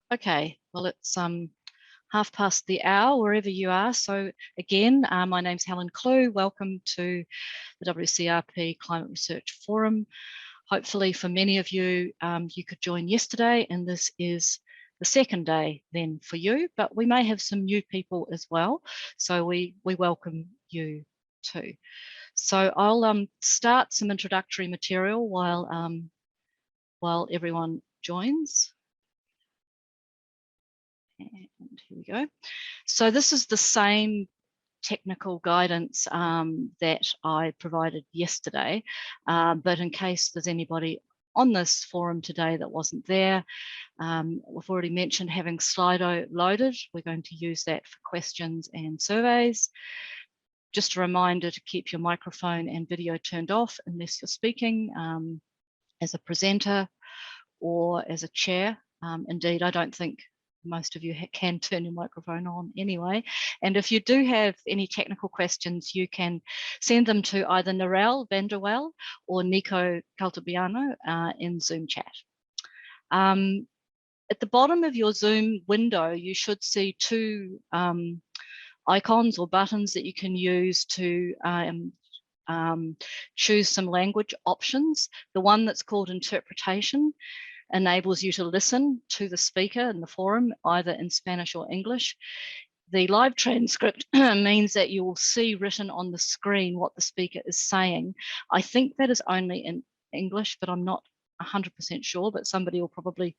Okay, well, it's hour wherever you are. So again, my name's Helen Clue. Welcome to the Wcrp Climate Research Forum. Hopefully for many of you, you could join yesterday, and this is the second day then for you, but we may have some new people as well. So we welcome you too. So I'll start some introductory material while everyone joins. And here we go. So this is the same technical guidance that I provided yesterday, but in case there's anybody on this forum today that wasn't there, we've already mentioned having Slido loaded. We're going to use that for questions and surveys. Just a reminder to keep your microphone and video turned off unless you're speaking as a presenter or as a chair. Indeed, I don't think most of you can turn your microphone on anyway. And if you do have any technical questions, you can send them to either Narelle Vanderwell or Nico Caltabiano in Zoom chat. At the bottom of your Zoom window, you should see two icons or buttons that you can use to choose some language options. The one that's called interpretation enables you to listen to the speaker in the forum, either in Spanish or English. The live transcript means that you will see written on the screen what the speaker is saying. I think that is only in English, but I'm not 100% sure, but somebody will probably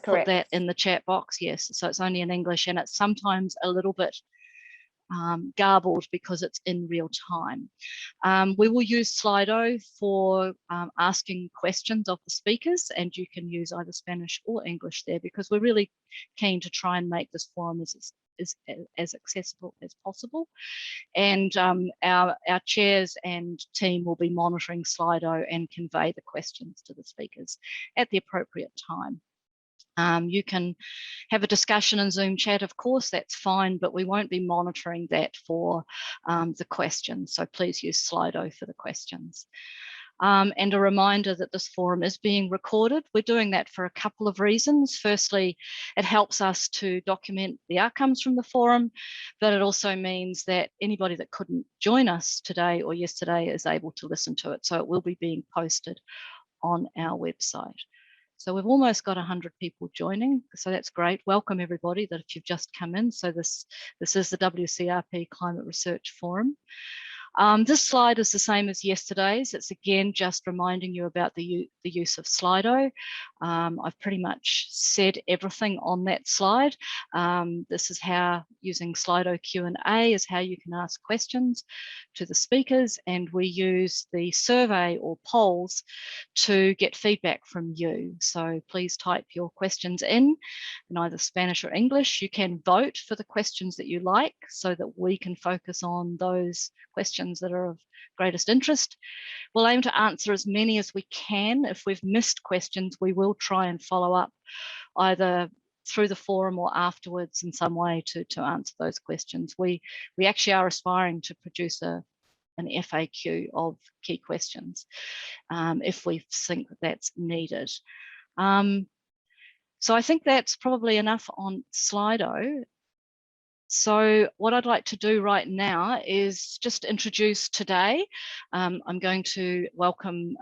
put that in the chat box. Yes, so it's only in English, and it's sometimes a little bit garbled because it's in real time. We will use Slido for asking questions of the speakers, and you can use either Spanish or English there because we're really keen to try and make this forum as accessible as possible. And our chairs and team will be monitoring Slido and convey the questions to the speakers at the appropriate time. You can have a discussion in Zoom chat, of course, that's fine, but we won't be monitoring that for the questions. So please use Slido for the questions. And a reminder that this forum is being recorded. We're doing that for a couple of reasons. Firstly, it helps us to document the outcomes from the forum, but it also means that anybody that couldn't join us today or yesterday is able to listen to it. So it will be being posted on our website. So we've almost got 100 people joining, so that's great. Welcome everybody that if you've just come in. So this is the Wcrp Climate Research Forum. This slide is the same as yesterday's. It's again just reminding you about the use of Slido. I've pretty much said everything on that slide. This is how using Slido Q&A is how you can ask questions to the speakers, and we use the survey or polls to get feedback from you. So please type your questions in either Spanish or English. You can vote for the questions that you like so that we can focus on those questions that are of greatest interest. We'll aim to answer as many as we can. If we've missed questions, we will try and follow up either through the forum or afterwards in some way to answer those questions. We actually are aspiring to produce an FAQ of key questions if we think that that's needed. So I think that's probably enough on Slido. So what I'd like to do right now is just introduce today. I'm going to welcome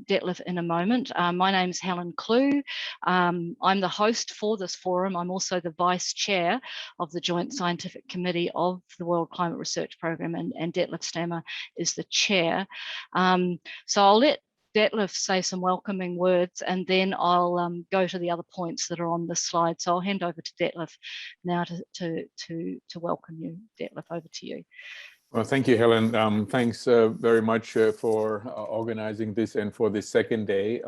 Detlef in a moment. My name's Helen Clue. I'm the host for this forum. I'm also the vice chair of the Joint Scientific Committee of the World Climate Research Programme, and Detlef Stammer is the chair. So I'll let Detlef say some welcoming words, and then I'll go to the other points that are on this slide. So I'll hand over to Detlef now to welcome you. Detlef, over to you. Well, thank you, Helen. Thanks very much for organizing this and for this second day.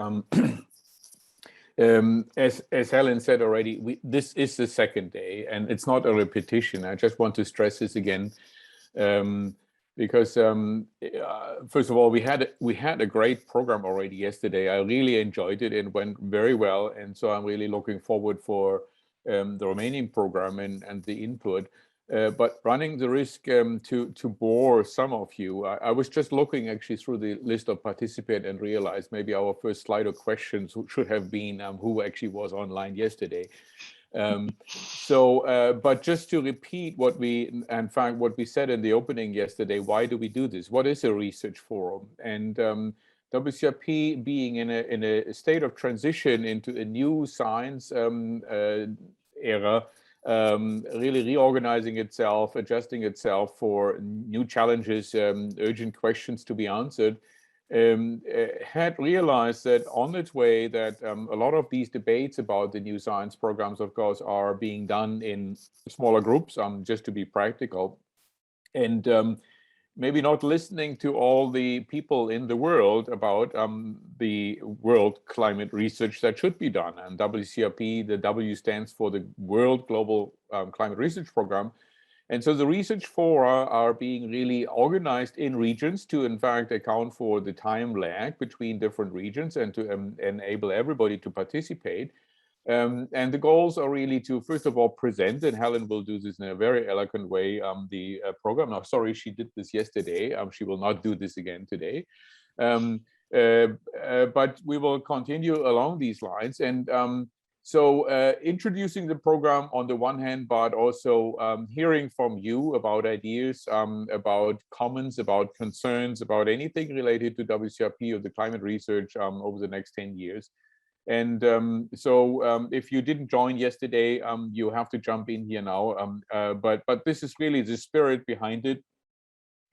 As Helen said already, this is the second day, and it's not a repetition. I just want to stress this again. Because first of all, we had a great program already yesterday. I really enjoyed it and went very well, and so I'm really looking forward for the remaining program and the input. but running the risk to bore some of you. I was just looking actually through the list of participants and realized maybe our first slide of questions should have been who actually was online yesterday. But just to repeat what we said in the opening yesterday, why do we do this? What is a research forum? And Wcrp being in a state of transition into a new science era, really reorganizing itself, adjusting itself for new challenges, urgent questions to be answered, had realized that on its way that a lot of these debates about the new science programs, of course, are being done in smaller groups, just to be practical, and maybe not listening to all the people in the world about the world climate research that should be done. And WCRP, the W stands for the World Global Climate Research Program. And so the research fora are being really organized in regions to, in fact, account for the time lag between different regions and to enable everybody to participate. And the goals are really to, first of all, present, and Helen will do this in a very eloquent way, the program. Now, sorry, she did this yesterday. She will not do this again today. But we will continue along these lines. And so introducing the program on the one hand, but also hearing from you about ideas, about comments, about concerns, about anything related to WCRP or the climate research over the next 10 years. And if you didn't join yesterday, you have to jump in here now. But this is really the spirit behind it.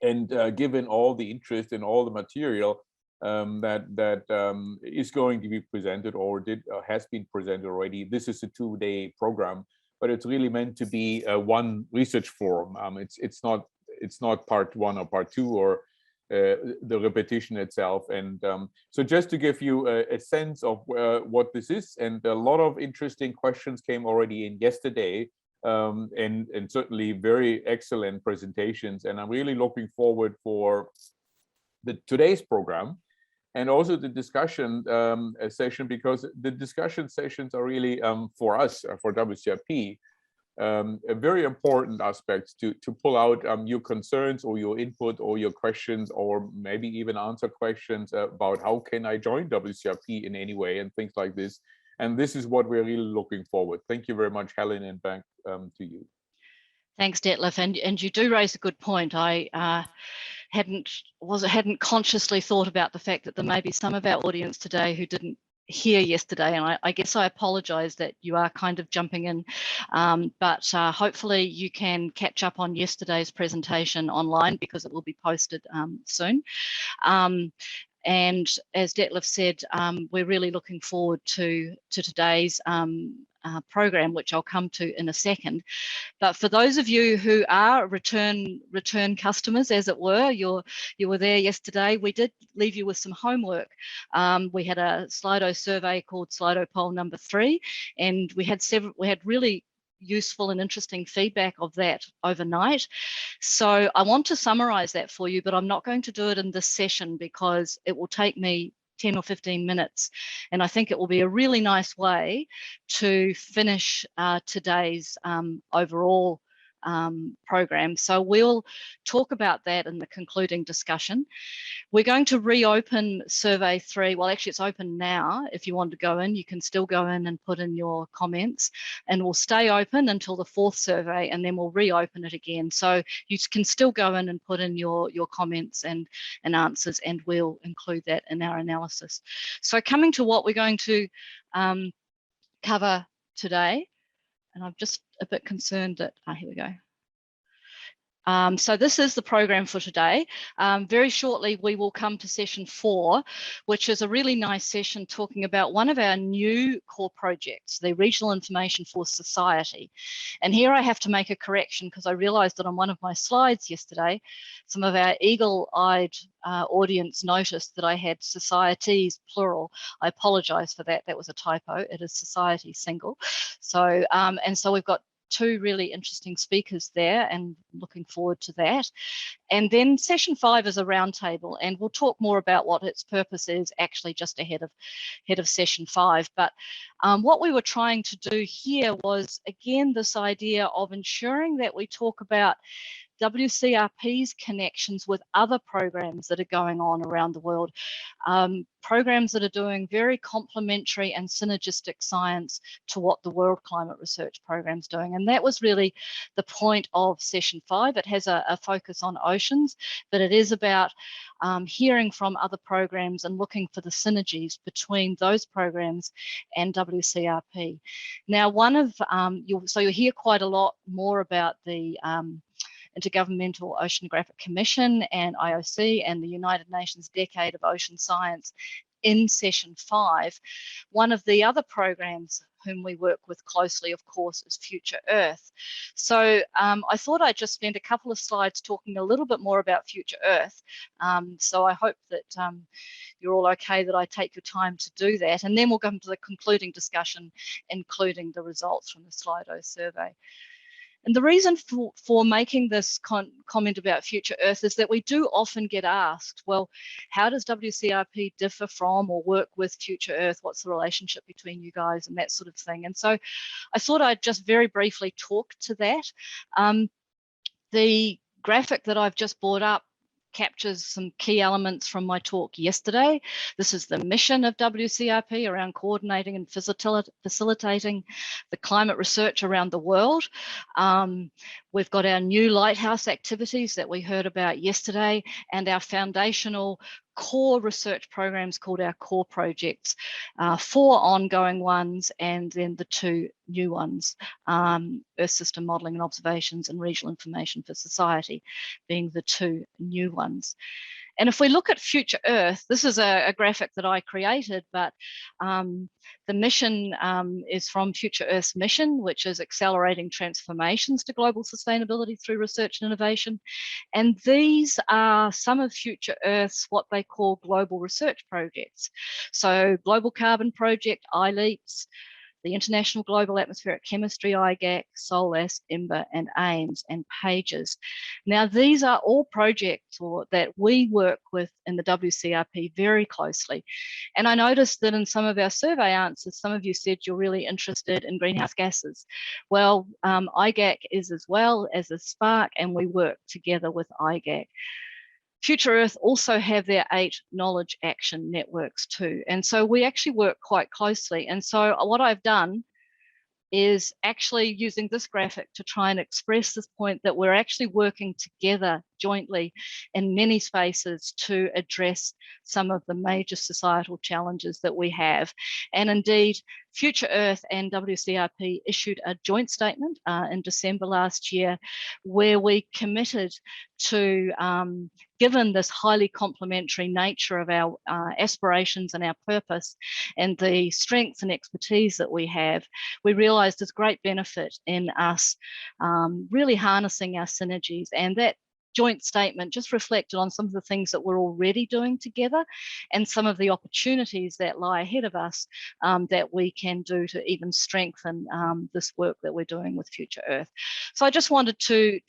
And given all the interest in all the material that is going to be presented or has been presented already, this is a 2-day program, but it's really meant to be one research forum. It's not part 1 or part 2 or the repetition itself. And so just to give you a sense of what this is, and a lot of interesting questions came already in yesterday, and certainly very excellent presentations. And I'm really looking forward for today's program and also the discussion session, because the discussion sessions are really for us, for WCRP, a very important aspect to pull out your concerns or your input or your questions, or maybe even answer questions about how can I join WCRP in any way and things like this. And this is what we're really looking forward. Thank you very much, Helen, and back to you. Thanks, Detlef, and you do raise a good point. I hadn't consciously thought about the fact that there may be some of our audience today who didn't hear yesterday, and I guess I apologize that you are kind of jumping in, but hopefully you can catch up on yesterday's presentation online, because it will be posted soon. And as Detlef said, we're really looking forward to today's program, which I'll come to in a second. But for those of you who are return customers, as it were, you were there yesterday, we did leave you with some homework. We had a Slido survey called Slido poll number 3, and we had really useful and interesting feedback of that overnight. So I want to summarize that for you, but I'm not going to do it in this session because it will take me 10 or 15 minutes. And I think it will be a really nice way to finish today's overall program. So we'll talk about that in the concluding discussion. We're going to reopen survey 3. Well, actually it's open now. If you want to go in, you can still go in and put in your comments, and we'll stay open until the 4th survey, and then we'll reopen it again. So you can still go in and put in your comments and answers, and we'll include that in our analysis. So coming to what we're going to cover today, and I'm just a bit concerned that, here we go. So this is the program for today. Very shortly, we will come to session 4, which is a really nice session talking about one of our new core projects, the Regional Information for Society. And here I have to make a correction, because I realized that on one of my slides yesterday, some of our eagle-eyed audience noticed that I had societies plural. I apologize for that. That was a typo. It is society single. So, and so we've got two really interesting speakers there, and looking forward to that. And then session 5 is a roundtable, and we'll talk more about what its purpose is actually just ahead of session 5. But what we were trying to do here was, again, this idea of ensuring that we talk about WCRP's connections with other programs that are going on around the world, programs that are doing very complementary and synergistic science to what the World Climate Research Program's doing. And that was really the point of session 5. It has a focus on oceans, but it is about hearing from other programs and looking for the synergies between those programs and WCRP. Now, you'll hear quite a lot more about the Intergovernmental Oceanographic Commission and IOC and the United Nations Decade of Ocean Science in session 5. One of the other programs whom we work with closely, of course, is Future Earth. So I thought I'd just spend a couple of slides talking a little bit more about Future Earth. So I hope that you're all okay that I take your time to do that. And then we'll go into the concluding discussion, including the results from the Slido survey. And the reason for making this comment about Future Earth is that we do often get asked, well, how does WCRP differ from or work with Future Earth? What's the relationship between you guys and that sort of thing? And so I thought I'd just very briefly talk to that. The graphic that I've just brought up captures some key elements from my talk yesterday. This is the mission of WCRP around coordinating and facilitating the climate research around the world. We've got our new lighthouse activities that we heard about yesterday, and our foundational core research programs called our core projects, 4 ongoing ones and then the 2 new ones, Earth System Modelling and Observations and Regional Information for Society being the 2 new ones. And if we look at Future Earth, this is a graphic that I created, but the mission is from Future Earth's mission, which is accelerating transformations to global sustainability through research and innovation. And these are some of Future Earth's what they call global research projects. So Global Carbon Project, RIfS, the International Global Atmospheric Chemistry, IGAC, SOLAS, IMBA, and AIMS, and PAGES. Now, these are all projects that we work with in the WCRP very closely. And I noticed that in some of our survey answers, some of you said you're really interested in greenhouse gases. Well, IGAC is as well as a SPARC, and we work together with IGAC. Future Earth also have their 8 knowledge action networks too. And so we actually work quite closely. And so what I've done is actually using this graphic to try and express this point that we're actually working together jointly in many spaces to address some of the major societal challenges that we have. And indeed, Future Earth and WCRP issued a joint statement in December last year where we committed to, given this highly complementary nature of our aspirations and our purpose and the strengths and expertise that we have, we realized there's great benefit in us really harnessing our synergies. And that joint statement just reflected on some of the things that we're already doing together and some of the opportunities that lie ahead of us that we can do to even strengthen this work that we're doing with Future Earth. So I just wanted to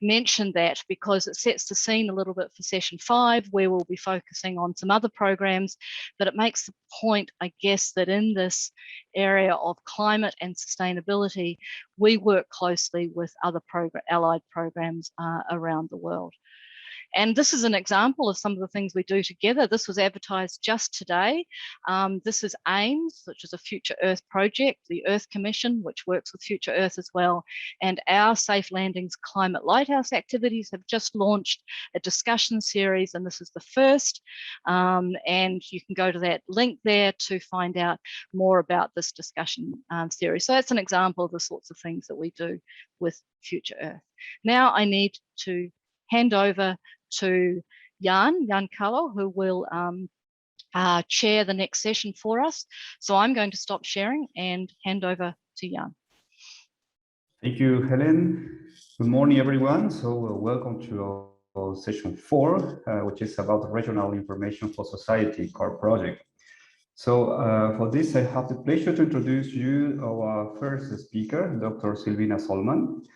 mention that because it sets the scene a little bit for session 5, where we'll be focusing on some other programs, but it makes the point, I guess, that in this area of climate and sustainability, we work closely with other allied programs around the world. And this is an example of some of the things we do together. This was advertised just today. This is AIMS, which is a Future Earth project, the Earth Commission, which works with Future Earth as well. And our Safe Landings Climate Lighthouse activities have just launched a discussion series, and this is the first. And you can go to that link there to find out more about this discussion series. So that's an example of the sorts of things that we do with Future Earth. Now I need to hand over to Jan Carlo, who will chair the next session for us. So I'm going to stop sharing and hand over to Jan. Thank you, Helen. Good morning, everyone. So welcome to our session 4, which is about regional information for society core project. So for this, I have the pleasure to introduce you our first speaker, Dr. Sylvina Solman.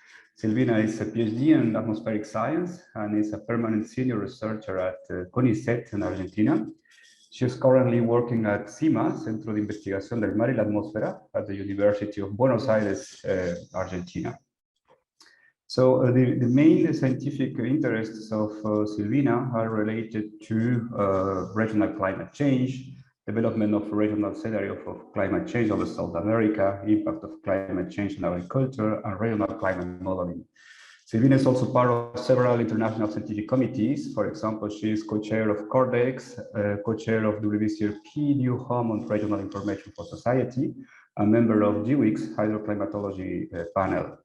Sylvina is a PhD in atmospheric science and is a permanent senior researcher at CONICET in Argentina. She is currently working at CIMA, Centro de Investigación del Mar y la Atmósfera, at the University of Buenos Aires, Argentina. So the main scientific interests of Sylvina are related to regional climate change, development of regional scenario of climate change over South America, impact of climate change in agriculture, and regional climate modeling. Sylvina is also part of several international scientific committees. For example, she is co-chair of CORDEX, co-chair of Wcrp, New Home on Regional Information for Society, a member of GWIC's hydroclimatology panel,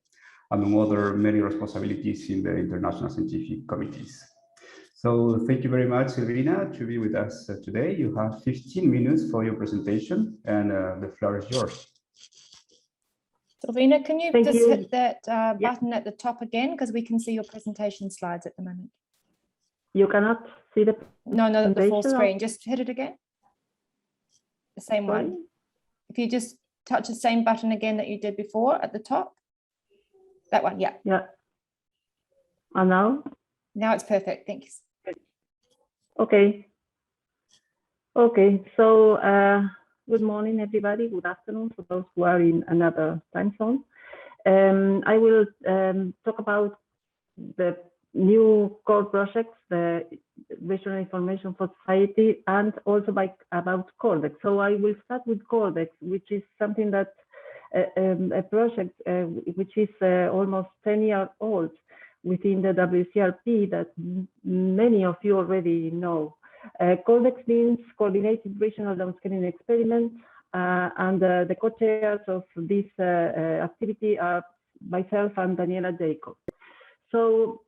among other many responsibilities in the international scientific committees. So thank you very much, Sylvina, to be with us today. You have 15 minutes for your presentation, and the floor is yours. Sylvina, can you hit that button at the top again, because we can see your presentation slides at the moment. You cannot see the No, the full screen. Just hit it again. The same one. If you just touch the same button again that you did before at the top. That one, yeah. Yeah. And now? Now it's perfect. Thanks. Okay. Okay. So good morning, everybody. Good afternoon for those who are in another time zone. I will talk about the new core projects, the Regional Information for Society, and also about CORDEX. So I will start with CORDEX, which is something that a project which is almost 10 years old within the Wcrp that many of you already know. CORDEX means Coordinated Regional Downscaling Experiment, and the co-chairs of this activity are myself and Daniela Jacob. So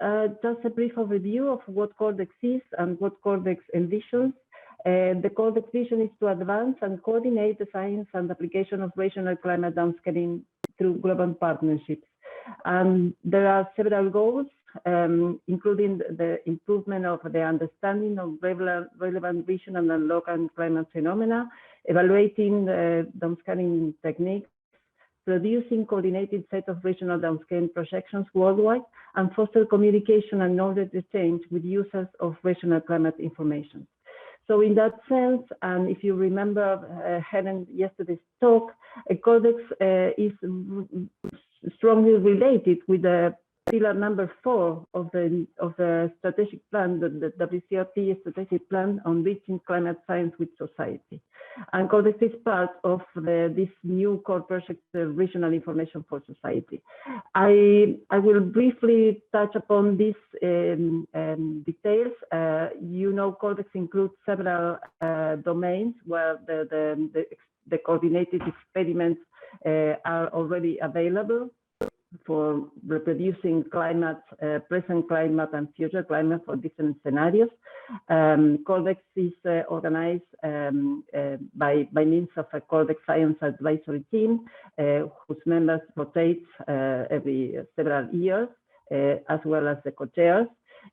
just a brief overview of what CORDEX is and what CORDEX envisions. The CORDEX vision is to advance and coordinate the science and application of regional climate downscaling through global partnerships. And there are several goals, including the improvement of the understanding of relevant regional and local climate phenomena, evaluating downscaling techniques, producing coordinated set of regional downscaling projections worldwide, and foster communication and knowledge exchange with users of regional climate information. So in that sense, and if you remember Helen yesterday's talk, CORDEX is strongly related with the pillar number 4 of the strategic plan, the WCRP strategic plan on reaching climate science with society. And CORDEX is part of this new core project, the Regional Information for Society. I will briefly touch upon these details. You know, CORDEX includes several domains where the coordinated experiments are already available for reproducing climate, present climate and future climate for different scenarios. CORDEX is organized by means of a CORDEX Science Advisory Team, whose members rotate every several years, as well as the co-chairs.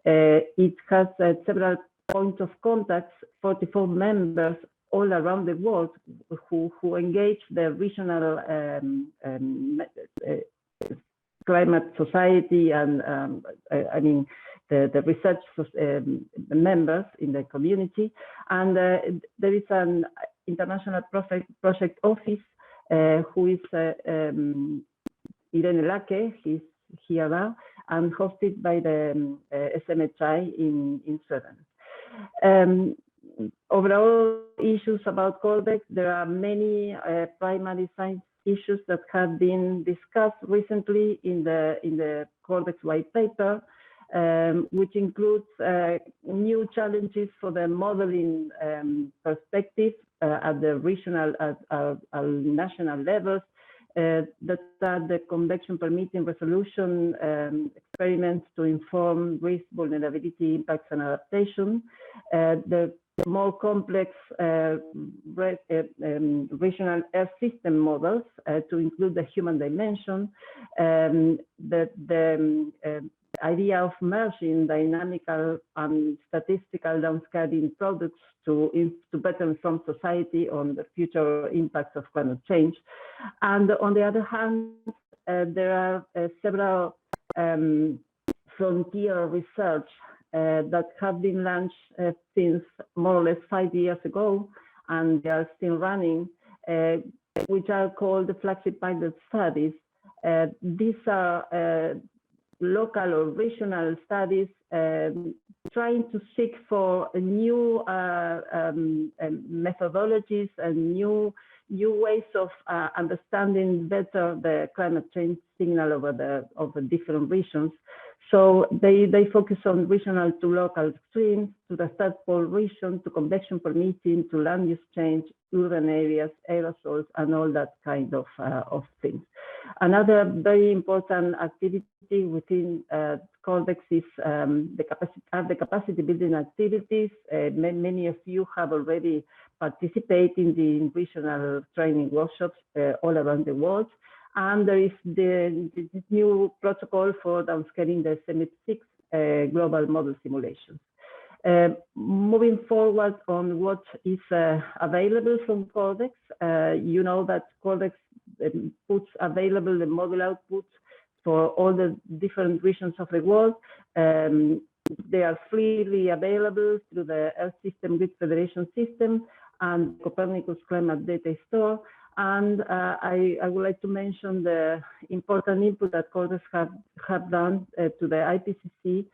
It has several points of contacts, 44 members all around the world who engage the regional climate society and I mean the research members in the community. And there is an international project office who is Irene Lake, he's here now, and hosted by the SMHI in Sweden. Overall issues about CORDEX, there are many primary science issues that have been discussed recently in the CORDEX white paper, which includes new challenges for the modeling perspective at the regional and national levels, that are the convection permitting resolution experiments to inform risk, vulnerability, impacts, and adaptation. The more complex regional Earth system models to include the human dimension, the idea of merging dynamical and statistical downscaling products to better inform society on the future impacts of climate change. And on the other hand, there are several frontier research that have been launched since more or less 5 years ago, and they are still running, which are called the flagship pilot studies. These are local or regional studies trying to seek for new methodologies and new ways of understanding better the climate change signal over the different regions. So they focus on regional to local streams, to the South Pole region, to convection permitting, to land use change, urban areas, aerosols, and all that kind of things. Another very important activity within CORDEX is the capacity building activities. Many of you have already participated in regional training workshops all around the world. And there is the new protocol for downscaling the CMIP6 global model simulations. Moving forward on what is available from CORDEX, you know that CORDEX puts available the model outputs for all the different regions of the world. They are freely available through the Earth System Grid Federation system and Copernicus Climate Data Store. And I would like to mention the important input that CORDEX have done to the IPCC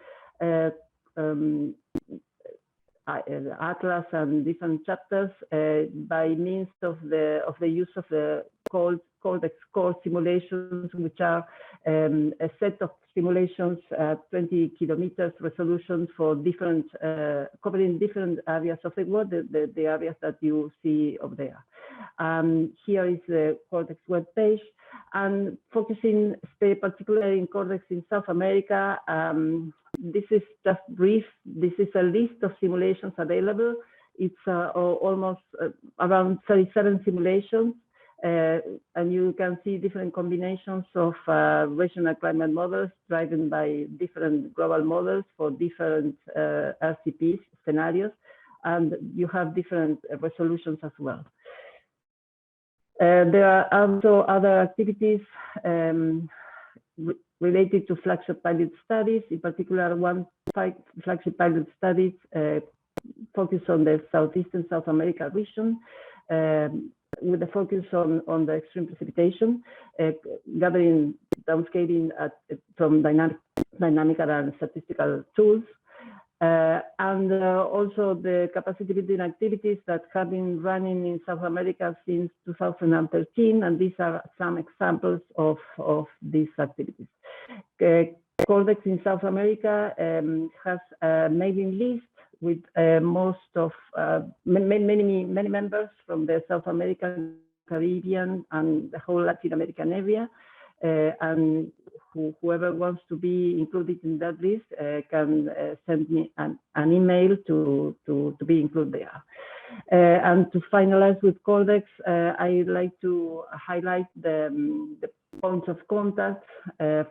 Atlas and different chapters by means of the use of the CORDEX core simulations, which are a set of simulations at 20 kilometers resolution for different covering different areas of the world, the areas that you see over there. Here is the CORDEX webpage, and focusing particularly in CORDEX in South America. This is just brief. This is a list of simulations available. It's almost around 37 simulations, and you can see different combinations of regional climate models driven by different global models for different RCP scenarios, and you have different resolutions as well. There are also other activities related to flagship pilot studies. In particular, one flagship pilot studies focus on the Southeastern South America region, with a focus on the extreme precipitation, gathering downscaling from dynamical and statistical tools. And also the capacity building activities that have been running in South America since 2013, and these are some examples of these activities. CORDEX in South America has a mailing list with most of many members from the South American, Caribbean, and the whole Latin American area, and whoever wants to be included in that list can send me an email to be included there. And to finalize with CORDEX, I'd like to highlight the points of contact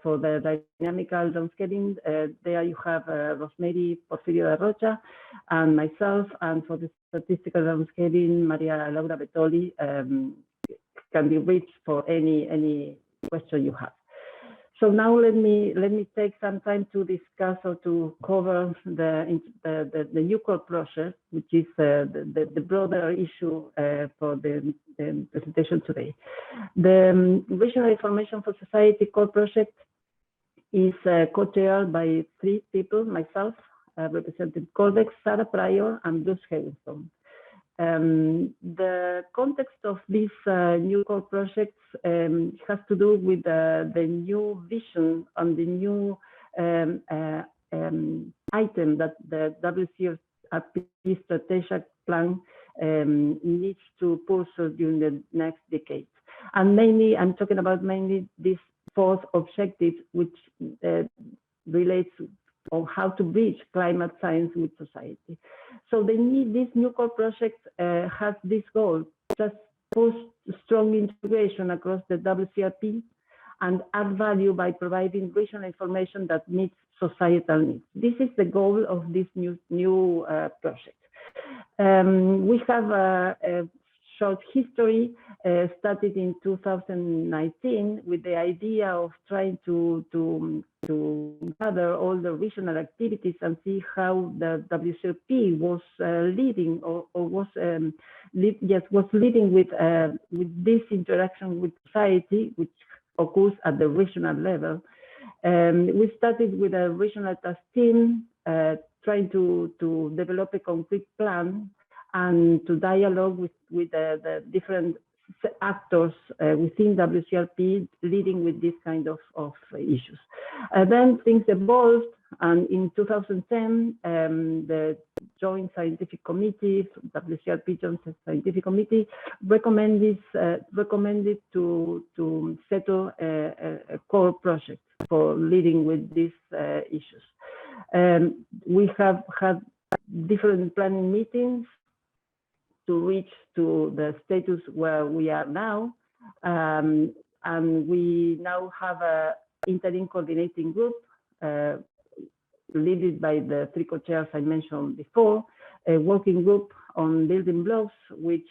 for the dynamical downscaling. There you have Rosemary Porfirio de Rocha and myself, and for the statistical downscaling, Maria Laura Betoli can be reached for any question you have. So now let me take some time to discuss or to cover the Wcrp project, which is the broader issue for the presentation today. The Regional Information for Society core project is co-chaired by 3 people: myself, representing CORDEX, Sarah Pryor, and Bruce Hailstone. The context of this new core projects has to do with the new vision and the new item that the Wcrp strategic plan needs to pursue during the next decade. And mainly, I'm talking about mainly this 4th objective, which relates on how to bridge climate science with society. So they need this new core project has this goal: just push strong integration across the Wcrp and add value by providing regional information that meets societal needs. This is the goal of this new project. We have a short history started in 2019 with the idea of trying to gather all the regional activities and see how the Wcrp was leading or was leading with this interaction with society, which occurs at the regional level. We started with a regional task team trying to develop a concrete plan and to dialogue with the different actors within Wcrp leading with this kind of issues. Then things evolved, and in 2010, the Joint Scientific Committee, Wcrp Joint Scientific Committee, recommended to settle a core project for leading with these issues. We have had different planning meetings to reach to the status where we are now, and we now have a interim coordinating group led by the 3 co-chairs I mentioned before, a working group on building blocks, which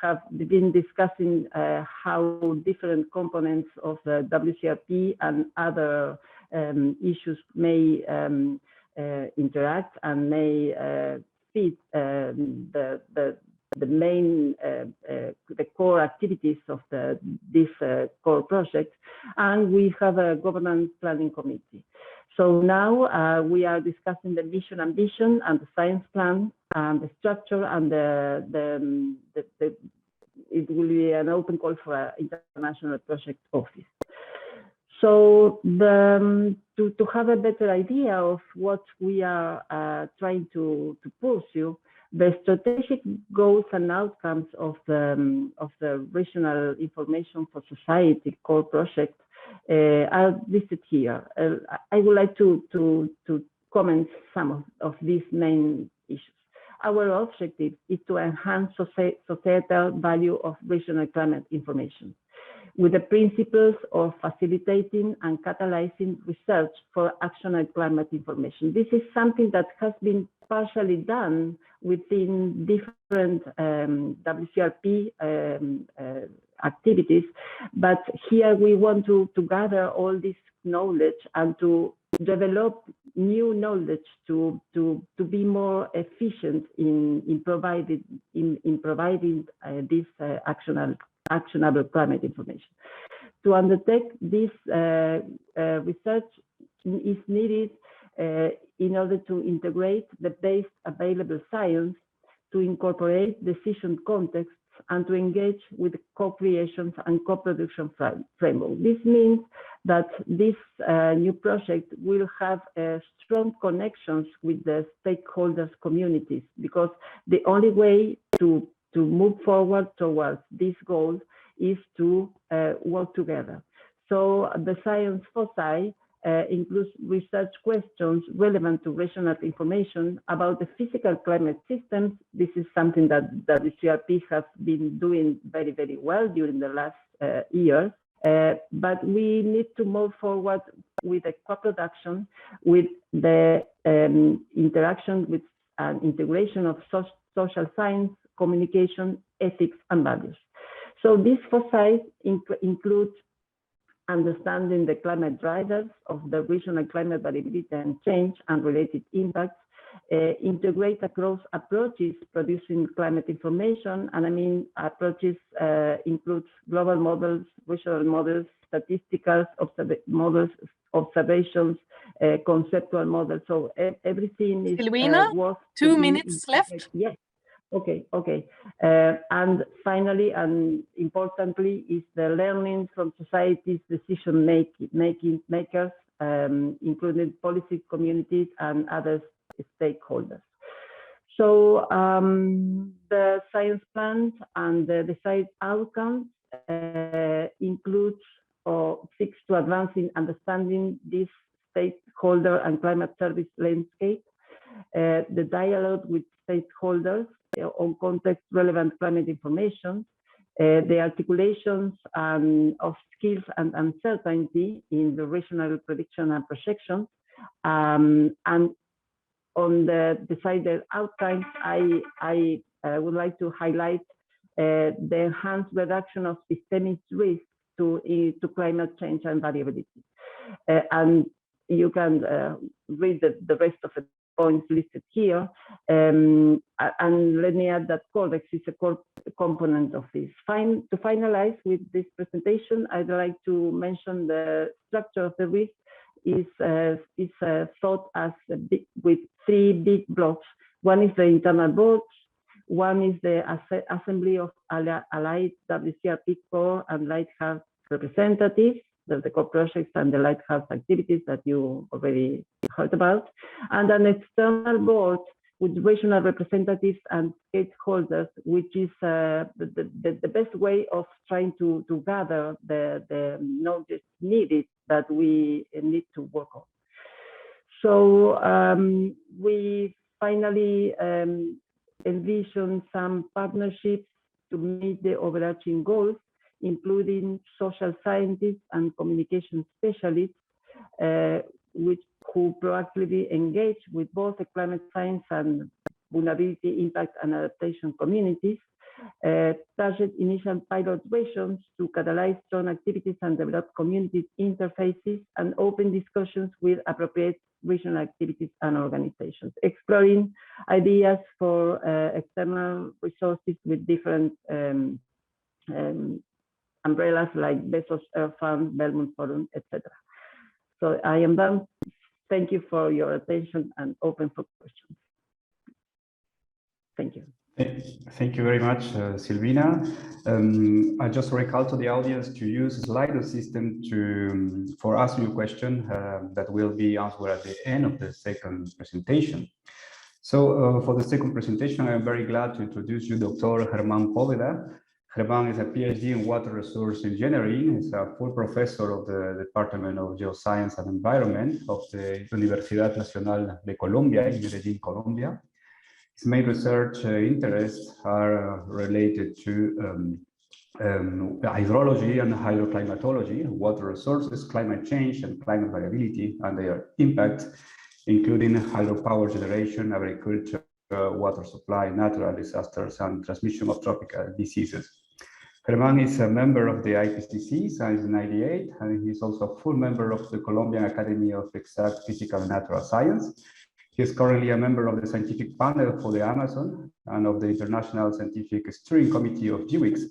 have been discussing how different components of the Wcrp and other issues may interact and may fit the main the core activities of this core project, and we have a governance planning committee. So now we are discussing the mission and vision and the science plan and the structure, and it will be an open call for an international project office. So to have a better idea of what we are trying to pursue, the strategic goals and outcomes of the Regional Information for Society core project are listed here. I would like to comment some of these main issues. Our objective is to enhance societal value of regional climate information, with the principles of facilitating and catalyzing research for actionable climate information. This is something that has been partially done within different Wcrp activities, but here we want to gather all this knowledge and to develop new knowledge to be more efficient in providing this actionable climate information. To undertake this research is needed in order to integrate the base available science, to incorporate decision contexts, and to engage with co-creation and co-production framework. This means that this new project will have strong connections with the stakeholders communities, because the only way to move forward towards this goal is to work together. So the science foci includes research questions relevant to regional information about the physical climate systems. This is something that the Wcrp has been doing very, very well during the last years. But we need to move forward with a co-production, with the interaction with and integration of social science, communication, ethics, and values. So these foci include understanding the climate drivers of the regional climate variability and change and related impacts, integrate across approaches producing climate information, and I mean approaches includes global models, regional models, statistical models, observations, conceptual models. So everything is Sylvina, 2 minutes left. Yes. Okay. And finally, and importantly, is the learning from society's decision makers, including policy communities and other stakeholders. So the science plans and the desired outcomes includes or seeks to advance in understanding this stakeholder and climate service landscape, the dialogue with stakeholders on context relevant climate information, the articulations of skills and uncertainty in the regional prediction and projection, And on the decided outcomes, I would like to highlight the enhanced reduction of systemic risk to climate change and variability. And you can read the rest of the points listed here. And let me add that CORDEX is a core component of this. To finalize with this presentation, I'd like to mention the structure of the RIfS is thought as with 3 big blocks. One is the internal board, one is the assembly of allied Wcrp core and lighthouse representatives, the core projects and the lighthouse activities that you already heard about, and an external board with regional representatives and stakeholders, which is the best way of trying to gather the knowledge needed that we need to work on. So we finally envision some partnerships to meet the overarching goals, including social scientists and communication specialists, who proactively engage with both the climate science and vulnerability, impact, and adaptation communities, target initial pilot regions to catalyze joint activities and develop community interfaces, and open discussions with appropriate regional activities and organizations, exploring ideas for external resources with different umbrellas like Bezos Earth Fund, Belmont Forum, etc. So I am done. Thank you for your attention and open for questions. Thank you. Thank you very much, Sylvina. I just recall to the audience to use the Slido system for asking your question that will be answered at the end of the second presentation. So for the second presentation, I am very glad to introduce you Dr. Germán Poveda. Hriban is a PhD in water resource engineering. He's a full professor of the Department of Geoscience and Environment of the Universidad Nacional de Colombia in Medellín, Colombia. His main research interests are related to hydrology and hydroclimatology, water resources, climate change, and climate variability and their impact, including hydropower generation, agriculture, water supply, natural disasters, and transmission of tropical diseases. Germán is a member of the IPCC since 1998, and he is also a full member of the Colombian Academy of Exact Physical and Natural Science. He is currently a member of the scientific panel for the Amazon and of the International Scientific Steering Committee of GWIX.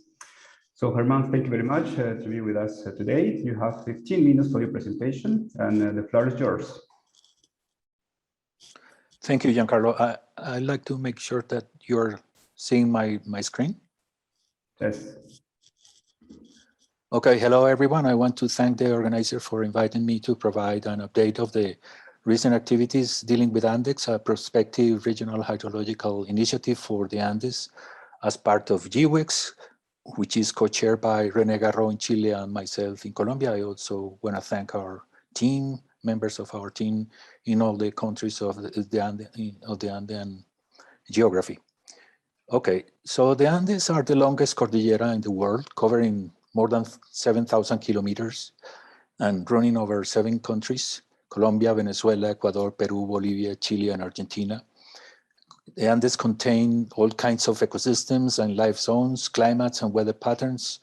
So Germán, thank you very much to be with us today. You have 15 minutes for your presentation, and the floor is yours. Thank you, Giancarlo. I'd like to make sure that you're seeing my screen. Yes. Okay, hello everyone. I want to thank the organizer for inviting me to provide an update of the recent activities dealing with ANDEX, a prospective regional hydrological initiative for the Andes as part of GWIX, which is co-chaired by René Garro in Chile and myself in Colombia. I also want to thank our team, members of our team in all the countries of the Andean geography. Okay, so the Andes are the longest cordillera in the world, covering more than 7,000 kilometers and running over 7 countries: Colombia, Venezuela, Ecuador, Peru, Bolivia, Chile, and Argentina. The Andes contain all kinds of ecosystems and life zones, climates, and weather patterns,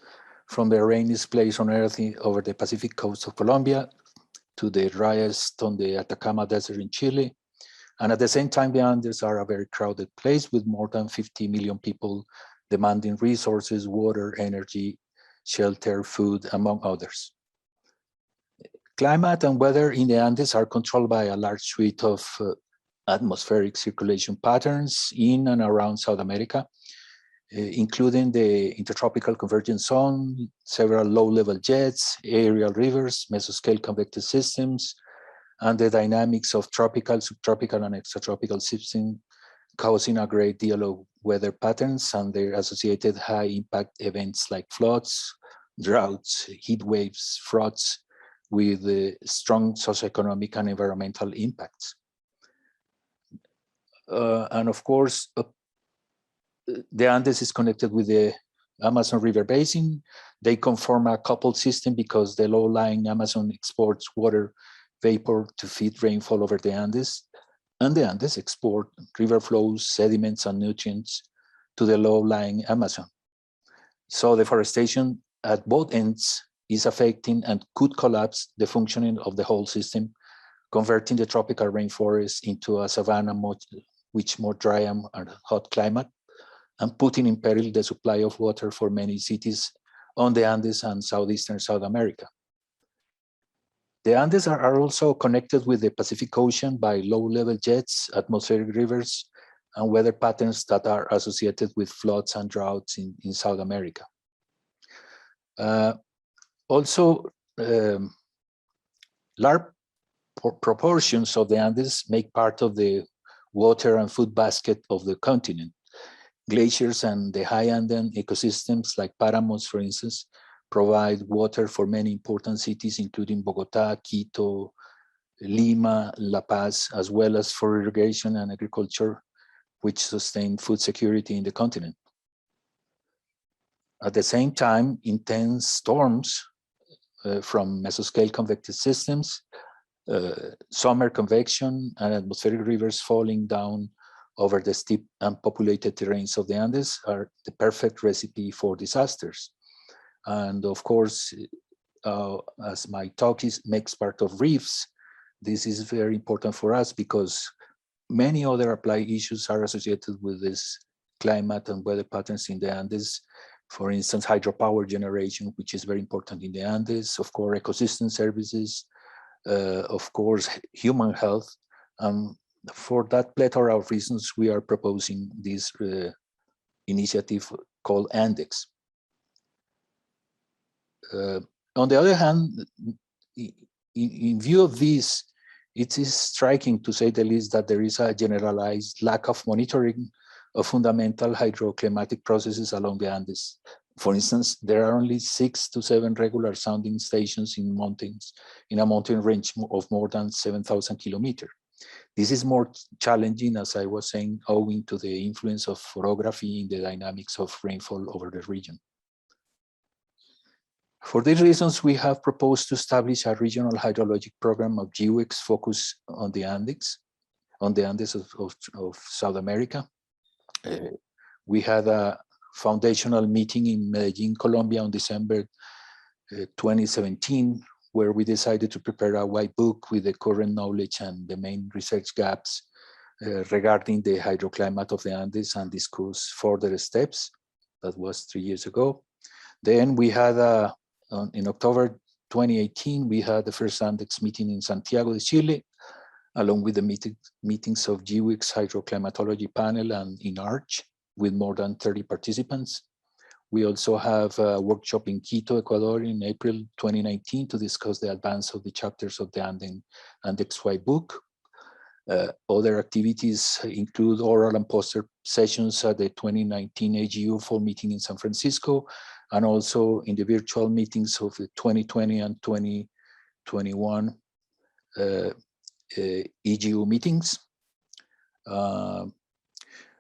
from the rainiest place on Earth over the Pacific coast of Colombia to the driest on the Atacama Desert in Chile. And at the same time, the Andes are a very crowded place with more than 50 million people demanding resources, water, energy, shelter, food, among others. Climate and weather in the Andes are controlled by a large suite of atmospheric circulation patterns in and around South America, including the intertropical convergence zone, several low-level jets, aerial rivers, mesoscale convective systems, and the dynamics of tropical, subtropical, and extratropical systems, causing a great deal of weather patterns and their associated high-impact events like floods, droughts, heat waves, floods, with strong socioeconomic and environmental impacts. And of course, the Andes is connected with the Amazon River Basin. They conform a coupled system because the low-lying Amazon exports water vapor to feed rainfall over the Andes, and the Andes export river flows, sediments, and nutrients to the low-lying Amazon. So deforestation at both ends is affecting and could collapse the functioning of the whole system, converting the tropical rainforest into a savanna with more dry and hot climate, and putting in peril the supply of water for many cities on the Andes and southeastern South America. The Andes are also connected with the Pacific Ocean by low-level jets, atmospheric rivers, and weather patterns that are associated with floods and droughts in South America. Large proportions of the Andes make part of the water and food basket of the continent. Glaciers and the high Andean ecosystems like Páramos, for instance, provide water for many important cities, including Bogotá, Quito, Lima, La Paz, as well as for irrigation and agriculture, which sustain food security in the continent. At the same time, intense storms from mesoscale convective systems, summer convection, and atmospheric rivers falling down over the steep and populated terrains of the Andes are the perfect recipe for disasters. And of course, as my talk makes part of RIfS, this is very important for us because many other applied issues are associated with this climate and weather patterns in the Andes. For instance, hydropower generation, which is very important in the Andes, of course, ecosystem services, of course, human health. For that plethora of reasons, we are proposing this initiative called ANDEX. On the other hand, in view of this, it is striking, to say the least, that there is a generalized lack of monitoring of fundamental hydroclimatic processes along the Andes. For instance, there are only 6 to 7 regular sounding stations in mountains, in a mountain range of more than 7,000 kilometers. This is more challenging, as I was saying, owing to the influence of orography in the dynamics of rainfall over the region. For these reasons, we have proposed to establish a regional hydrologic program of GWEX focused on the Andes of South America. We had a foundational meeting in Medellin, Colombia on December 2017, where we decided to prepare a white book with the current knowledge and the main research gaps regarding the hydroclimate of the Andes and discuss further steps. That was 3 years ago. Then we had in October 2018, we had the first ANDEX meeting in Santiago de Chile, along with the meetings of GWEX hydroclimatology panel and in ARCH with more than 30 participants. We also have a workshop in Quito, Ecuador in April 2019 to discuss the advance of the chapters of the ANDEX white book. Other activities include oral and poster sessions at the 2019 AGU fall meeting in San Francisco, and also in the virtual meetings of the 2020 and 2021 EGU meetings.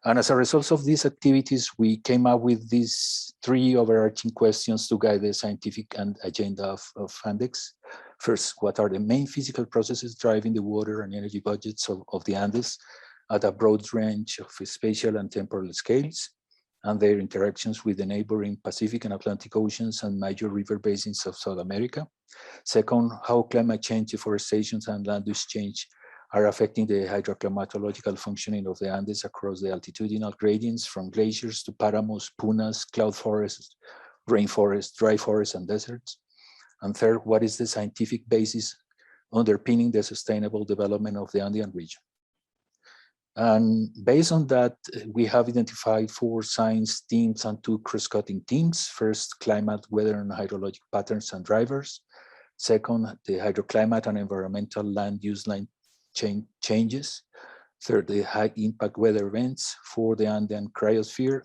And as a result of these activities, we came up with these 3 overarching questions to guide the scientific and agenda of ANDEX. First, what are the main physical processes driving the water and energy budgets of the Andes at a broad range of spatial and temporal scales, and their interactions with the neighboring Pacific and Atlantic Oceans and major river basins of South America? Second, how climate change, deforestation, and land use change are affecting the hydroclimatological functioning of the Andes across the altitudinal gradients from glaciers to páramos, punas, cloud forests, rainforests, dry forests, and deserts. And third, what is the scientific basis underpinning the sustainable development of the Andean region? And based on that, we have identified 4 science themes and 2 cross-cutting themes. First, climate, weather, and hydrologic patterns and drivers. Second, the hydroclimate and environmental land use line changes. Third, the high impact weather events for the Andean cryosphere.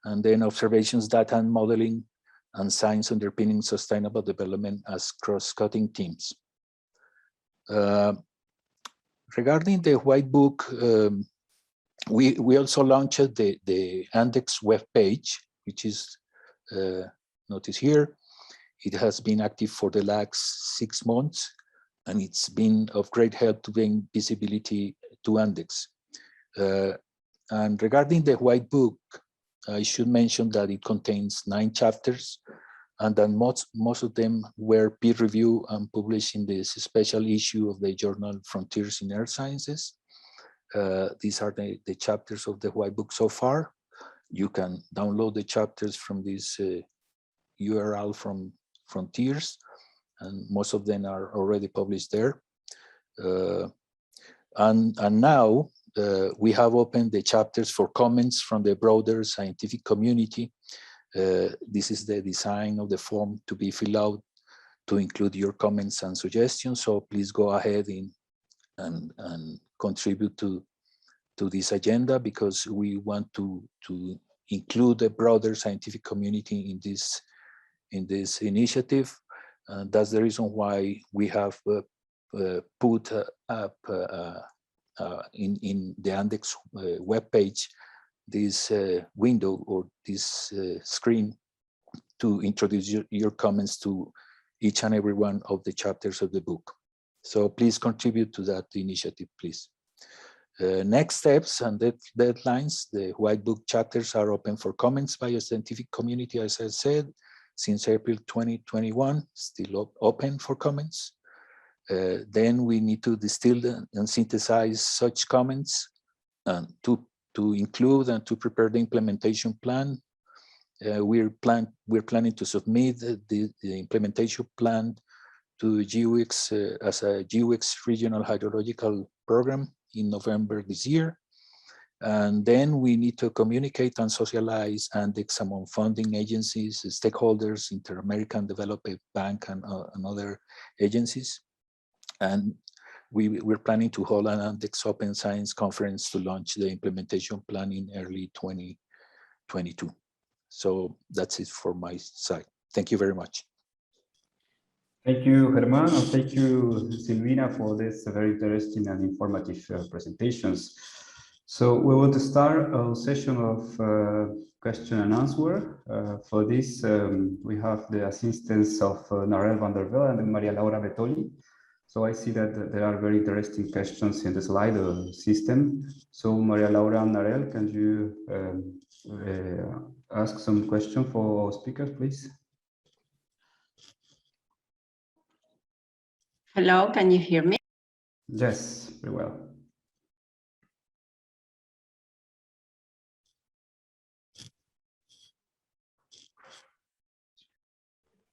And then observations, data, and modeling, and science underpinning sustainable development as cross-cutting themes. Regarding the white book, we also launched the ANDEX web page, which is noticed here. It has been active for the last 6 months. and it's been of great help to bring visibility to ANDEX. And regarding the white book, I should mention that it contains 9 chapters, and that most of them were peer-reviewed and published in this special issue of the journal Frontiers in Earth Sciences. These are the chapters of the white book so far. You can download the chapters from this URL from Frontiers, and most of them are already published there. And now we have opened the chapters for comments from the broader scientific community. This is the design of the form to be filled out to include your comments and suggestions. So please go ahead and contribute to this agenda, because we want to include the broader scientific community in this initiative. That's the reason why we have put up in the ANDEX webpage this window or this screen to introduce your comments to each and every one of the chapters of the book. So please contribute to that initiative, please. Next steps and deadlines. The white book chapters are open for comments by a scientific community, as I said, since April 2021, still open for comments. Then we need to distill and synthesize such comments to include and to prepare the implementation plan. We're planning to submit the implementation plan to GWIX as a GWIX regional hydrological program in November this year. And then we need to communicate and socialize ANDEX among funding agencies, stakeholders, Inter-American Development Bank, and other agencies. And we're planning to hold an ANDEX Open Science Conference to launch the implementation plan in early 2022. So that's it for my side. Thank you very much. Thank you, Germán, and thank you, Silvina, for this very interesting and informative presentations. So we want to start a session of question and answer. For this, we have the assistance of Narel van der Velde and Maria Laura Betoli. So I see that there are very interesting questions in the slide system. So Maria Laura and Narel, can you ask some question for our speakers, please? Hello, can you hear me? Yes, very well.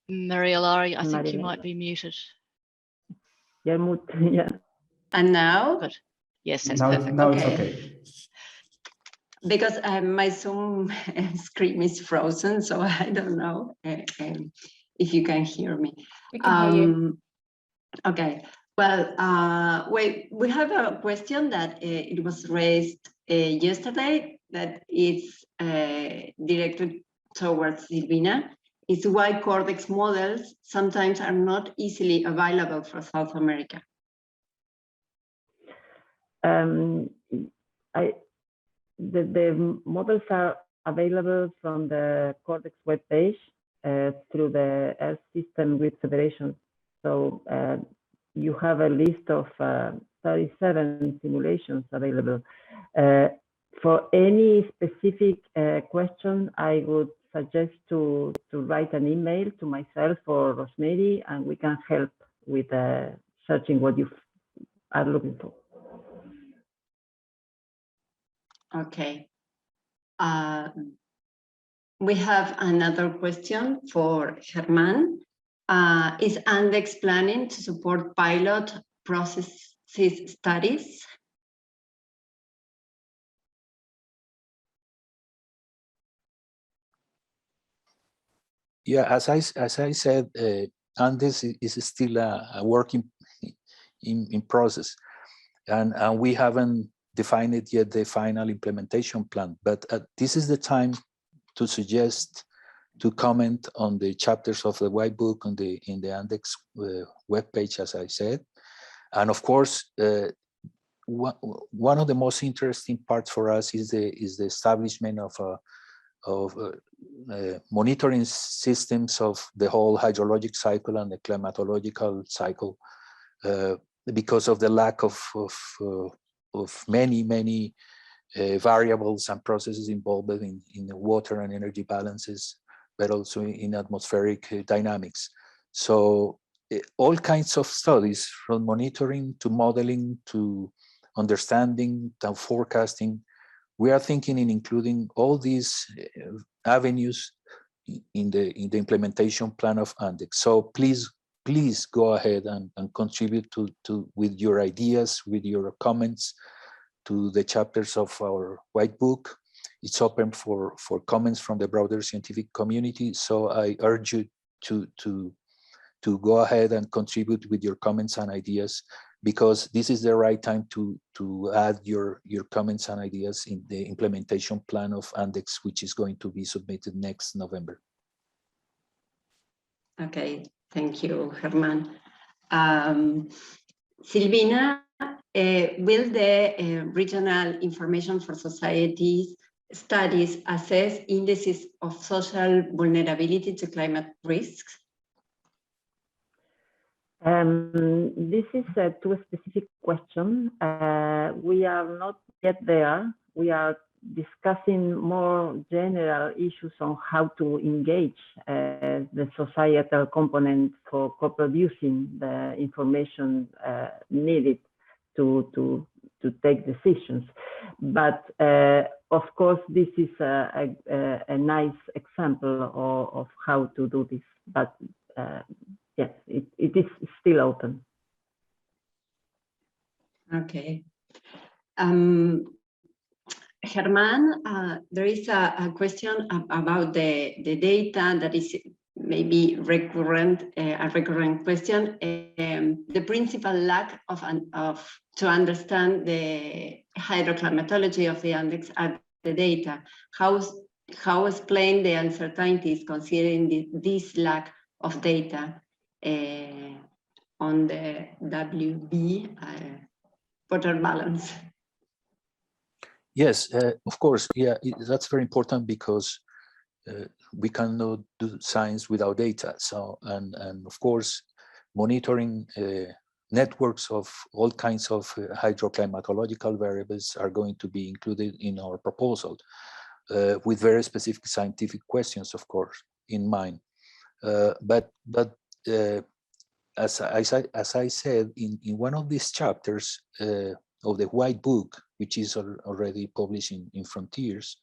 Maria Laura, I think you might be muted. You're muted, yeah. And now? Good. Yes, that's now, perfect. now it's okay. Because my Zoom screen is frozen, so I don't know if you can hear me. We can hear you. Okay. Well, we have a question that it was raised yesterday that is directed towards Silvina. Is why CORDEX models sometimes are not easily available for South America. The models are available from the CORDEX webpage through the Earth System Grid Federation. So you have a list of 37 simulations available. For any specific question, I would suggest to write an email to myself or Rosemary, and we can help with searching what you are looking for. Okay. We have another question for Germán. Is ANDEX planning to support pilot processes studies? Yeah, as I said, ANDEX is still a work in process, and we haven't defined it yet, the final implementation plan. But this is the time to suggest, to comment on the chapters of the white book in the ANDEX webpage, as I said. And of course, one of the most interesting parts for us is the establishment of monitoring systems of the whole hydrologic cycle and the climatological cycle because of the lack of many variables and processes involved in the water and energy balances, but also in atmospheric dynamics. So all kinds of studies, from monitoring to modeling to understanding to forecasting, we are thinking in including all these avenues in the implementation plan of ANDEX. So please go ahead and contribute with your ideas, with your comments to the chapters of our white book. It's open for comments from the broader scientific community. So I urge you to go ahead and contribute with your comments and ideas, because this is the right time to add your comments and ideas in the implementation plan of ANDEX, which is going to be submitted next November. Okay, thank you, Germán. Silvina, will the Regional Information for Societies studies assess indices of social vulnerability to climate risks? This is a too specific question. We are not yet there. We are discussing more general issues on how to engage the societal component for co-producing the information needed to take decisions. But of course, this is a nice example of how to do this. But yes, it is still open. Okay. Germán, there is a question about the data that is maybe recurrent, a recurrent question. The principal lack to understand the hydroclimatology of the ANDEX are the data. How explain the uncertainties considering this lack of data on the WB water balance? Yes, of course. Yeah, that's very important, because we cannot do science without data. So, and of course, monitoring networks of all kinds of hydroclimatological variables are going to be included in our proposal, with very specific scientific questions, of course, in mind. But as I said, in one of these chapters of the white book, which is already published in Frontiers,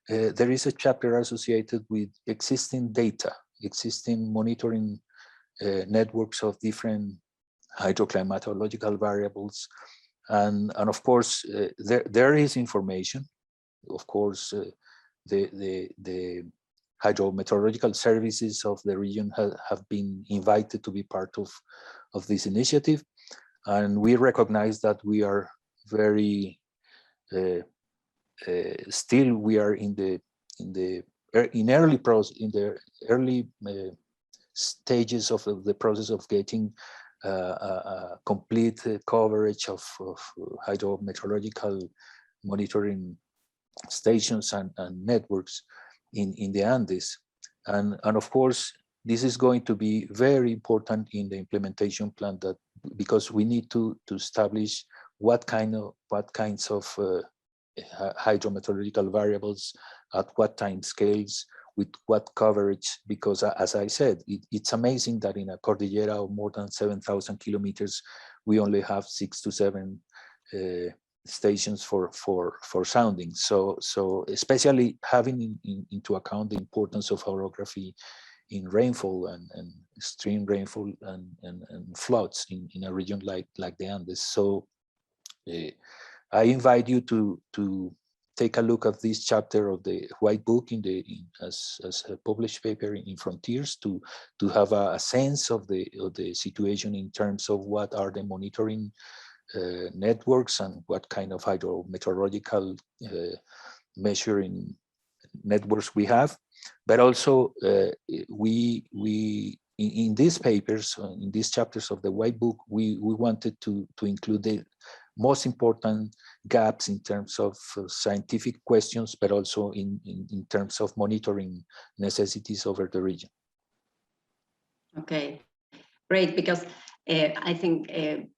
there is a chapter associated with existing data, existing monitoring networks of different hydroclimatological variables. And of course, there is information. Of course, the hydrometeorological services of the region have been invited to be part of this initiative. And we recognize that we are very still we are in the early stages of the process of getting complete coverage of hydrometeorological monitoring stations and networks in the Andes, and of course this is going to be very important in the implementation plan, that because we need to establish what kinds of hydrometeorological variables at what time scales with what coverage, because as I said, it's amazing that in a cordillera of more than 7,000 kilometers we only have 6 to 7 stations for sounding. So especially having into account the importance of orography in rainfall and extreme rainfall and floods in a region like the Andes. So I invite you to take a look at this chapter of the white book as a published paper in Frontiers to have a sense of the situation in terms of what are the monitoring networks and what kind of hydrometeorological measuring networks we have. But also we in these papers, in these chapters of the white book, we wanted to include the most important gaps in terms of scientific questions, but also in terms of monitoring necessities over the region. Okay, great, because I think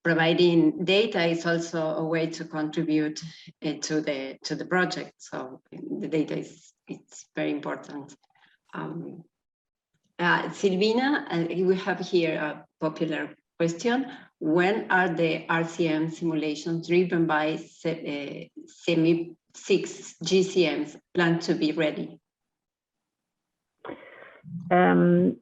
providing data is also a way to contribute to the project. So the data it's very important. Silvina, we have here a popular question. When are the RCM simulations driven by SEMI 6 GCMs planned to be ready? The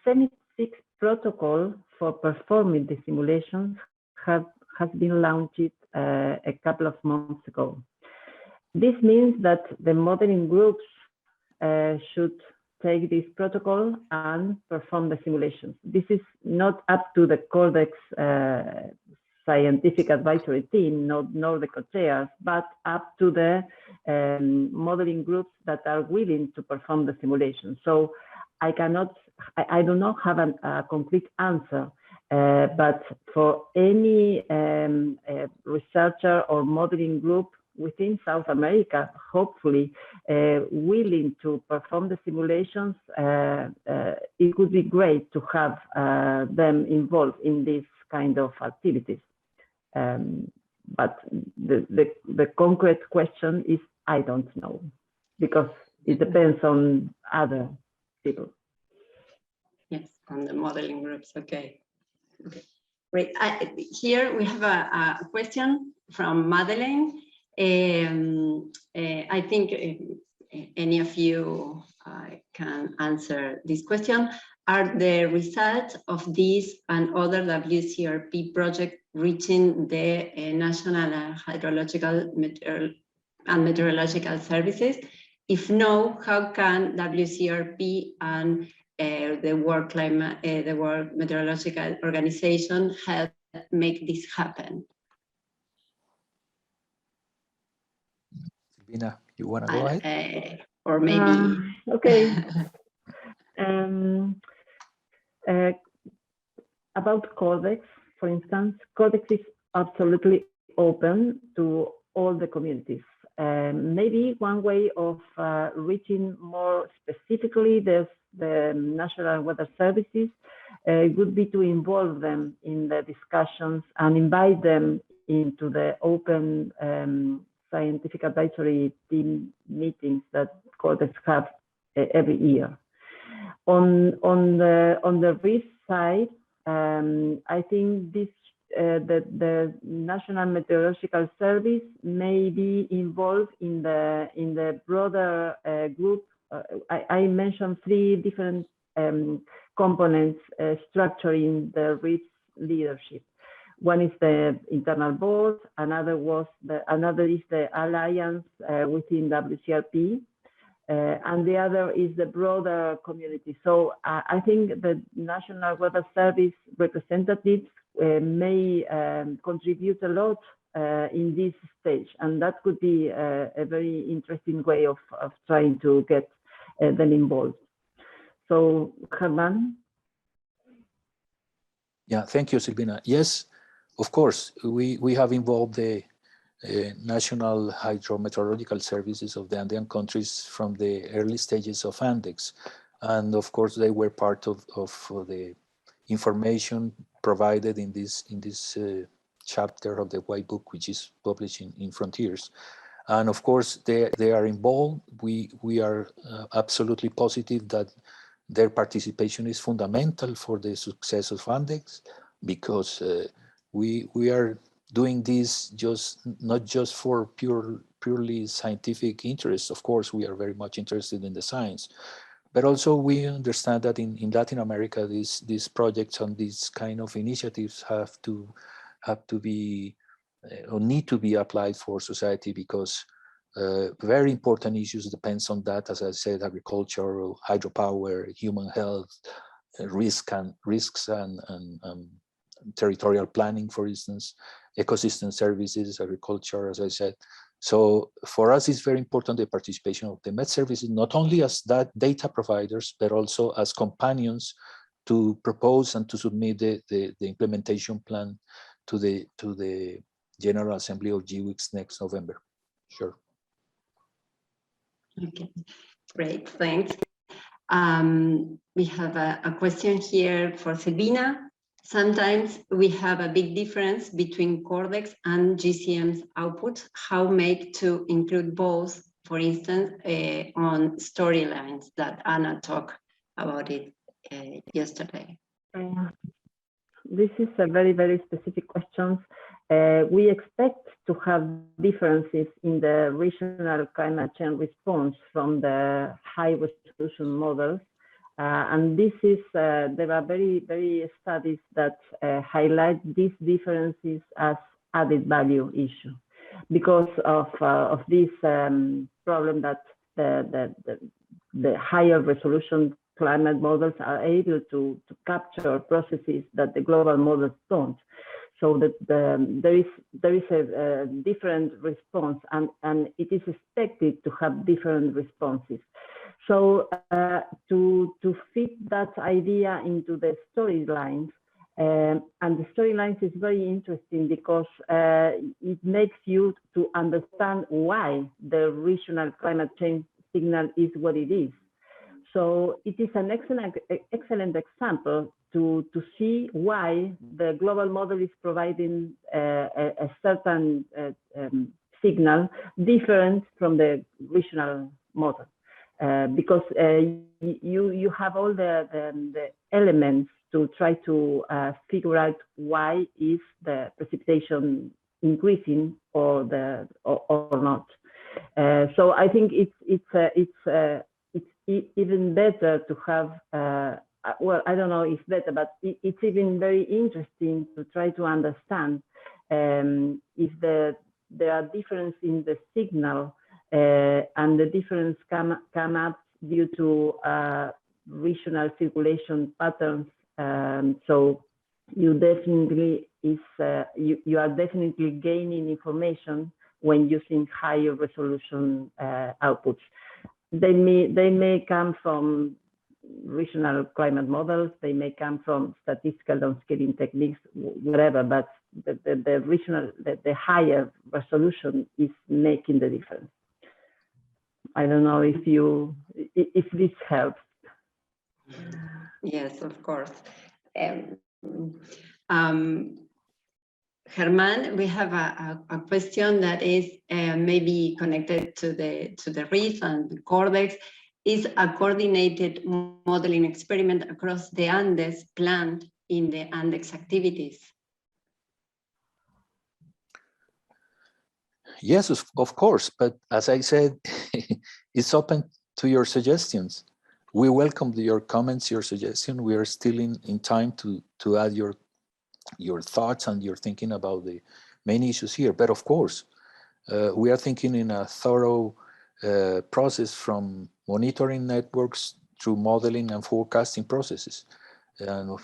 SEMI 6 protocol for performing the simulations has been launched a couple of months ago. This means that the modeling groups should take this protocol and perform the simulations. This is not up to the CORDEX scientific advisory team, nor the co-chairs, but up to the modeling groups that are willing to perform the simulation. So I do not have a complete answer, but for any researcher or modeling group within South America, hopefully willing to perform the simulations, it would be great to have them involved in this kind of activities. But the concrete question is, I don't know, because it depends on other people. Yes, on the modeling groups. Okay. Great. Here we have a question from Madeleine. I think any of you can answer this question. Are the results of this and other WCRP projects reaching the National Hydrological and Meteorological Services? If no, how can WCRP and the World Meteorological Organization help make this happen? Silvina, you want to go ahead? Or maybe. Okay. About CORDEX, for instance, CORDEX is absolutely open to all the communities. Maybe one way of reaching more specifically the National Weather Services would be to involve them in the discussions and invite them into the open scientific advisory team meetings that CORDEX have every year. On the RIfS side, I think this the National Meteorological Service may be involved in the broader group. I mentioned 3 different components structuring the RIfS leadership. One is the internal board, another is the alliance within WCRP, and the other is the broader community. So I think the National Weather Service representatives may contribute a lot in this stage, and that could be a very interesting way of trying to get them involved. So, Germán? Yeah, thank you, Silvina. Yes, of course, we have involved the National Hydrometeorological Services of the Andean countries from the early stages of ANDEX. And of course, they were part of the information provided in this chapter of the White Book, which is published in Frontiers. And of course, they are involved. We are absolutely positive that their participation is fundamental for the success of ANDEX, because we are doing this not just for purely scientific interest. Of course, we are very much interested in the science, but also we understand that in Latin America, these projects and these kind of initiatives have to be or need to be applied for society, because very important issues depends on that. As I said, agriculture, hydropower, human health, risks and territorial planning, for instance, ecosystem services, agriculture, as I said. So for us, it's very important the participation of the Met services, not only as data providers, but also as companions to propose and to submit the implementation plan to the General Assembly of GWICS next November. Sure. Okay, great, thanks. We have a question here for Silvina. sometimes we have a big difference between CORDEX and GCM's outputs. How make to include both, for instance, on storylines that Anna talked about it yesterday? This is a very, very specific question. We expect to have differences in the regional climate change response from the high resolution models. And this is, there are very studies that highlight these differences as added value issue because of this problem that the higher resolution climate models are able to capture processes that the global models don't. So that there is a different response, and it is expected to have different responses. So to fit that idea into the storylines, and the storylines is very interesting because it makes you to understand why the regional climate change signal is what it is. So it is an excellent example to see why the global model is providing a certain signal different from the regional model. Because you have all the elements to try to figure out why is the precipitation increasing or not. So I think it's even better to have. Well, I don't know if better, but it's even very interesting to try to understand if there are differences in the signal. And the difference come up due to regional circulation patterns. So you definitely you are definitely gaining information when using higher resolution outputs. They may come from regional climate models. They may come from statistical downscaling techniques, whatever. But the higher resolution is making the difference. I don't know if this helps. Yes, of course. Germán, we have a question that is maybe connected to the RIfS and the CORDEX. Is a coordinated modeling experiment across the Andes planned in the ANDEX activities? Yes, of course, but as I said, it's open to your suggestions. We welcome your comments, your suggestions. We are still in time to add your thoughts and your thinking about the main issues here. But of course, we are thinking in a thorough process from monitoring networks through modeling and forecasting processes, and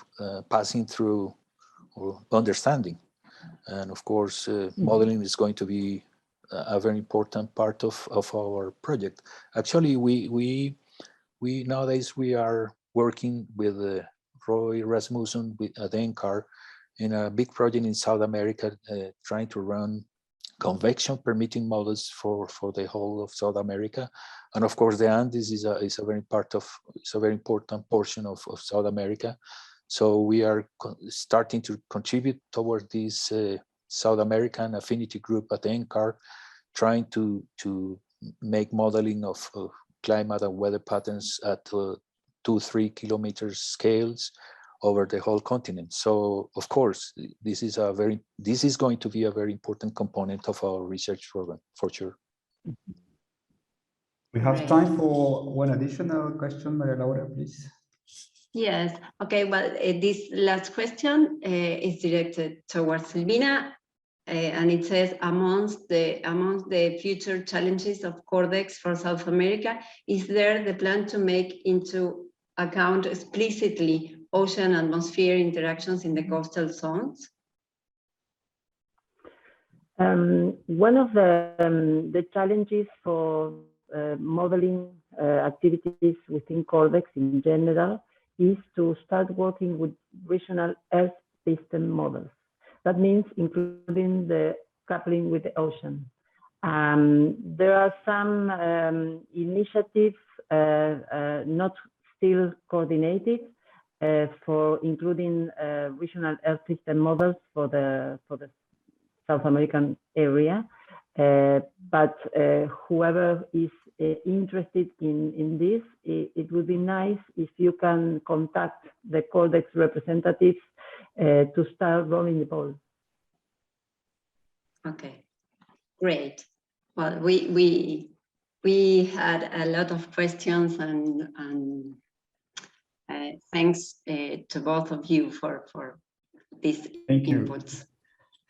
passing through understanding. And of course, modeling is going to be a very important part of our project. Actually, we nowadays we are working with Roy Rasmussen at NCAR in a big project in South America, trying to run convection permitting models for the whole of South America. And of course, the Andes is a very important portion of South America. So we are starting to contribute toward this South American affinity group at NCAR, trying to make modeling of climate and weather patterns at 2-3 kilometer scales over the whole continent. So of course, this is going to be a very important component of our research program, for sure. We have time for one additional question, Maria Laura, please. Yes. Okay. Well, this last question is directed towards Silvina, and it says, amongst the future challenges of CORDEX for South America, is there the plan to make into account explicitly ocean atmosphere interactions in the coastal zones? One of the challenges for modeling activities within CORDEX in general is to start working with regional Earth system models. That means including the coupling with the ocean. There are some initiatives not still coordinated, for including regional Earth system models for the South American area. But whoever is interested in this, it would be nice if you can contact the CORDEX representatives to start rolling the ball. Okay, great. Well, we had a lot of questions, and thanks to both of you for these inputs.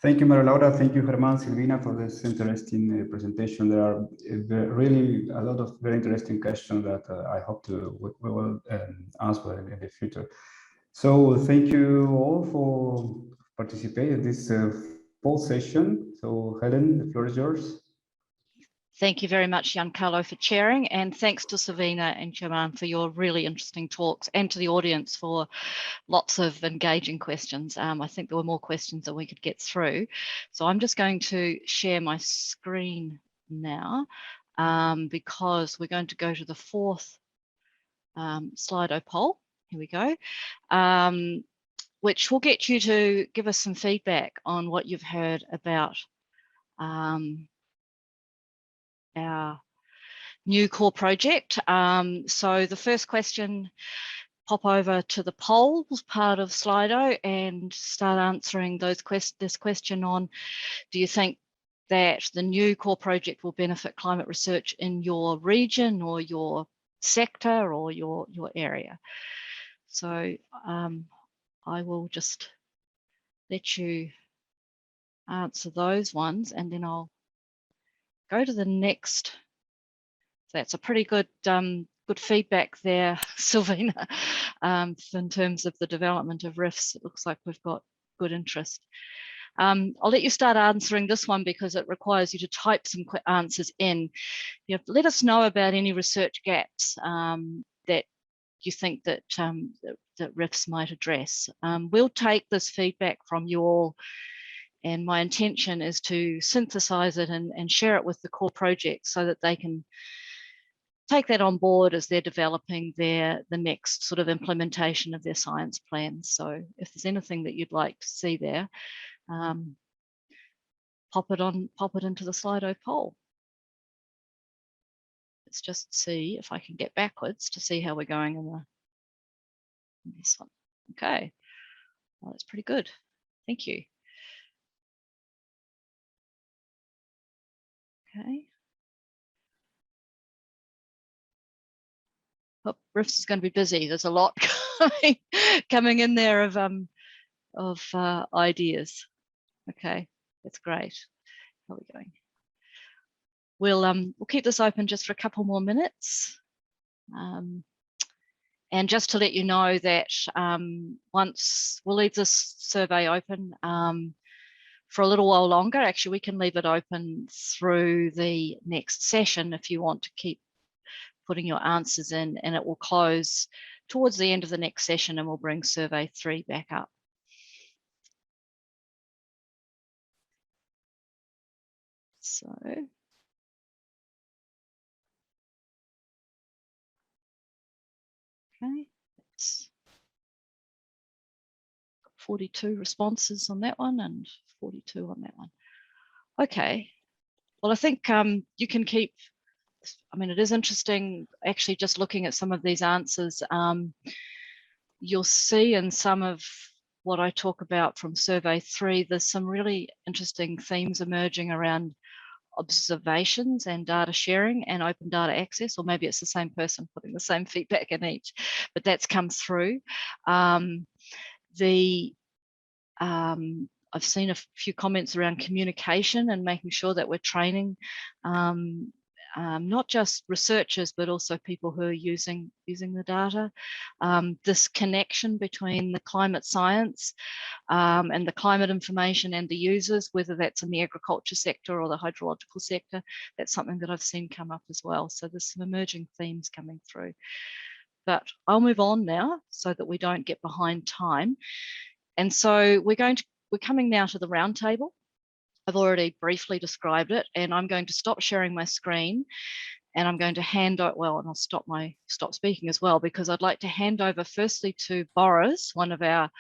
Thank you, Maria Laura. Thank you, Germán, Silvina, for this interesting presentation. There are really a lot of very interesting questions that I hope we will answer in the future. So thank you all for participating in this full session. So Helen, the floor is yours. Thank you very much, Giancarlo, for chairing, and thanks to Sylvina and Germán for your really interesting talks, and to the audience for lots of engaging questions. I think there were more questions that we could get through. So I'm just going to share my screen now because we're going to go to the fourth Slido poll. Here we go. Which will get you to give us some feedback on what you've heard about our new core project. So the first question, pop over to the polls part of Slido and start answering this question on, do you think that the new core project will benefit climate research in your region or your sector or your area? So I will just let you answer those ones, and then I'll go to the next. That's a pretty good good feedback there, Sylvina, in terms of the development of RIfS. It looks like we've got good interest. I'll let you start answering this one because it requires you to type some quick answers in. You know, let us know about any research gaps that you think that that RIfS might address. We'll take this feedback from you all, and my intention is to synthesize it and share it with the core project so that they can take that on board as they're developing the next sort of implementation of their science plans. So if there's anything that you'd like to see there, pop it into the Slido poll. Let's just see if I can get backwards to see how we're going in this one. Okay, well, that's pretty good. Thank you. Okay. Oh, RIfS is going to be busy. There's a lot coming in there of ideas. Okay, that's great. How are we going? We'll keep this open just for a couple more minutes. And just to let you know that once we'll leave this survey open for a little while longer. Actually, we can leave it open through the next session if you want to keep putting your answers in, and it will close towards the end of the next session, and we'll bring survey 3 back up. So okay, it's 42 responses on that one and 42 on that one. Okay, well, I think you can keep, I mean, it is interesting actually just looking at some of these answers. You'll see in some of what I talk about from survey 3, there's some really interesting themes emerging around observations and data sharing and open data access, or maybe it's the same person putting the same feedback in each, but that's come through. I've seen a few comments around communication and making sure that we're training not just researchers, but also people who are using the data. This connection between the climate science and the climate information and the users, whether that's in the agriculture sector or the hydrological sector, that's something that I've seen come up as well. So there's some emerging themes coming through. But I'll move on now so that we don't get behind time. And so we're coming now to the roundtable. I've already briefly described it, and I'm going to stop sharing my screen And I'm going to hand over, well, and I'll stop speaking as well, because I'd like to hand over firstly to Boris, one of our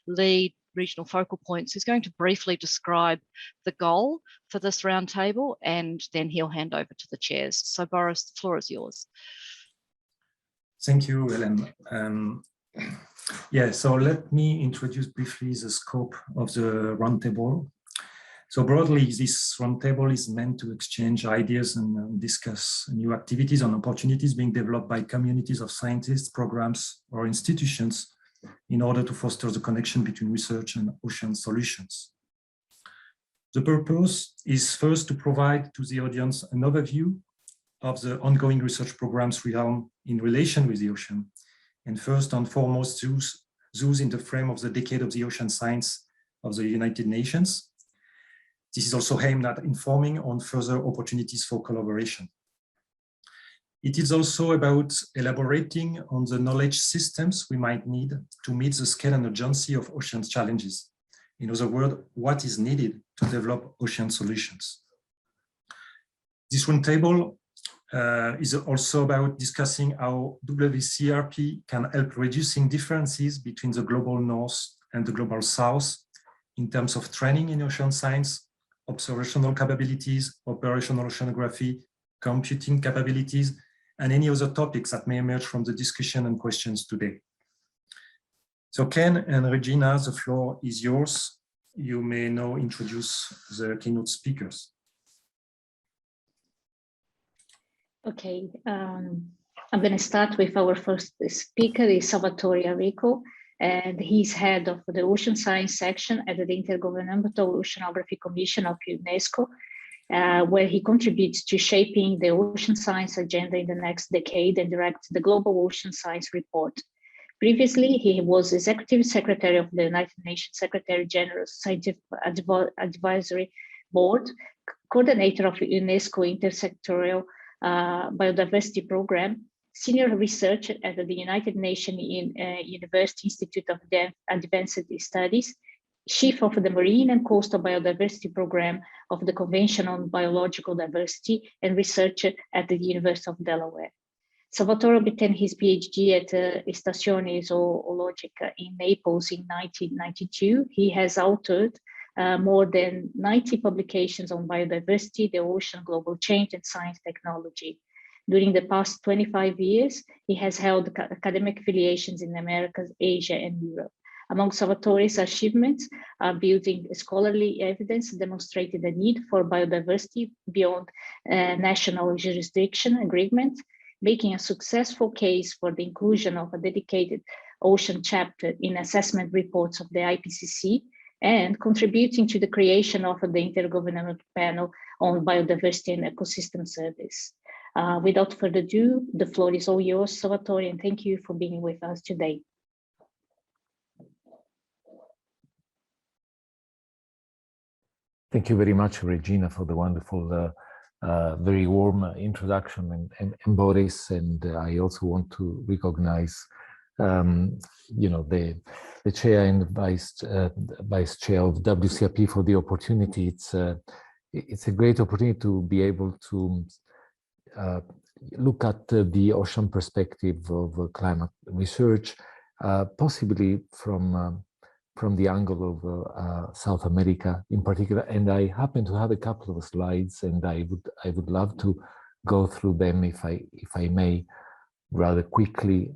lead regional focal points, who's going to briefly describe the goal for this roundtable, and then he'll hand over to the chairs. So Boris, the floor is yours. Thank you, Ellen. Yeah, so let me introduce briefly the scope of the roundtable. So broadly, this roundtable is meant to exchange ideas and discuss new activities and opportunities being developed by communities of scientists, programs, or institutions in order to foster the connection between research and ocean solutions. The purpose is first to provide to the audience an overview of the ongoing research programs Hriban in relation with the ocean, and first and foremost those in the frame of the Decade of the Ocean Science of the United Nations. This is also aimed at informing on further opportunities for collaboration. It is also about elaborating on the knowledge systems we might need to meet the scale and urgency of ocean challenges. In other words, what is needed to develop ocean solutions. This roundtable is also about discussing how Wcrp can help reducing differences between the global north and the global south in terms of training in ocean science, observational capabilities, operational oceanography, computing capabilities, and any other topics that may emerge from the discussion and questions today. So Ken and Regina, the floor is yours. You may now introduce the keynote speakers. Okay, I'm going to start with our first speaker, is Salvatore Arrico, and he's head of the Ocean Science section at the Intergovernmental Oceanography Commission of UNESCO, where he contributes to shaping the ocean science agenda in the next decade and directs the Global Ocean Science Report. Previously, he was Executive Secretary of the United Nations Secretary General's Scientific Advisory Board, coordinator of UNESCO Intersectorial Biodiversity Program, senior researcher at the United Nations University Institute of Advanced Studies, chief of the Marine and Coastal Biodiversity Program of the Convention on Biological Diversity, and researcher at the University of Delaware. Salvatore obtained his PhD at Stazione Zoologica in Naples in 1992. He has authored more than 90 publications on biodiversity, the ocean, global change, and science technology. During the past 25 years, he has held academic affiliations in Americas, Asia, and Europe. Among Salvatore's achievements are building scholarly evidence demonstrating the need for biodiversity beyond national jurisdiction agreements, making a successful case for the inclusion of a dedicated ocean chapter in assessment reports of the IPCC, and contributing to the creation of the Intergovernmental Panel on Biodiversity and Ecosystem Service. Without further ado, the floor is all yours, Salvatore, and thank you for being with us today. Thank you very much, Regina, for the wonderful, very warm introduction, and Boris. And I also want to recognize, you know, the chair and vice chair of WCRP for the opportunity. It's a great opportunity to be able to look at the ocean perspective of climate research, possibly from the angle of South America in particular. And I happen to have a couple of slides, and I would love to go through them if I may, rather quickly,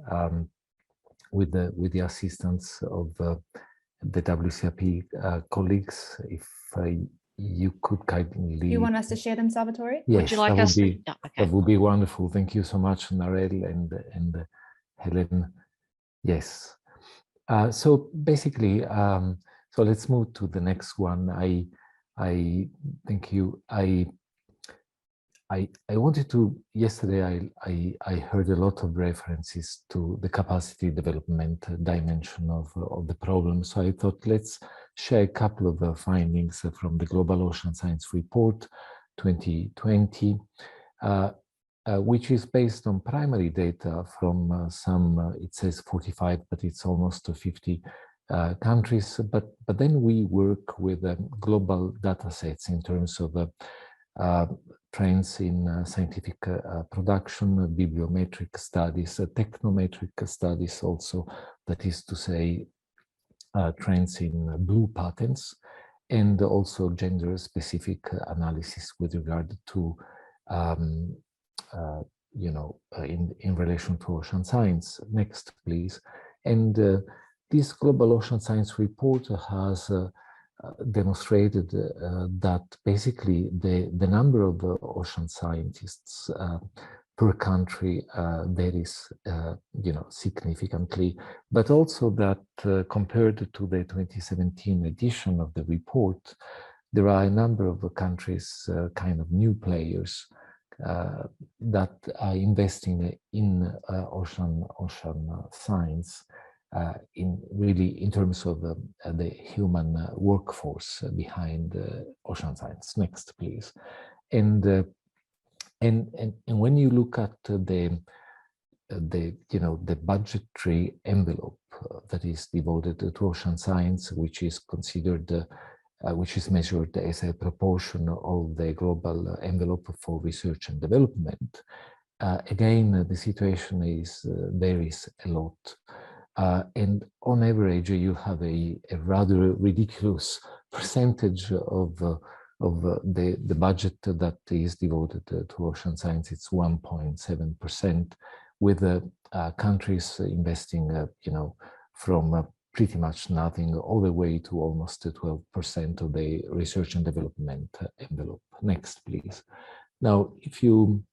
with the assistance of the WCRP colleagues. If you could kindly. You want us to share them, Salvatore? Yes, would you like us to? Yeah, okay. That would be wonderful. Thank you so much, Narelle and Helen. Yes. So basically, so let's move to the next one. I thank you. I wanted to, yesterday I heard a lot of references to the capacity development dimension of the problem. So I thought, let's share a couple of findings from the Global Ocean Science Report 2020, which is based on primary data from some, it says 45, but it's almost 50 countries. But then we work with global data sets in terms of trends in scientific production, bibliometric studies, technometric studies also, that is to say, trends in blue patents, and also gender-specific analysis with regard to, in relation to ocean science. Next, please. And this Global Ocean Science Report has demonstrated that basically the number of ocean scientists per country varies, significantly, but also that compared to the 2017 edition of the report, there are a number of countries, kind of new players, that are investing in ocean science, in terms of the human workforce behind ocean science. Next, please. And when you look at the budgetary envelope that is devoted to ocean science, which is considered, which is measured as a proportion of the global envelope for research and development, again, the situation varies a lot. And on average, you have a rather ridiculous percentage of the budget that is devoted to ocean science. It's 1.7%, with countries investing, from pretty much nothing all the way to almost 12% of the research and development envelope. Next, please. Now, if you,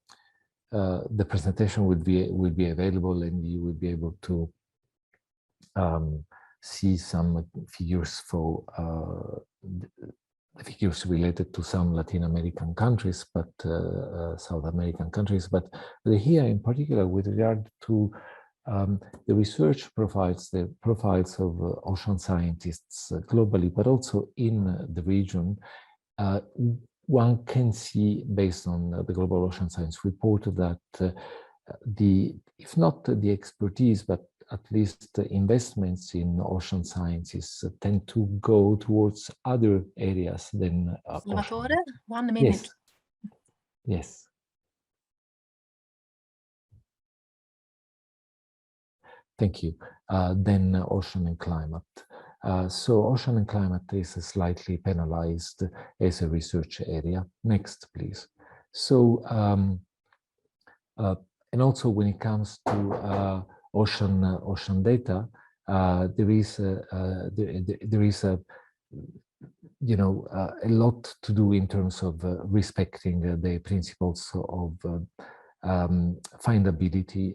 the presentation would be available, and you would be able to see some figures for figures related to some Latin American countries, but South American countries, but here in particular with regard to the research profiles, the profiles of ocean scientists globally, but also in the region, one can see, based on the Global Ocean Science Report, that if not the expertise, but at least the investments in ocean sciences tend to go towards other areas than Salvatore, 1 minute. Yes. Thank you. Then ocean and climate. So ocean and climate is slightly penalized as a research area. Next, please. So, and also when it comes to ocean data, there is a lot to do in terms of respecting the principles of findability,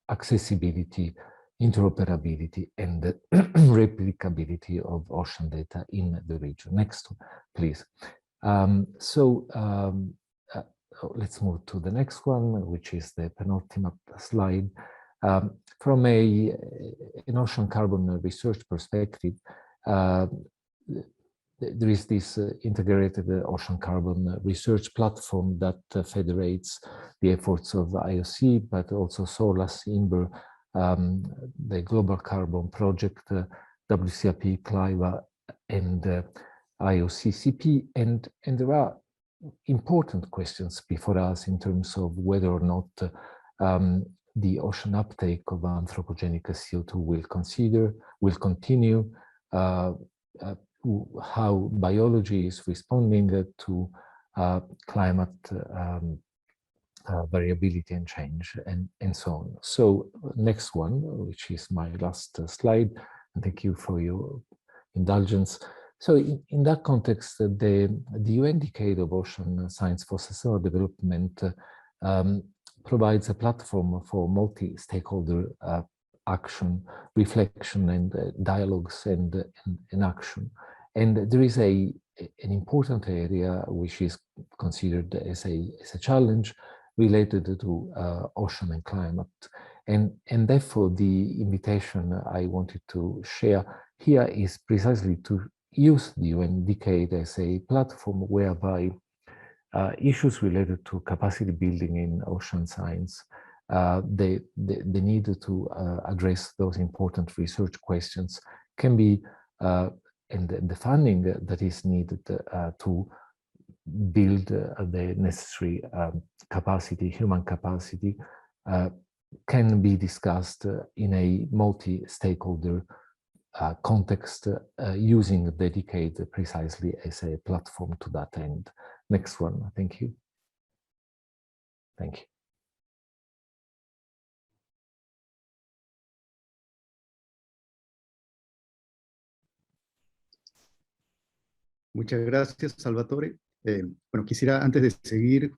accessibility, interoperability, and replicability of ocean data in the region. Next, please. Let's move to the next one, which is the penultimate slide. From an ocean carbon research perspective, there is this integrated ocean carbon research platform that federates the efforts of IOC, but also SOLAS, INBER, the Global Carbon Project, Wcip, CLIVA, and IOCCP, and there are important questions before us in terms of whether or not the ocean uptake of anthropogenic CO2 will continue, how biology is responding to climate variability and change, and so on. So next one, which is my last slide, and thank you for your indulgence. So in that context, the UN Decade of Ocean Science for Sustainable Development provides a platform for multi-stakeholder action, reflection, and dialogues and action. And there is an important area which is considered as a challenge related to ocean and climate. And therefore, the invitation I wanted to share here is precisely to use the UN Decade as a platform whereby issues related to capacity building in ocean science, the need to address those important research questions can be, and the funding that is needed to build the necessary capacity, human capacity, can be discussed in a multi-stakeholder context using Dedicate precisely as a platform to that end. Next one, thank you. Thank you. Muchas gracias, Salvatore. Bueno, quisiera antes de seguir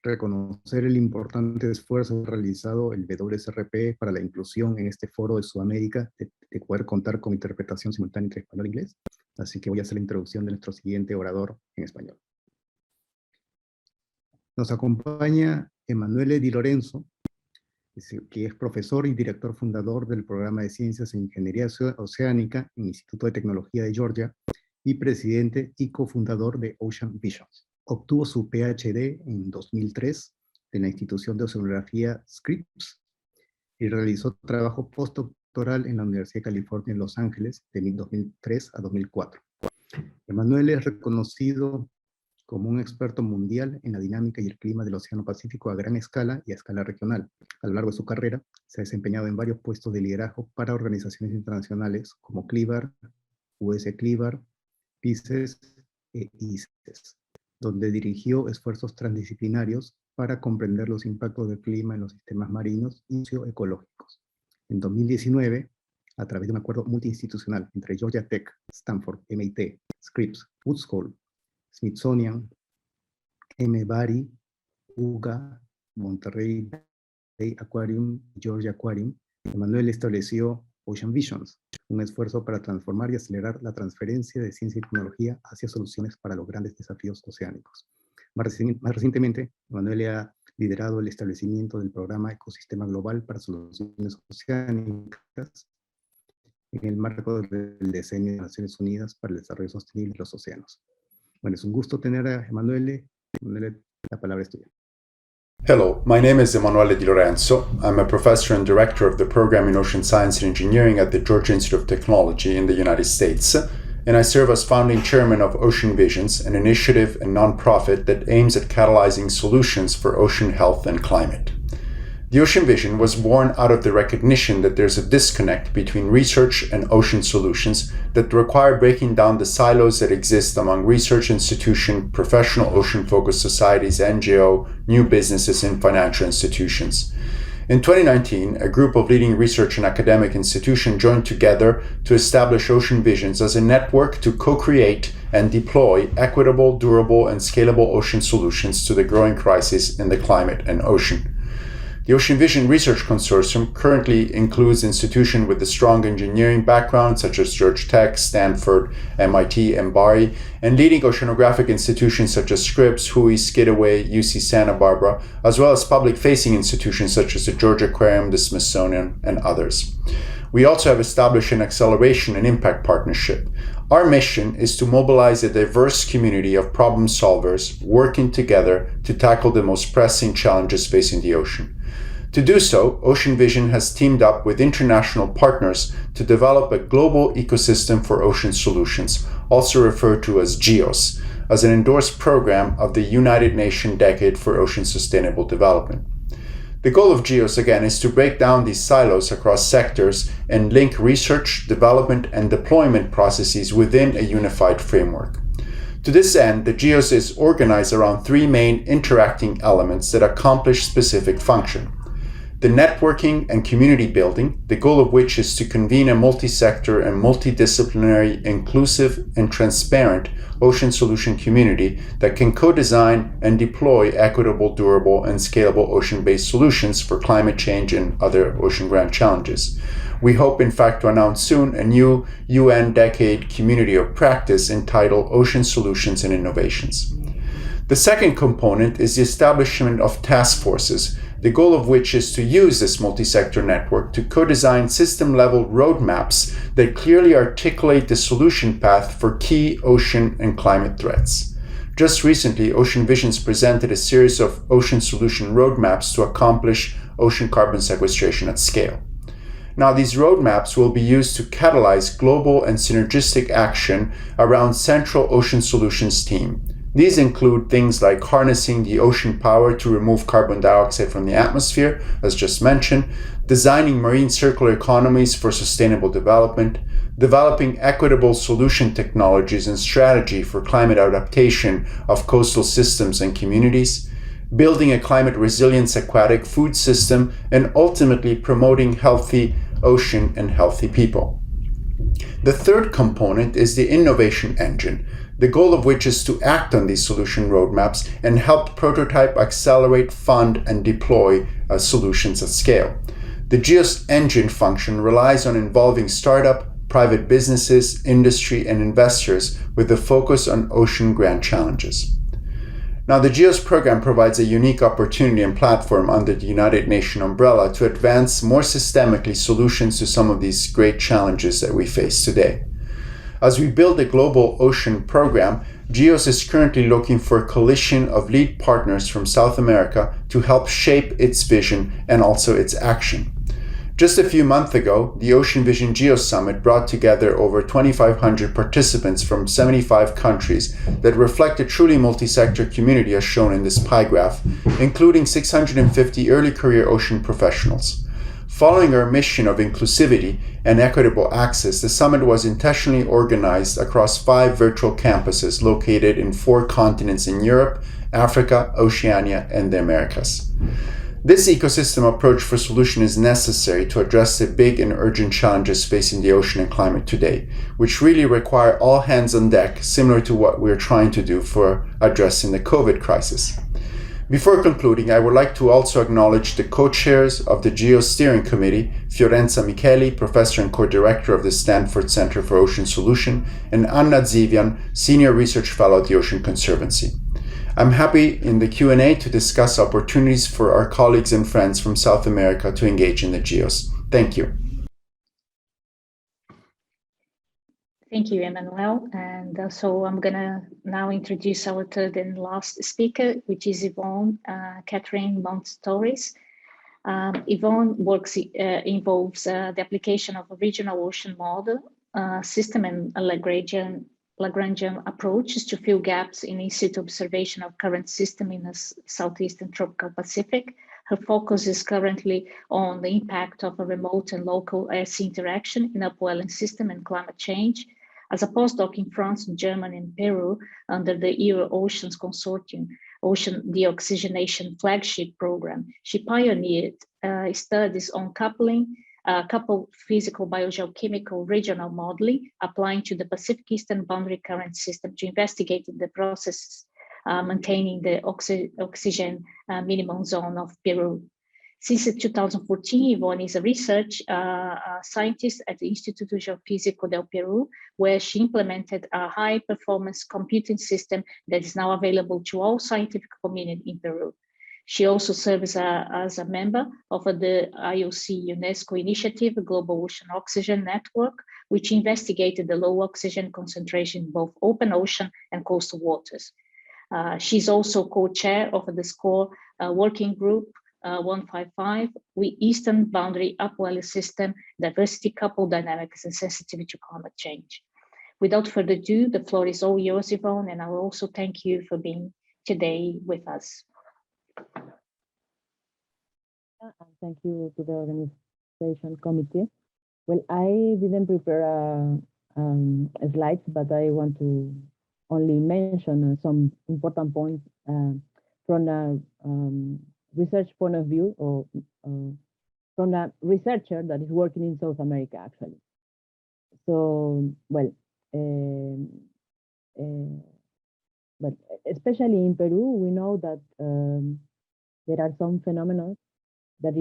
reconocer el importante esfuerzo realizado el Wcrp para la inclusión en este foro de Sudamérica, de poder contar con interpretación simultánea entre español e inglés. Así que voy a hacer la introducción de nuestro siguiente orador en español. Nos acompaña Emmanuel Dilorenzo, que es profesor y director fundador del programa de Ciencias e Ingeniería Oceánica en el Instituto de Tecnología de Georgia y presidente y cofundador de Ocean Visions. Obtuvo su PhD en 2003 en la institución de oceanografía RIfS y realizó trabajo postdoctoral en la Universidad de California en Los Ángeles de 2003 a 2004. Emmanuel es reconocido como un experto mundial en la dinámica y el clima del Océano Pacífico a gran escala y a escala regional. A lo largo de su carrera, se ha desempeñado en varios puestos de liderazgo para organizaciones internacionales como CLIBAR, Wcip, PICES e ICES, donde dirigió esfuerzos transdisciplinarios para comprender los impactos del clima en los sistemas marinos y socioecológicos. En 2019, a través de un acuerdo multiinstitucional entre Georgia Tech, Stanford, MIT, Scripps, Woods School, Smithsonian, M-Bari, UGA, Monterrey Bay Aquarium y Georgia Aquarium, Emmanuel estableció Ocean Visions, un esfuerzo para transformar y acelerar la transferencia de ciencia y tecnología hacia soluciones para los grandes desafíos oceánicos. Más recientemente, Emmanuel ha liderado el establecimiento del programa Ecosistema Global para Soluciones Oceánicas en el marco del Diseño de las Naciones Unidas para el Desarrollo Sostenible de los Océanos. Bueno, es un gusto tener a Emmanuel. Emmanuel, la palabra es tuya. Hello, my name is Emmanuel Dilorenzo. I'm a professor and director of the program in Ocean Science and Engineering at the Georgia Institute of Technology in the United States, and I serve as founding chairman of Ocean Visions, an initiative and nonprofit that aims at catalyzing solutions for ocean health and climate. The Ocean Vision was born out of the recognition that there's a disconnect between research and ocean solutions that require breaking down the silos that exist among research institutions, professional ocean-focused societies, NGO, new businesses, and financial institutions. In 2019, a group of leading research and academic institutions joined together to establish Ocean Visions as a network to co-create and deploy equitable, durable, and scalable ocean solutions to the growing crisis in the climate and ocean. The Ocean Vision Research Consortium currently includes institutions with a strong engineering background such as Georgia Tech, Stanford, MIT, and Bari, and leading oceanographic institutions such as Scripps, Hui, Skidaway, UC Santa Barbara, as well as public-facing institutions such as the Georgia Aquarium, the Smithsonian, and others. We also have established an acceleration and impact partnership. Our mission is to mobilize a diverse community of problem solvers working together to tackle the most pressing challenges facing the ocean. To do so, Ocean Vision has teamed up with international partners to develop a global ecosystem for ocean solutions, also referred to as GEOS, as an endorsed program of the United Nations Decade for Ocean Sustainable Development. The goal of GEOS, again, is to break down these silos across sectors and link research, development, and deployment processes within a unified framework. To this end, the GEOS is organized around three main interacting elements that accomplish specific function. The networking and community building, the goal of which is to convene a multi-sector and multidisciplinary, inclusive, and transparent ocean solution community that can co-design and deploy equitable, durable, and scalable ocean-based solutions for climate change and other ocean grand challenges. We hope, in fact, to announce soon a new UN Decade Community of Practice entitled Ocean Solutions and Innovations. The second component is the establishment of task forces, the goal of which is to use this multi-sector network to co-design system-level roadmaps that clearly articulate the solution path for key ocean and climate threats. Just recently, Ocean Visions presented a series of ocean solution roadmaps to accomplish ocean carbon sequestration at scale. Now, these roadmaps will be used to catalyze global and synergistic action around central ocean solutions team, These include things like harnessing the ocean power to remove carbon dioxide from the atmosphere, as just mentioned, designing marine circular economies for sustainable development, developing equitable solution technologies and strategy for climate adaptation of coastal systems and communities, building a climate resilience aquatic food system, and ultimately promoting healthy ocean and healthy people. The third component is the innovation engine, the goal of which is to act on these solution roadmaps and help prototype, accelerate, fund, and deploy solutions at scale. The GEOS engine function relies on involving startup, private businesses, industry, and investors with a focus on ocean grand challenges. Now, the GEOS program provides a unique opportunity and platform under the United Nations umbrella to advance more systemically solutions to some of these great challenges that we face today. As we build a global ocean program, GEOS is currently looking for a coalition of lead partners from South America to help shape its vision and also its action. Just a few months ago, the Ocean Vision GEOS Summit brought together over 2,500 participants from 75 countries that reflect a truly multi-sector community as shown in this pie graph, including 650 early career ocean professionals. Following our mission of inclusivity and equitable access, the summit was intentionally organized across 5 virtual campuses located in 4 continents in Europe, Africa, Oceania, and the Americas. This ecosystem approach for solution is necessary to address the big and urgent challenges facing the ocean and climate today, which really require all hands on deck, similar to what we're trying to do for addressing the COVID crisis. Before concluding, I would like to also acknowledge the co-chairs of the GEOS Steering Committee, Fiorenza Micheli, Professor and Co-Director of the Stanford Center for Ocean Solution, and Anna Zivian, Senior Research Fellow at the Ocean Conservancy. I'm happy in the Q&A to discuss opportunities for our colleagues and friends from South America to engage in the GEOS. Thank you. Thank you, Emmanuel. And so I'm going to now introduce our third and last speaker, which is Yvonne Catherine Mount-Torres. Yvonne works involves the application of a regional ocean model system and a Lagrangian approaches to fill gaps in in-situ observation of current system in the southeastern tropical Pacific. Her focus is currently on the impact of a remote and local air-sea interaction in upwelling system and climate change. As a postdoc in France, Germany, and Peru under the Euro-Oceans Consortium Ocean Deoxygenation Flagship Program, she pioneered studies on coupled physical biogeochemical regional modeling applying to the Pacific Eastern Boundary Current System to investigate the processes maintaining the oxygen minimum zone of Peru. Since 2014, Yvonne is a research scientist at the Instituto Geofísico del Peru, where she implemented a high-performance computing system that is now available to all scientific community in Peru. She also serves as a member of the IOC UNESCO initiative, Global Ocean Oxygen Network, which investigated the low oxygen concentration in both open ocean and coastal waters. She's also co-chair of the SCORE working group 155 with Eastern Boundary Upwelling System, Diversity, Coupled Dynamics, and Sensitivity to Climate Change. Without further ado, the floor is all yours, Yvonne, and I will also thank you for being today with us. Thank you to the organization committee. Well, I didn't prepare slides, but I want to only mention some important points from a research point of view, or from a researcher that is working in South America, actually. So, well, but especially in Peru, we know that there are some phenomena that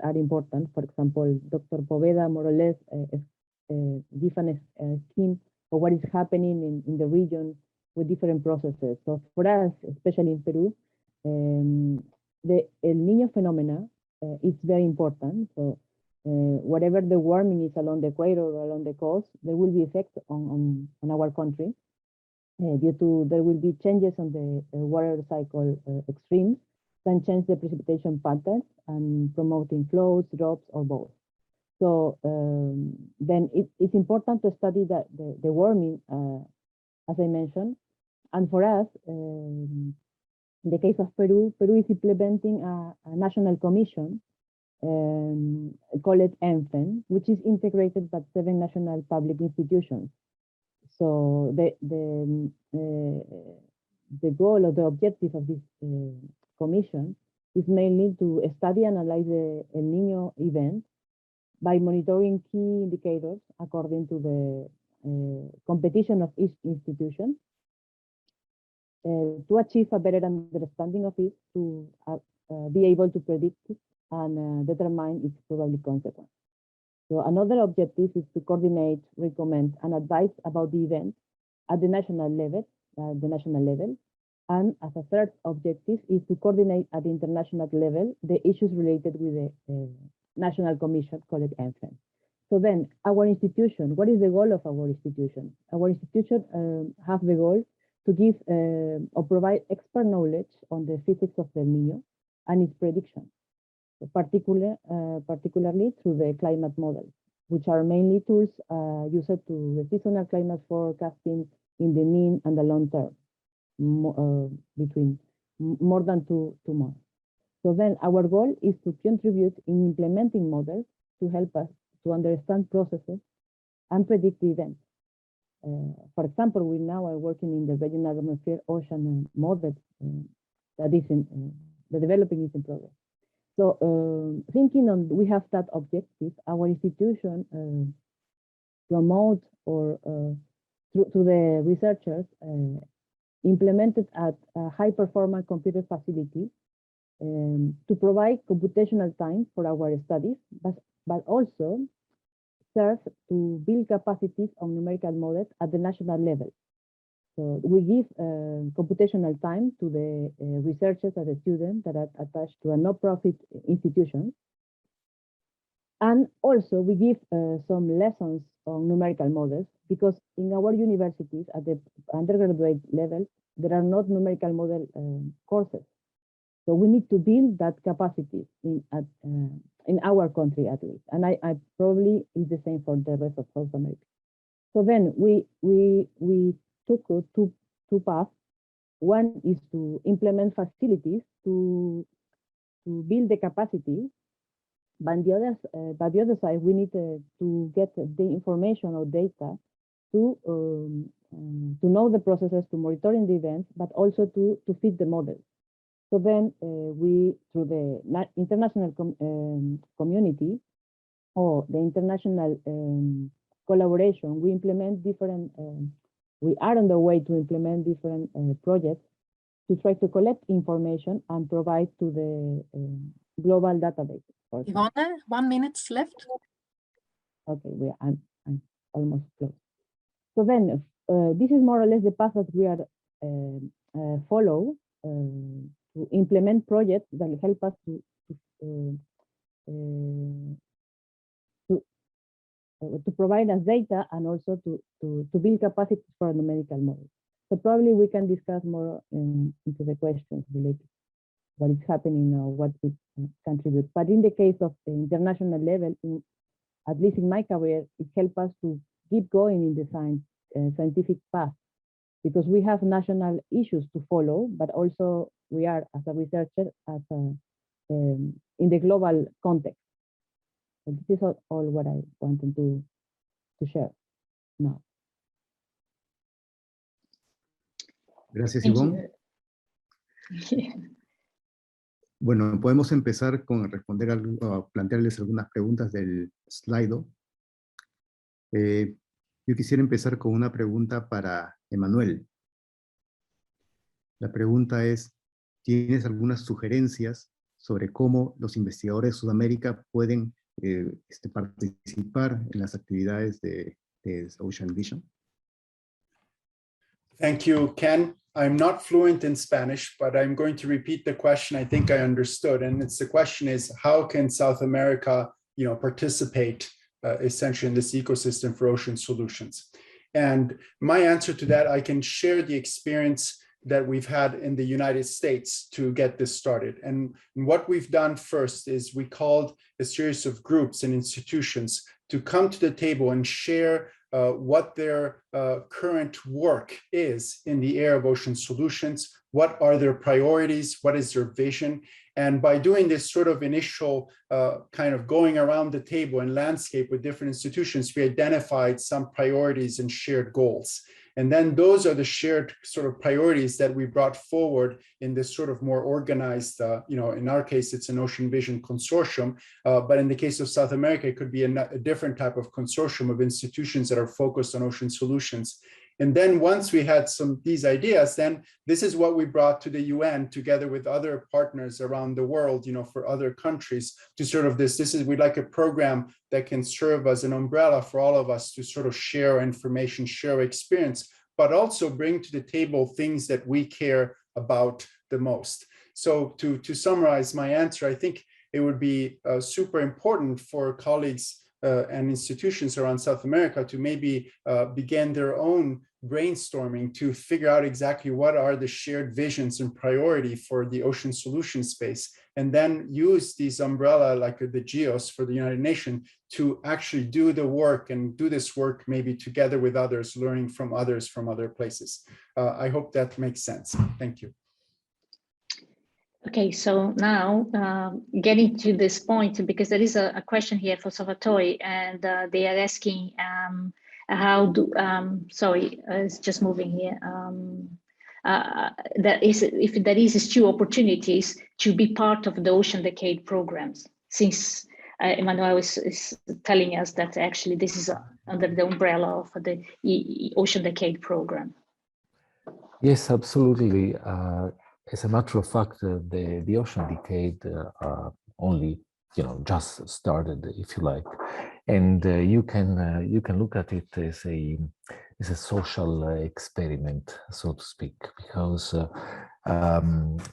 are important. For example, Dr. Poveda more or less given a scheme of what is happening in the region with different processes. So for us, especially in Peru, the El Niño phenomena is very important. So whatever the warming is along the equator or along the coast, there will be effect on our country due to there will be changes on the water cycle extremes, can change the precipitation patterns and promoting flows, drops, or both. So then it's important to study the warming, as I mentioned, And for us, in the case of Peru, Peru is implementing a national commission called ENFEN, which is integrated by 7 national public institutions. So the goal or the objective of this commission is mainly to study and analyze the El Niño event by monitoring key indicators according to the competition of each institution to achieve a better understanding of it, to be able to predict it and determine its probable consequence. So another objective is to coordinate, recommend, and advise about the event at the national level, and as a third objective is to coordinate at the international level the issues related with the national commission called ENFEN. So then our institution, what is the goal of our institution? Our institution has the goal to give or provide expert knowledge on the physics of the El Niño and its prediction, particularly through the climate models, which are mainly tools used to the seasonal climate forecasting in the mean and the long term, between more than two months. So then our goal is to contribute in implementing models to help us to understand processes and predict the events. For example, we now are working in the regional atmosphere ocean model that is the developing is in progress. So thinking on, we have that objective, our institution promote or through the researchers implemented at a high performance computer facility to provide computational time for our studies, but also serve to build capacities on numerical models at the national level. So we give computational time to the researchers and the students that are attached to a no-profit institution. And also we give some lessons on numerical models, because in our universities at the undergraduate level, there are not numerical model courses. So we need to build that capacity in our country at least. And I probably is the same for the rest of South America. So then we took two paths. One is to implement facilities to build the capacity, but the other side, we need to get the information or data to know the processes, to monitoring the events, but also to fit the models. So then we, through the international community or the international collaboration, we implement different, we are on the way to implement different projects to try to collect information and provide to the global database. Ivana, 1 minute left. Okay, I'm almost close. So then this is more or less the path that we are follow to implement projects that help us to provide us data and also to build capacity for a numerical model. So probably we can discuss more into the questions related to what is happening or what we contribute. But in the case of the international level, at least in my career, it helps us to keep going in the scientific path, because we have national issues to follow, but also we are, as a researcher, in the global context. So this is all what I wanted to share now. Gracias, Ivonne. Bueno, podemos empezar con responder plantearles algunas preguntas del Slido. Yo quisiera empezar con una pregunta para Emmanuel. La pregunta es, ¿tienes algunas sugerencias sobre cómo los investigadores de Sudamérica pueden participar en las actividades de Ocean Vision? Thank you, Ken. I'm not fluent in Spanish, but I'm going to repeat the question I think I understood. And the question is, how can South America, participate essentially in this ecosystem for ocean solutions? And my answer to that, I can share the experience that we've had in the United States to get this started. And what we've done first is we called a series of groups and institutions to come to the table and share what their current work is in the area of ocean solutions, what are their priorities, what is their vision. And by doing this sort of initial kind of going around the table and landscape with different institutions, we identified some priorities and shared goals. And then those are the shared sort of priorities that we brought forward in this sort of more organized, in our case, it's an Ocean Vision consortium, but in the case of South America, it could be a different type of consortium of institutions that are focused on ocean solutions. And then once we had these ideas, then this is what we brought to the UN together with other partners around the world, for other countries to sort of we'd like a program that can serve as an umbrella for all of us to sort of share information, share experience, but also bring to the table things that we care about the most. So to summarize my answer, I think it would be super important for colleagues and institutions around South America to maybe begin their own brainstorming to figure out exactly what are the shared visions and priority for the ocean solution space, and then use these umbrella like the GEOS for the United Nations to actually do the work and do this work maybe together with others, learning from others from other places. I hope that makes sense. Thank you. Okay, so now getting to this point, because there is a question here for Salvatore, and they are asking how do, sorry, it's just moving here. That is, if there is still opportunities to be part of the Ocean Decade programs, since Emmanuel is telling us that actually this is under the umbrella of the Ocean Decade program. Yes, absolutely. As a matter of fact, the Ocean Decade only, just started, if you like, and you can look at it as a social experiment, so to speak, because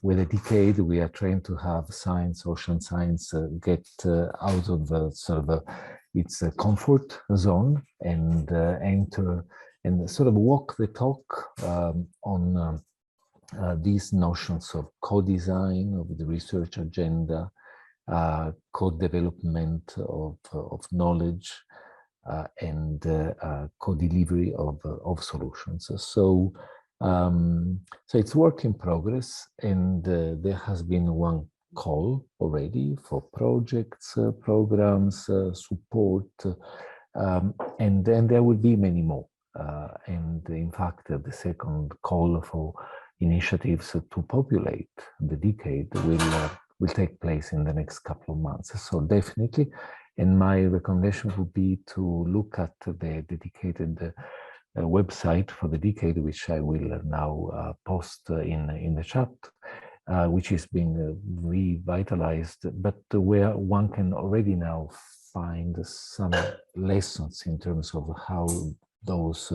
with a decade we are trying to have science, ocean science, get out of sort of its comfort zone and enter and sort of walk the talk on these notions of co-design of the research agenda, co-development of knowledge, and co-delivery of solutions. So it's work in progress, and there has been one call already for projects, programs, support, and then there will be many more. And in fact, the second call for initiatives to populate the decade will take place in the next couple of months. So definitely, and my recommendation would be to look at the dedicated website for the decade, which I will now post in the chat, which is being revitalized, but where one can already now find some lessons in terms of how those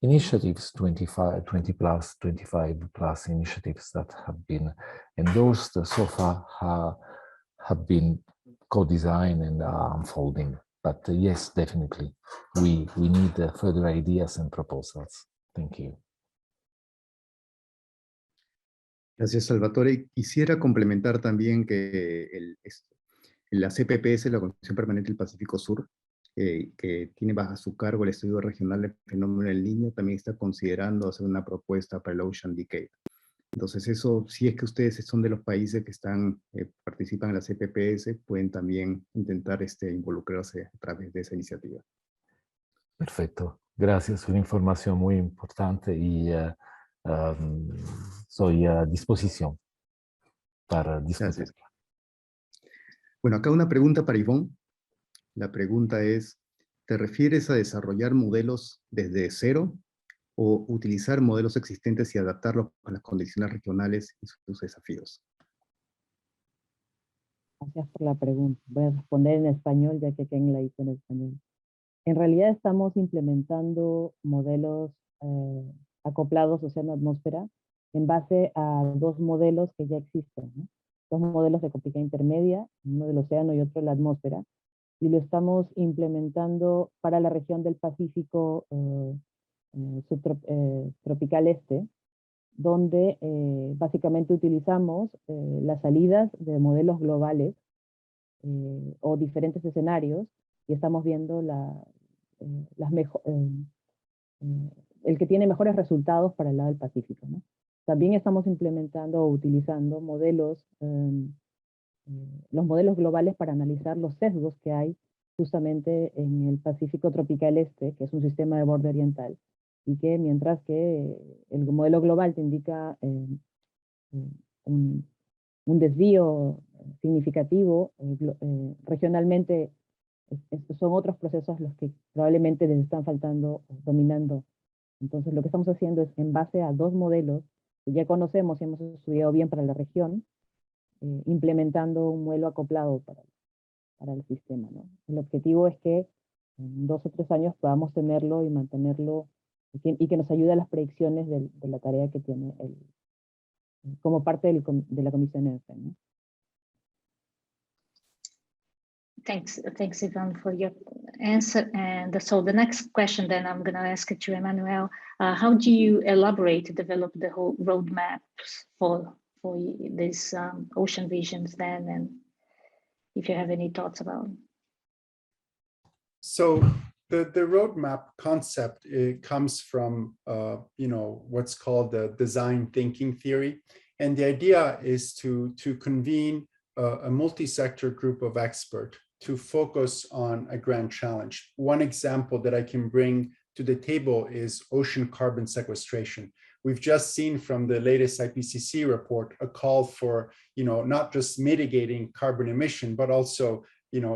initiatives, 20 plus, 25 plus initiatives that have been endorsed so far have been co-designed and are unfolding. But yes, definitely, we need further ideas and proposals. Thank you. Gracias, Salvatore. Quisiera complementar también que la CPPS, la Comisión Permanente del Pacífico Sur, que tiene bajo su cargo el estudio regional del fenómeno del Niño, también está considerando hacer una propuesta para el Ocean Decade. Entonces eso, si es que ustedes son de los países que participan en la CPPS, pueden también intentar involucrarse a través de esa iniciativa. Perfecto. Gracias, una información muy importante y soy a disposición para discutir. Bueno, acá una pregunta para Ivonne. La pregunta es, ¿te refieres a desarrollar modelos desde cero o utilizar modelos existentes y adaptarlos a las condiciones regionales y sus desafíos? Gracias por la pregunta. Voy a responder en español, ya que Ken la hizo en español. En realidad estamos implementando modelos acoplados océano-atmósfera en base a dos modelos que ya existen, ¿no? Dos modelos de complejidad intermedia, uno del océano y otro de la atmósfera, y lo estamos implementando para la región del Pacífico subtropical este, donde básicamente utilizamos las salidas de modelos globales o diferentes escenarios, y estamos viendo el que tiene mejores resultados para el lado del Pacífico, ¿no? También estamos implementando o utilizando modelos, los modelos globales para analizar los sesgos que hay justamente en el Pacífico tropical este, que es un sistema de borde oriental, y que mientras que el modelo global te indica un desvío significativo, regionalmente son otros procesos los que probablemente les están faltando, dominando. Entonces lo que estamos haciendo es, en base a dos modelos que ya conocemos y hemos estudiado bien para la región, implementando un modelo acoplado para el sistema, ¿no? El objetivo es que en 2 o 3 años podamos tenerlo y mantenerlo, y que nos ayude a las predicciones de la tarea que tiene como parte de la comisión EFE, ¿no? Thanks, Ivan, for your answer. And so the next question then I'm going to ask it to Emmanuel. How do you develop the whole roadmaps for these ocean visions then, and if you have any thoughts about it? So the roadmap concept, it comes from what's called the design thinking theory, and the idea is to convene a multi-sector group of experts to focus on a grand challenge. One example that I can bring to the table is ocean carbon sequestration. We've just seen from the latest IPCC report a call for, not just mitigating carbon emission, but also,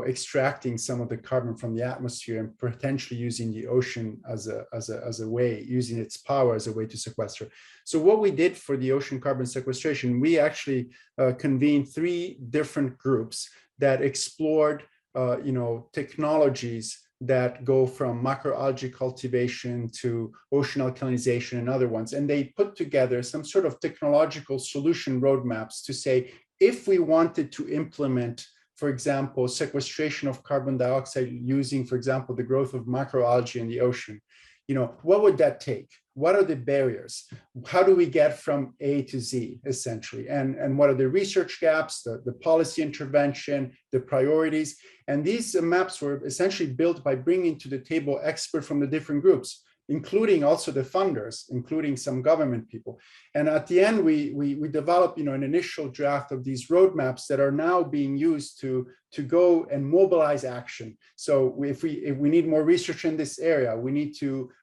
extracting some of the carbon from the atmosphere and potentially using the ocean as a way, using its power as a way to sequester. So what we did for the ocean carbon sequestration, we actually convened 3 different groups that explored, technologies that go from macroalgae cultivation to ocean alkalinization and other ones. And they put together some sort of technological solution roadmaps to say, if we wanted to implement, for example, sequestration of carbon dioxide using, for example, the growth of macroalgae in the ocean, what would that take? What are the barriers? How do we get from A to Z, essentially? And what are the research gaps, the policy intervention, the priorities? And these maps were essentially built by bringing to the table experts from the different groups, including also the funders, including some government people. And at the end, we developed, an initial draft of these roadmaps that are now being used to go and mobilize action. So if we need more research in this area, we need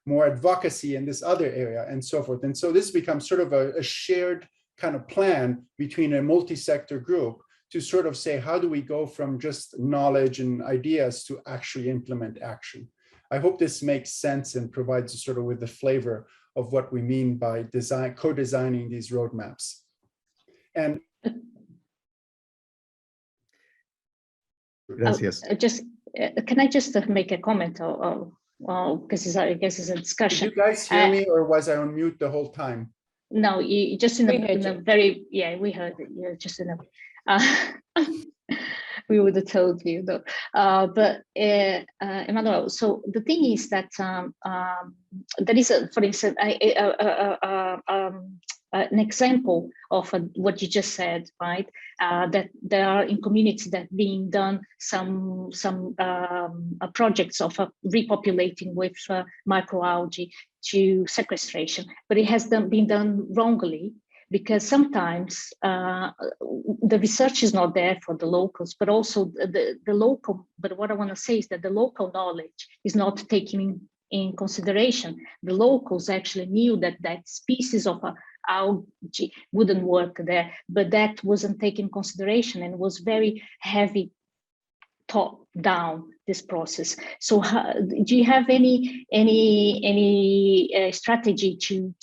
more advocacy in this other area, and so forth. And so this becomes sort of a shared kind of plan between a multi-sector group to sort of say, how do we go from just knowledge and ideas to actually implement action? I hope this makes sense and provides you sort of with the flavor of what we mean by co-designing these roadmaps. And Gracias. Can I just make a comment? Because I guess it's a discussion. Did you guys hear me, or was I on mute the whole time? No, you just in a very, we heard it. You're just in a. We would have told you though. But Emmanuel, so the thing is that there is, for instance, an example of what you just said, right? That there are in communities that being done some projects of repopulating with microalgae to sequestration, but it has been done wrongly, because sometimes the research is not there for the locals, but also the local, but what I want to say is that the local knowledge is not taken in consideration. The locals actually knew that that species of algae wouldn't work there, but that wasn't taken in consideration, and was very heavy top down, this process. So do you have any strategy to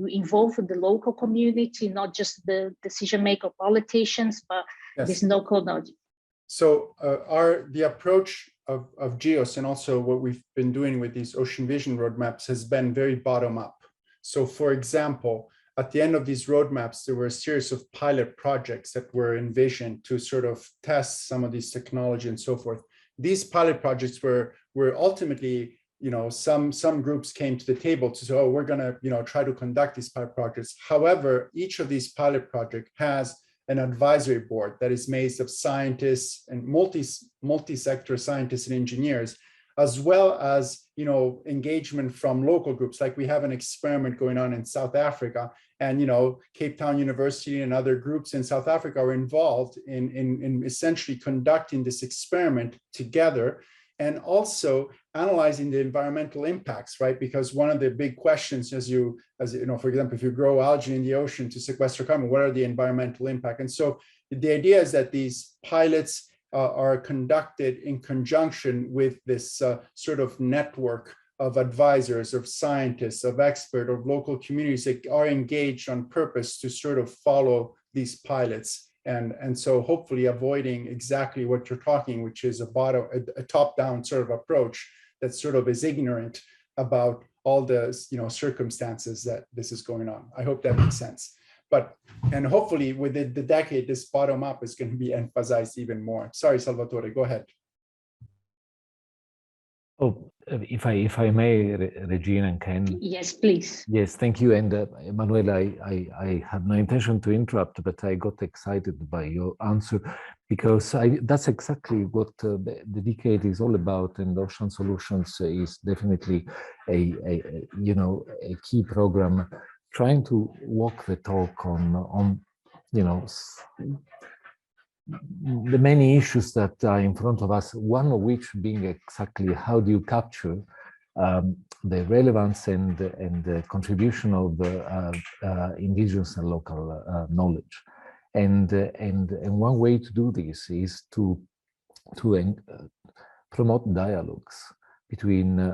involve the local community, not just the decision maker politicians, but this local knowledge? So the approach of GEOS, and also what we've been doing with these ocean vision roadmaps, has been very bottom up. So for example, at the end of these roadmaps, there were a series of pilot projects that were envisioned to sort of test some of these technology and so forth. These pilot projects were ultimately, some groups came to the table to say, oh, we're going to, try to conduct these pilot projects. However, each of these pilot projects has an advisory board that is made of scientists and multi-sector scientists and engineers, as well as, engagement from local groups. Like we have an experiment going on in South Africa, and Cape Town University and other groups in South Africa are involved in essentially conducting this experiment together, and also analyzing the environmental impacts, right? Because one of the big questions, as you know, for example, if you grow algae in the ocean to sequester carbon, what are the environmental impact? And so the idea is that these pilots are conducted in conjunction with this sort of network of advisors, of scientists, of experts, of local communities that are engaged on purpose to sort of follow these pilots. And so hopefully avoiding exactly what you're talking, which is a top-down sort of approach that sort of is ignorant about all the circumstances that this is going on. I hope that makes sense. And hopefully within the decade, this bottom-up is going to be emphasized even more. Sorry, Salvatore, go ahead. Oh, if I may, Regina and Ken. Yes, please. Yes, thank you. And Emmanuel, I had no intention to interrupt, but I got excited by your answer, because that's exactly what the decade is all about. And Ocean Solutions is definitely a key program trying to walk the talk on the many issues that are in front of us, one of which being exactly how do you capture the relevance and the contribution of the indigenous and local knowledge. And one way to do this is to promote dialogues between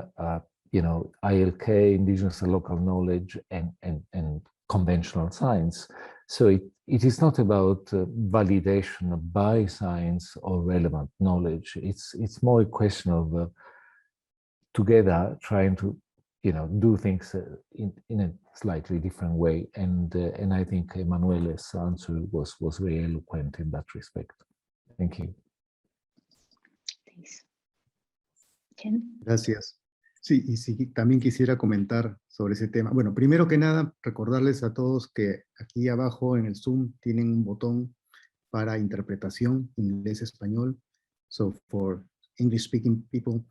ILK, indigenous and local knowledge, and conventional science. So it is not about validation by science or relevant knowledge. It's more a question of together trying to do things in a slightly different way. And I think Emmanuel's answer was very eloquent in that respect. Thank you. Thanks. Ken? Gracias. Sí, y sí, también quisiera comentar sobre ese tema. Bueno, primero que nada, recordarles a todos que aquí abajo en el Zoom tienen un botón para interpretación inglés-español. So for English-speaking people,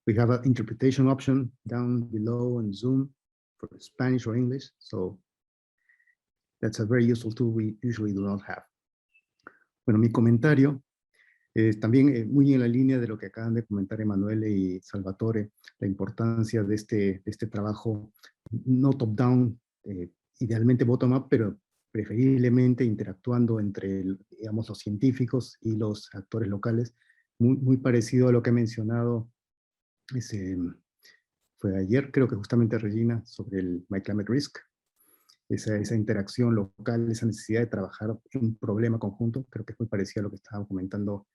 we have an interpretation option down below in Zoom for Spanish or English. So that's a very useful tool we usually do not have. Bueno, mi comentario también muy en la línea de lo que acaban de comentar Emmanuel y Salvatore, la importancia de este trabajo no top-down, idealmente bottom-up, pero preferiblemente interactuando entre, digamos, los científicos y los actores locales, muy parecido a lo que ha mencionado, fue ayer, creo que justamente Regina, sobre el My Climate Risk, esa interacción local, esa necesidad de trabajar en un problema conjunto, creo que es muy parecido a lo que estaba comentando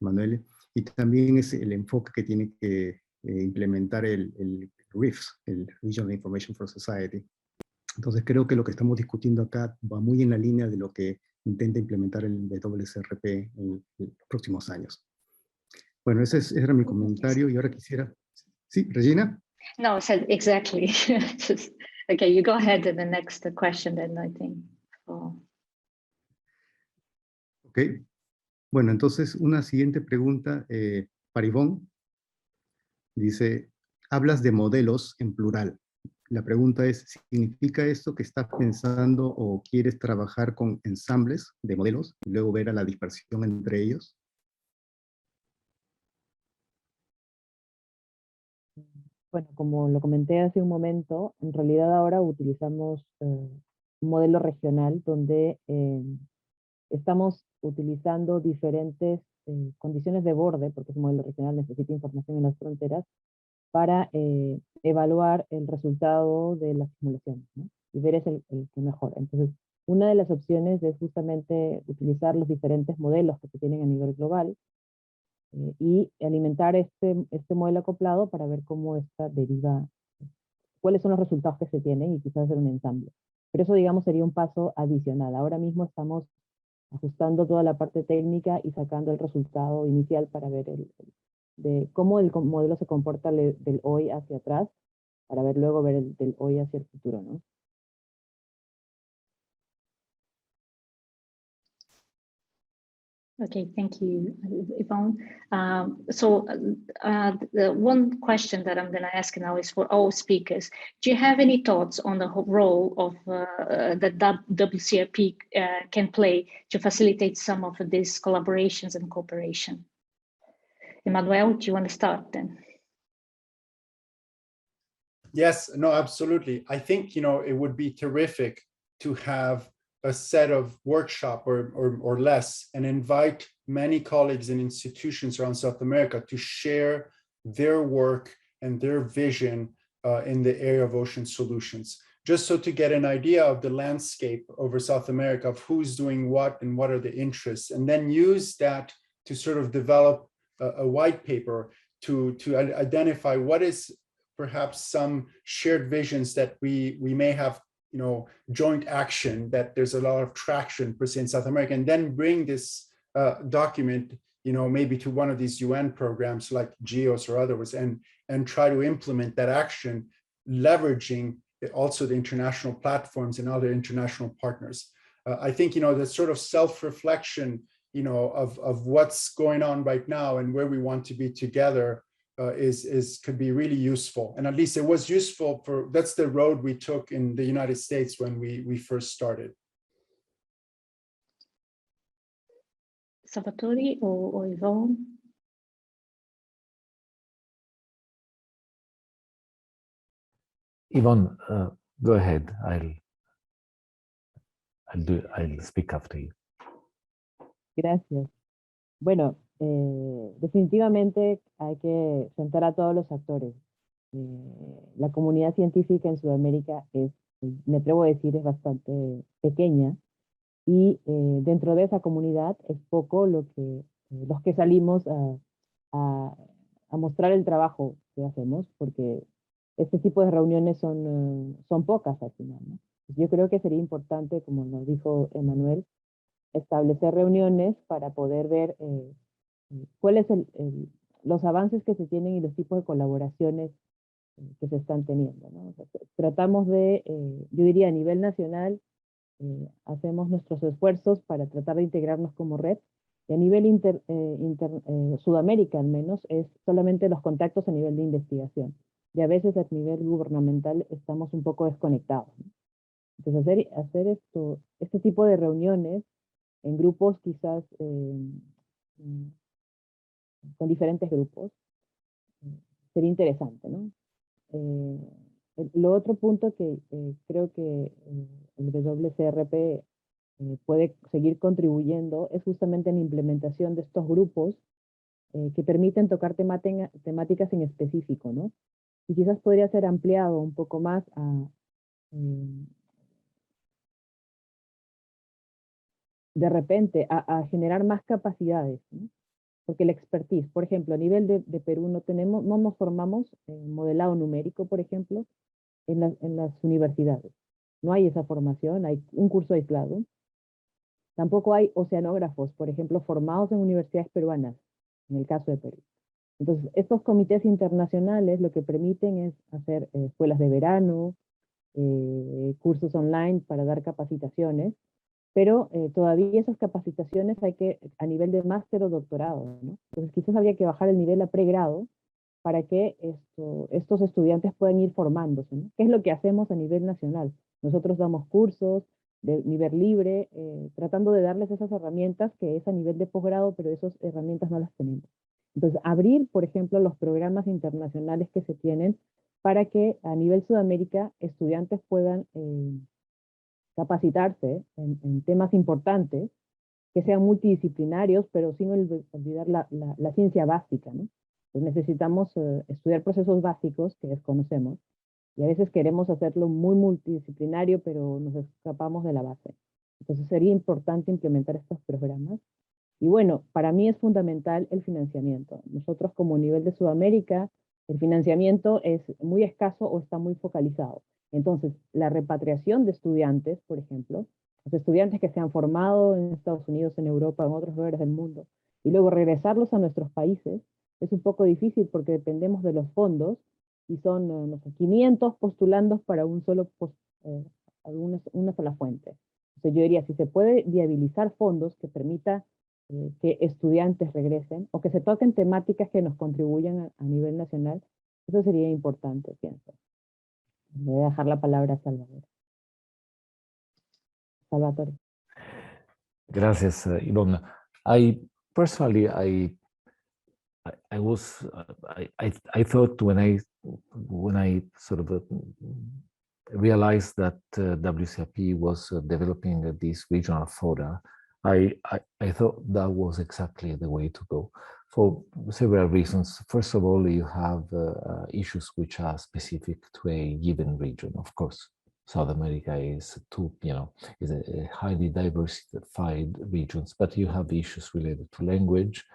Manuel, y también es el enfoque que tiene que implementar el RIfS, el Regional Information for Society. Entonces creo que lo que estamos discutiendo acá va muy en la línea de lo que intenta implementar el Wcrp en los próximos años. Bueno, ese era mi comentario, y ahora quisiera... Sí, Regina? No, so exactly. Okay, you go ahead to the next question then, I think. Ok. Bueno, entonces una siguiente pregunta para Ivonne. Dice, hablas de modelos en plural. La pregunta es, ¿significa esto que estás pensando o quieres trabajar con ensambles de modelos y luego ver a la dispersión entre ellos? Bueno, como lo comenté hace un momento, en realidad ahora utilizamos un modelo regional donde estamos utilizando diferentes condiciones de borde, porque ese modelo regional necesita información en las fronteras, para evaluar el resultado de la simulación, ¿no? Y ver es el que mejora. Entonces, una de las opciones es justamente utilizar los diferentes modelos que se tienen a nivel global y alimentar este modelo acoplado para ver cómo esta deriva, cuáles son los resultados que se tienen y quizás hacer un ensamble. Pero eso, digamos, sería un paso adicional. Ahora mismo estamos ajustando toda la parte técnica y sacando el resultado inicial para ver de cómo el modelo se comporta del hoy hacia atrás, para luego ver del hoy hacia el futuro, ¿no? Okay, thank you, Yvonne. The one question that I'm going to ask now is for all speakers. Do you have any thoughts on the role of that Wcrp can play to facilitate some of these collaborations and cooperation? Emmanuel, do you want to start then? Yes, no, absolutely. I think, it would be terrific to have a set of workshop or less and invite many colleagues and institutions around South America to share their work and their vision in the area of ocean solutions. Just so to get an idea of the landscape over South America, of who's doing what and what are the interests, and then use that to sort of develop a white paper to identify what is perhaps some shared visions that we may have, joint action, that there's a lot of traction per se in South America, and then bring this document, maybe to one of these UN programs like GEOS or others, and try to implement that action, leveraging also the international platforms and other international partners. I think, the sort of self-reflection, of what's going on right now and where we want to be together could be really useful. And at least it was useful that's the road we took in the United States when we first started. Salvatore or Yvonne? Yvonne, go ahead. I'll speak after you. Gracias. Bueno, definitivamente hay que sentar a todos los actores. La comunidad científica en Sudamérica me atrevo a decir, es bastante pequeña, y dentro de esa comunidad es poco los que salimos a mostrar el trabajo que hacemos, porque este tipo de reuniones son pocas al final, ¿no? Yo creo que sería importante, como nos dijo Emmanuel, establecer reuniones para poder ver cuáles los avances que se tienen y los tipos de colaboraciones que se están teniendo, ¿no? O sea, tratamos de, yo diría a nivel nacional, hacemos nuestros esfuerzos para tratar de integrarnos como red, y a nivel Sudamérica al menos, es solamente los contactos a nivel de investigación, y a veces a nivel gubernamental estamos un poco desconectados, ¿no? Entonces hacer este tipo de reuniones en grupos quizás con diferentes grupos sería interesante, ¿no? Lo otro punto que creo que el Wcrp puede seguir contribuyendo es justamente en la implementación de estos grupos que permiten tocar temáticas en específico, ¿no? Y quizás podría ser ampliado un poco más de repente a generar más capacidades, ¿no? Porque la expertise, por ejemplo, a nivel de Perú no nos formamos en modelado numérico, por ejemplo, en las universidades. No hay esa formación, hay un curso aislado. Tampoco hay oceanógrafos, por ejemplo, formados en universidades peruanas, en el caso de Perú. Entonces, estos comités internacionales lo que permiten es hacer escuelas de verano, cursos online para dar capacitaciones, pero todavía esas capacitaciones hay que, a nivel de máster o doctorado, ¿no? Entonces quizás habría que bajar el nivel a pregrado para que estos estudiantes puedan ir formándose, ¿no? ¿Qué es lo que hacemos a nivel nacional? Nosotros damos cursos de nivel libre, tratando de darles esas herramientas que es a nivel de posgrado, pero esas herramientas no las tenemos. Entonces, abrir, por ejemplo, los programas internacionales que se tienen para que a nivel Sudamérica estudiantes puedan capacitarse en temas importantes, que sean multidisciplinarios, pero sin olvidar la ciencia básica, ¿no? Entonces necesitamos estudiar procesos básicos que desconocemos, y a veces queremos hacerlo muy multidisciplinario, pero nos escapamos de la base. Entonces sería importante implementar estos programas. Y bueno, para mí es fundamental el financiamiento. Nosotros como nivel de Sudamérica, el financiamiento es muy escaso o está muy focalizado. Entonces, la repatriación de estudiantes, por ejemplo, los estudiantes que se han formado en Estados Unidos, en Europa, en otros lugares del mundo, y luego regresarlos a nuestros países, es un poco difícil porque dependemos de los fondos, y son, no sé, 500 postulandos para una sola fuente. Entonces yo diría, si se puede viabilizar fondos que permita que estudiantes regresen o que se toquen temáticas que nos contribuyan a nivel nacional. Eso sería importante, pienso. Voy a dejar la palabra a Salvador. Salvatore. Gracias, Ivonne. Personally, I thought when I sort of realized that Wcrp was developing these regional fora, I thought that was exactly the way to go for several reasons. First of all, you have issues which are specific to a given region. Of course, South America is is a highly diversified regions, but you have issues related to language,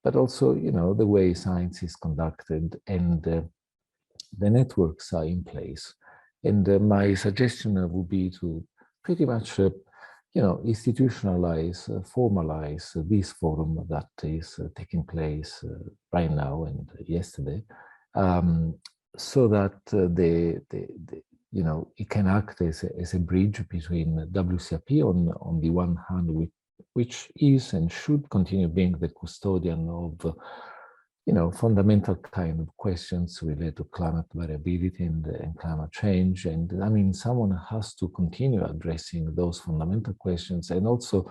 but also, the way science is conducted and the networks are in place. And my suggestion would be to pretty much, institutionalize, formalize this forum that is taking place right now and yesterday, so that it can act as a bridge between Wcrp on the one hand, which is and should continue being the custodian of fundamental kind of questions related to climate variability and climate change. And I mean, someone has to continue addressing those fundamental questions. And also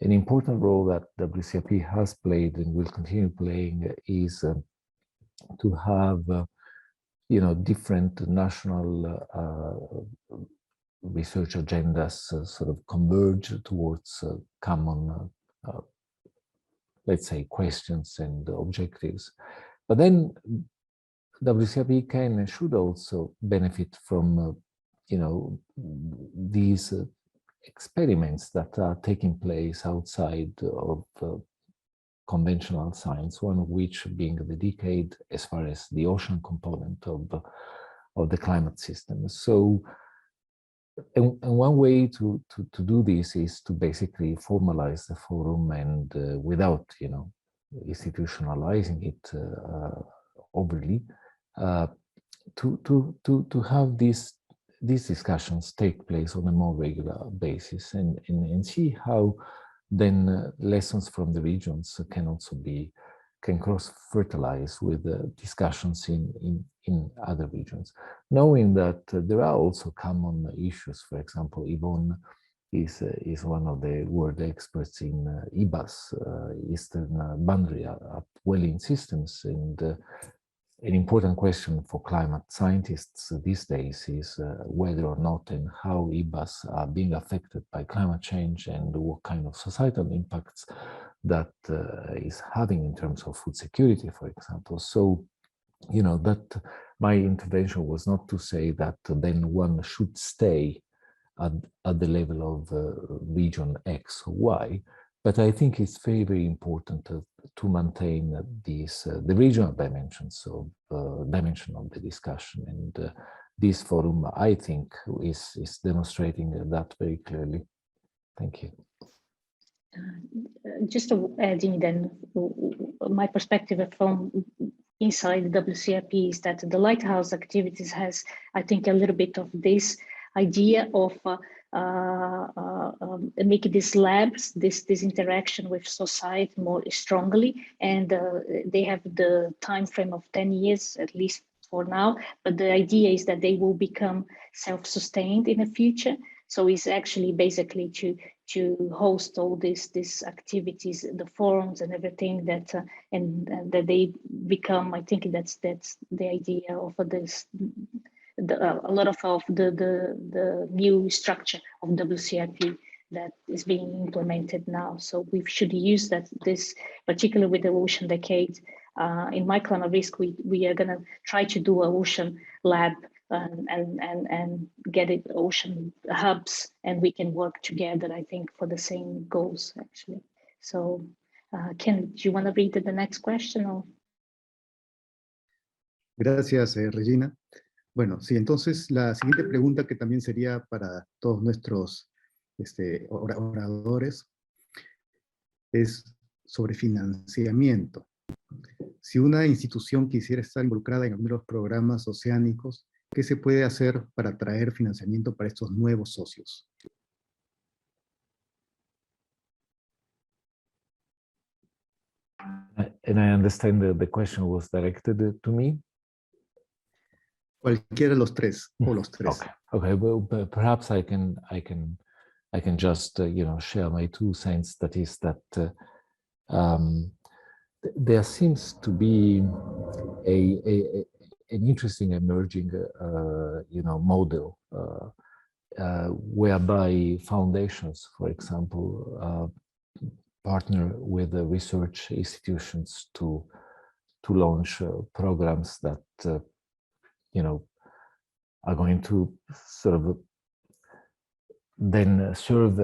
an important role that Wcrp has played and will continue playing is to have, different national research agendas sort of converge towards common let's say, questions and objectives. But then Wcrp can and should also benefit from, these experiments that are taking place outside of conventional science, one of which being the decade as far as the ocean component of the climate system. So, and one way to do this is to basically formalize the forum and without, institutionalizing it overly, to have these discussions take place on a more regular basis and see how then lessons from the regions can cross-fertilize with discussions in other regions, knowing that there are also common issues. For example, Yvonne is one of the world experts in EBAS, Eastern Boundary Upwelling Systems, and an important question for climate scientists these days is whether or not and how EBAS are being affected by climate change and what kind of societal impacts that is having in terms of food security, for example. So, that my intervention was not to say that then one should stay at the level of region X or Y, but I think it's very, very important to maintain the regional dimensions dimension of the discussion, and this forum, I think, is demonstrating that very clearly. Thank you. Just to add in then, my perspective from inside the Wcrp is that the Lighthouse activities has, I think, a little bit of this idea of making these labs, this interaction with society more strongly, and they have the time frame of 10 years at least for now, but the idea is that they will become self-sustained in the future. So it's actually basically to host all these activities, the forums and everything that and that they become. I think that's the idea of this. A lot of the new structure of WCRP that is being implemented now. So we should use this, particularly with the ocean decade. In my climate risk, we are going to try to do an ocean lab and get it ocean hubs, and we can work together, I think, for the same goals, actually. So Ken, do you want to read the next question? Or? Gracias, Regina. Bueno, sí, entonces la siguiente pregunta, que también sería para todos nuestros oradores, es sobre financiamiento. Si una institución quisiera estar involucrada en algunos programas oceánicos, ¿qué se puede hacer para atraer financiamiento para estos nuevos socios? And I understand that the question was directed to me. Cualquiera de los tres, o los tres. Okay. Well, perhaps I can just share my 2 cents. That is that there seems to be an interesting emerging model whereby foundations, for example, partner with the research institutions to launch programs that are going to sort of then serve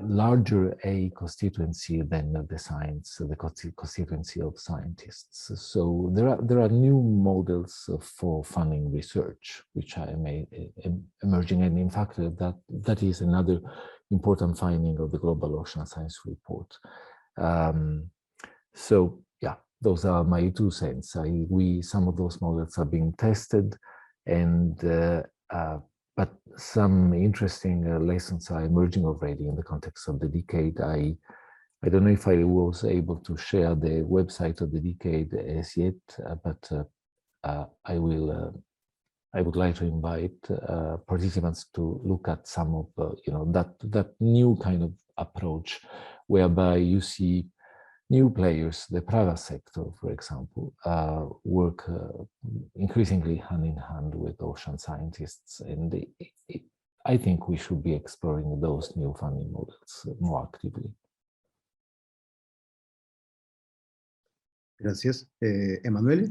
larger a constituency than the science, the constituency of scientists. So there are new models for funding research, which are emerging, and in fact that is another important finding of the Global Ocean Science Report. So yeah, those are my 2 cents. Some of those models are being tested, and but some interesting lessons are emerging already in the context of the decade. I don't know if I was able to share the website of the decade as yet, but I would like to invite participants to look at some of that new kind of approach, whereby you see new players, the private sector, for example, work increasingly hand in hand with ocean scientists. And I think we should be exploring those new funding models more actively. Gracias. Emmanuel?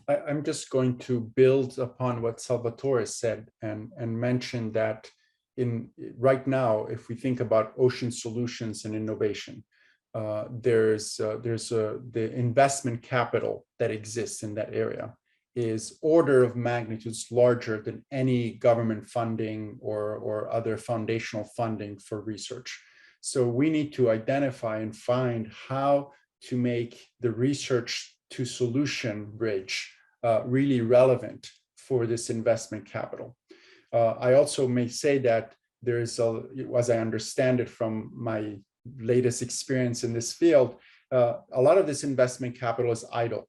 I'm just going to build upon what Salvatore said and mention that right now, if we think about ocean solutions and innovation, there's the investment capital that exists in that area is order of magnitudes larger than any government funding or other foundational funding for research. So we need to identify and find how to make the research to solution bridge really relevant for this investment capital. I also may say that there is, as I understand it from my latest experience in this field, a lot of this investment capital is idle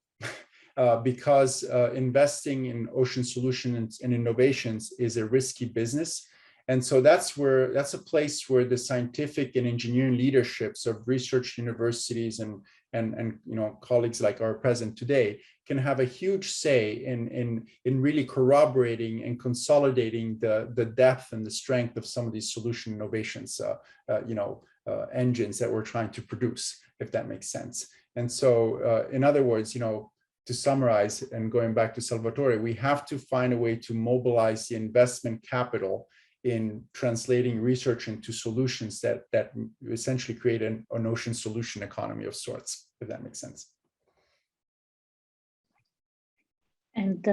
because investing in ocean solutions and innovations is a risky business. And so that's a place where the scientific and engineering leaderships of research universities and colleagues like are present today can have a huge say in really corroborating and consolidating the depth and the strength of some of these solution innovations engines that we're trying to produce, if that makes sense. And so in other words, to summarize and going back to Salvatore, we have to find a way to mobilize the investment capital in translating research into solutions that essentially create an ocean solution economy of sorts, if that makes sense. And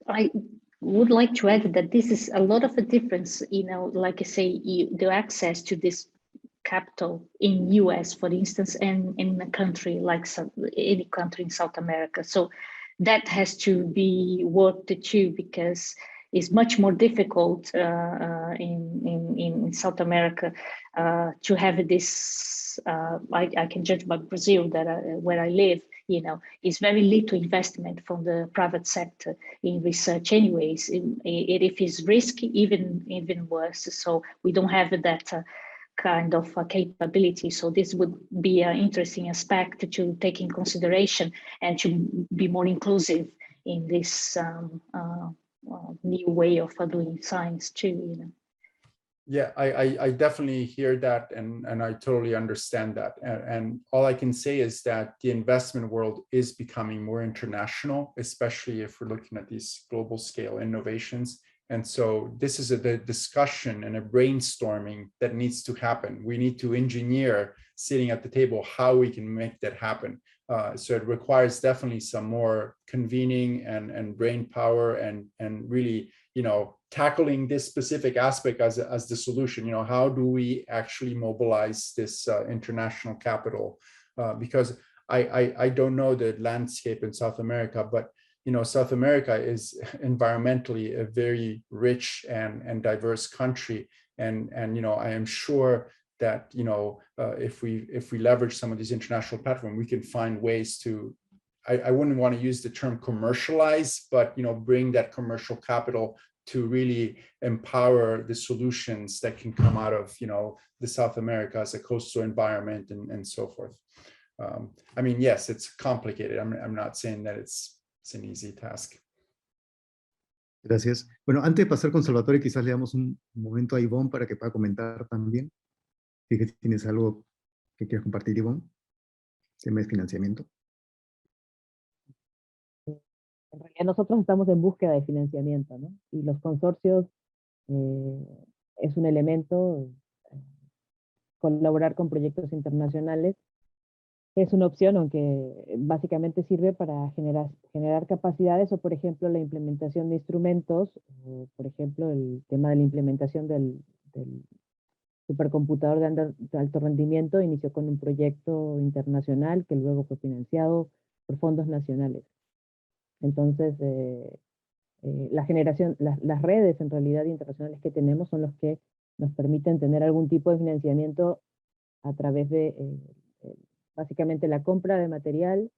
I would like to add that this is a lot of a difference, like I say, the access to this capital in US, for instance, and in a country like any country in South America. So that has to be worked too, because it's much more difficult in South America to have this. I can judge by Brazil, where I live. It's very little investment from the private sector in research. Anyways, it is risky, even worse. So we don't have that kind of capability. So this would be an interesting aspect to take in consideration and to be more inclusive in this new way of doing science too. Yeah, I definitely hear that, and I totally understand that. And all I can say is that the investment world is becoming more international, especially if we're looking at these global scale innovations. And so this is a discussion and a brainstorming that needs to happen. We need to engineer, sitting at the table, how we can make that happen. So it requires definitely some more convening and brain power and really, tackling this specific aspect as the solution. How do we actually mobilize this international capital? Because I don't know the landscape in South America, but South America is environmentally a very rich and diverse country, and I am sure that, you know, if we leverage some of these international platforms, we can find ways to, I wouldn't want to use the term commercialize, but, you know, bring that commercial capital to really empower the solutions that can come out of, you know, the South America as a coastal environment and so forth. I mean, yes, it's complicated. I'm not saying that it's an easy task. Gracias. Bueno, antes de pasar con Salvatore, quizás le damos un momento a Ivonne para que pueda comentar también. Si es que tienes algo que quieras compartir, Ivonne, tema de financiamiento. En realidad nosotros estamos en búsqueda de financiamiento, ¿no? Y los consorcios es un elemento, colaborar con proyectos internacionales es una opción, aunque básicamente sirve para generar capacidades o, por ejemplo, la implementación de instrumentos, o, por ejemplo, el tema de la implementación del supercomputador de alto rendimiento inició con un proyecto internacional que luego fue financiado por fondos nacionales. Entonces, las redes en realidad internacionales que tenemos son los que nos permiten tener algún tipo de financiamiento a través de básicamente la compra de material,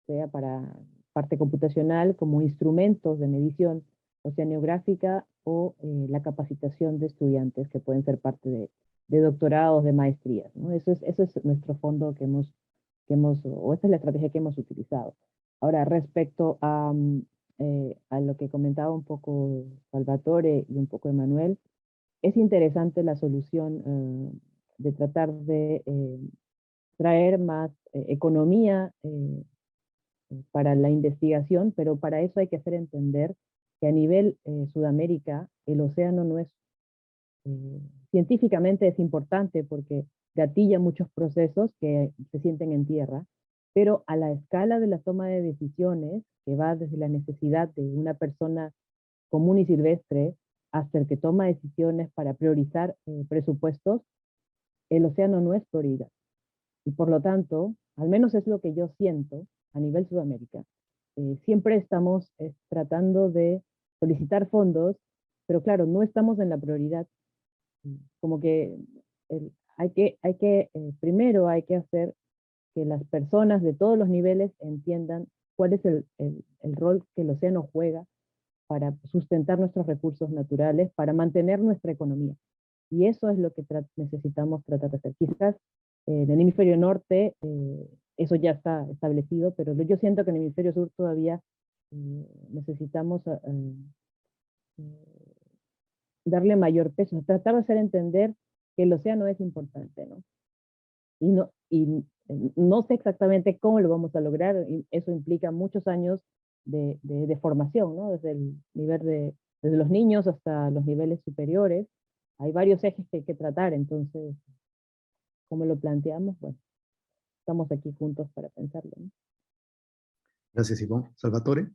sea para parte computacional, como instrumentos de medición oceanográfica o la capacitación de estudiantes que pueden ser parte de doctorados, de maestrías, ¿no? Eso es nuestro fondo o esta es la estrategia que hemos utilizado. Ahora, respecto a lo que comentaba un poco Salvatore y un poco Emmanuel, es interesante la solución de tratar de traer más economía para la investigación, pero para eso hay que hacer entender que a nivel Sudamérica el océano no es, científicamente es importante porque gatilla muchos procesos que se sienten en tierra, pero a la escala de la toma de decisiones, que va desde la necesidad de una persona común y silvestre hasta el que toma decisiones para priorizar presupuestos, el océano no es prioridad. Y por lo tanto, al menos es lo que yo siento a nivel Sudamérica. Siempre estamos tratando de solicitar fondos, pero claro, no estamos en la prioridad. Como que primero hay que hacer que las personas de todos los niveles entiendan cuál es el rol que el océano juega para sustentar nuestros recursos naturales, para mantener nuestra economía. Y eso es lo que necesitamos tratar de hacer. Quizás en el hemisferio norte eso ya está establecido, pero yo siento que en el hemisferio sur todavía necesitamos darle mayor peso, tratar de hacer entender que el océano es importante, ¿no? Y no sé exactamente cómo lo vamos a lograr, y eso implica muchos años de formación, ¿no? Desde el nivel desde los niños hasta los niveles superiores. Hay varios ejes que hay que tratar, entonces, ¿cómo lo planteamos? Bueno, estamos aquí juntos para pensarlo, ¿no? Gracias, Ivonne. Salvatore?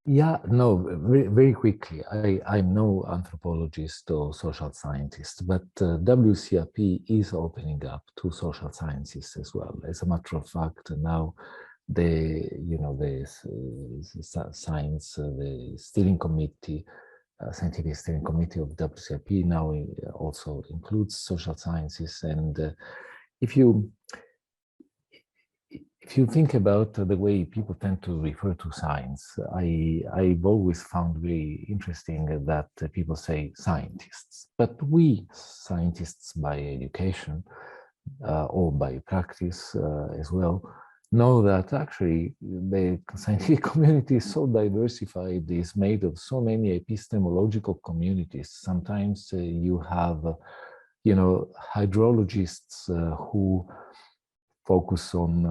Yeah, no, very quickly. I'm no anthropologist or social scientist, but Wcrp is opening up to social sciences as well. As a matter of fact, now the science, the steering committee, scientific steering committee of Wcrp now also includes social sciences. And if you think about the way people tend to refer to science, I've always found very interesting that people say scientists, but we scientists by education or by practice as well know that actually the scientific community is so diversified, is made of so many epistemological communities. Sometimes you have, hydrologists who focus on,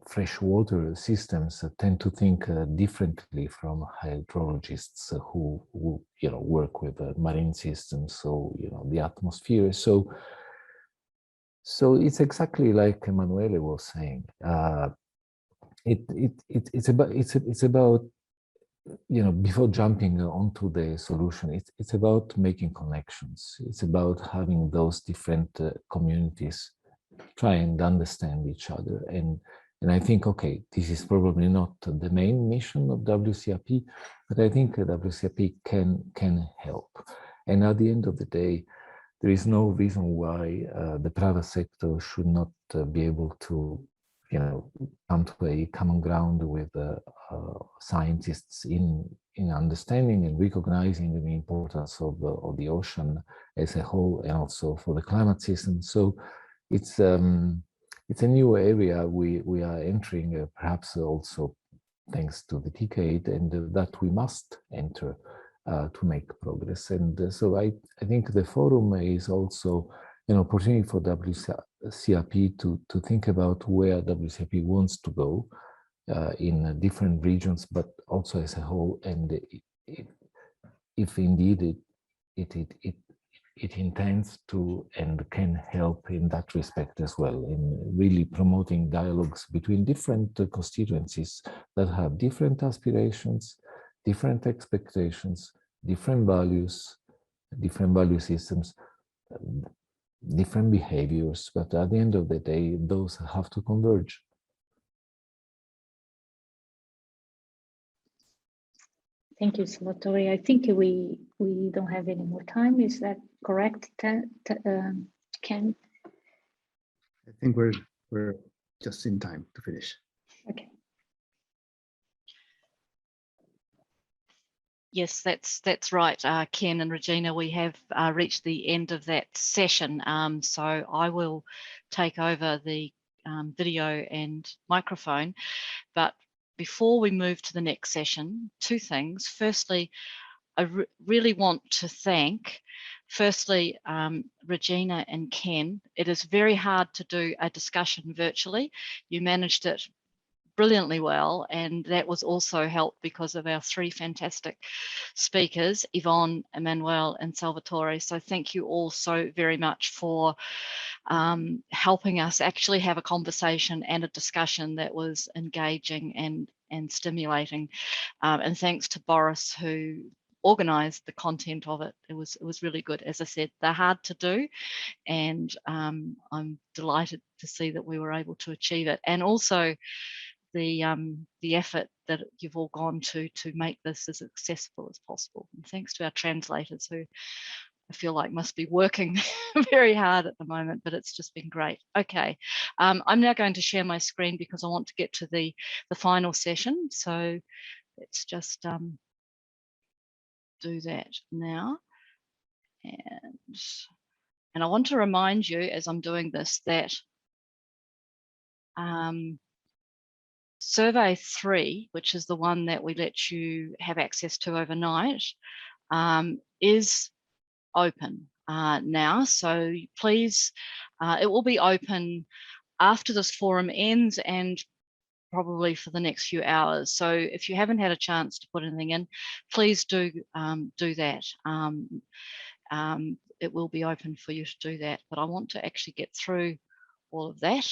freshwater systems tend to think differently from hydrologists who work with marine systems, so the atmosphere. So it's exactly like Emanuele was saying. It's about before jumping onto the solution, it's about making connections. It's about having those different communities try and understand each other. And I think, okay, this is probably not the main mission of Wcrp, but I think Wcrp can help. And at the end of the day, there is no reason why the private sector should not be able to, come to a common ground with scientists in understanding and recognizing the importance of the ocean as a whole, and also for the climate system. So it's a new area we are entering, perhaps also thanks to the decade, and that we must enter to make progress. And so I think the forum is also an opportunity for WCRP to think about where WCRP wants to go in different regions, but also as a whole. And if indeed it intends to and can help in that respect as well, in really promoting dialogues between different constituencies that have different aspirations, different expectations, different value systems, different behaviors, but at the end of the day, those have to converge. Thank you, Salvatore. I think we don't have any more time. Is that correct, Ken? I think we're just in time to finish. Okay. Yes, that's right, Ken and Regina. We have reached the end of that session, so I will take over the video and microphone. But before we move to the next session, two things. Firstly, I really want to thank, firstly, Regina and Ken. It is very hard to do a discussion virtually. You managed it brilliantly well, and that was also helped because of our three fantastic speakers, Yvonne, Emmanuel and Salvatore. So thank you all so very much for helping us actually have a conversation and a discussion that was engaging and stimulating. And thanks to Boris, who organized the content of it. It was really good. As I said, they're hard to do, and I'm delighted to see that we were able to achieve it. And also the effort that you've all gone to make this as accessible as possible. And thanks to our translators, who I feel like must be working very hard at the moment, but it's just been great. Okay, I'm now going to share my screen because I want to get to the final session. So let's just do that now. And I want to remind you, as I'm doing this, that Survey 3, which is the one that we let you have access to overnight, is open now. So please, it will be open after this forum ends and probably for the next few hours. So if you haven't had a chance to put anything in, please do that. It will be open for you to do that. But I want to actually get through all of that.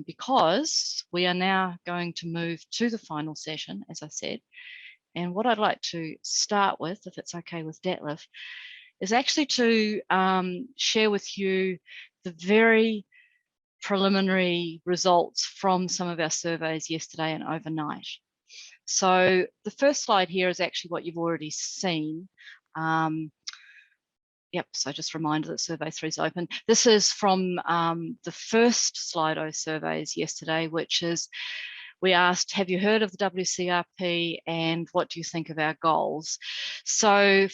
Because we are now going to move to the final session, as I said. And what I'd like to start with, if it's okay with Detlef, is actually to share with you the very preliminary results from some of our surveys yesterday and overnight. So the first slide here is actually what you've already seen. Yep, so just a reminder that Survey 3 is open. This is from the first Slido surveys yesterday, which is, we asked, have you heard of the WCRP and what do you think of our goals? So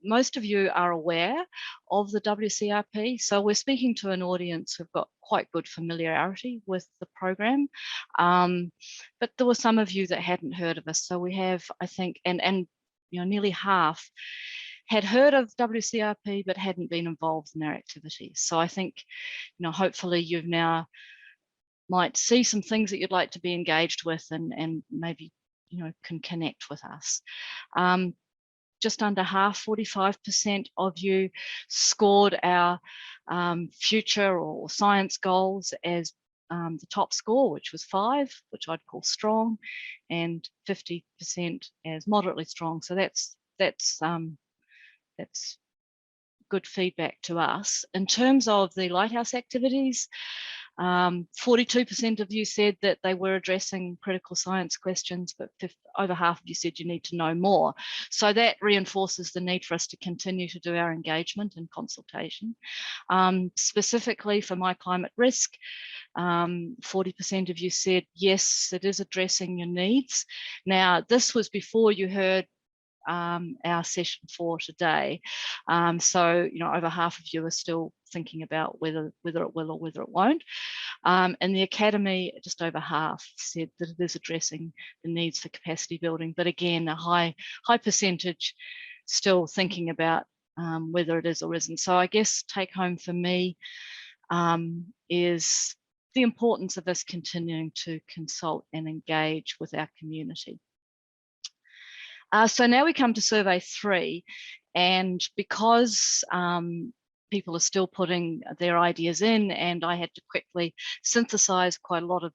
most of you are aware of the WCRP. So we're speaking to an audience who've got quite good familiarity with the program. But there were some of you that hadn't heard of us. So we have, I think, and nearly half had heard of WCRP but hadn't been involved in our activities. So I think, hopefully you've now might see some things that you'd like to be engaged with and maybe, can connect with us. Just under half, 45% of you scored our future or science goals as the top score, which was 5, which I'd call strong, and 50% as moderately strong. So that's good feedback to us. In terms of the Lighthouse activities, 42% of you said that they were addressing critical science questions, but over half of you said you need to know more. So that reinforces the need for us to continue to do our engagement and consultation. Specifically for My Climate Risk, 40% of you said, yes, it is addressing your needs. Now, this was before you heard our session for today. So, you know, over half of you are still thinking about whether it will or whether it won't. And the Academy, just over half said that it is addressing the needs for capacity building. But again, a high percentage still thinking about whether it is or isn't. So I guess take home for me is the importance of us continuing to consult and engage with our community. So now we come to survey 3, and because people are still putting their ideas in, and I had to quickly synthesize quite a lot of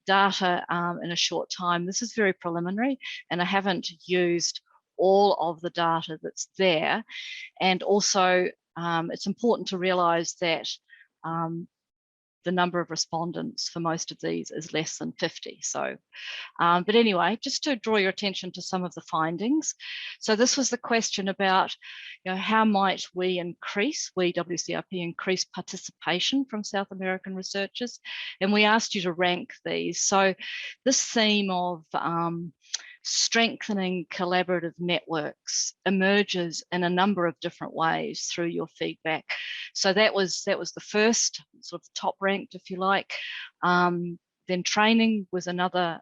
data in a short time. This is very preliminary, and I haven't used all of the data that's there. And also, it's important to realize that the number of respondents for most of these is less than 50. So, but anyway, just to draw your attention to some of the findings. So this was the question about, you know, how might we Wcrp, increase participation from South American researchers? And we asked you to rank these. So this theme of strengthening collaborative networks emerges in a number of different ways through your feedback. So that was the first, sort of top ranked, if you like. Then training was the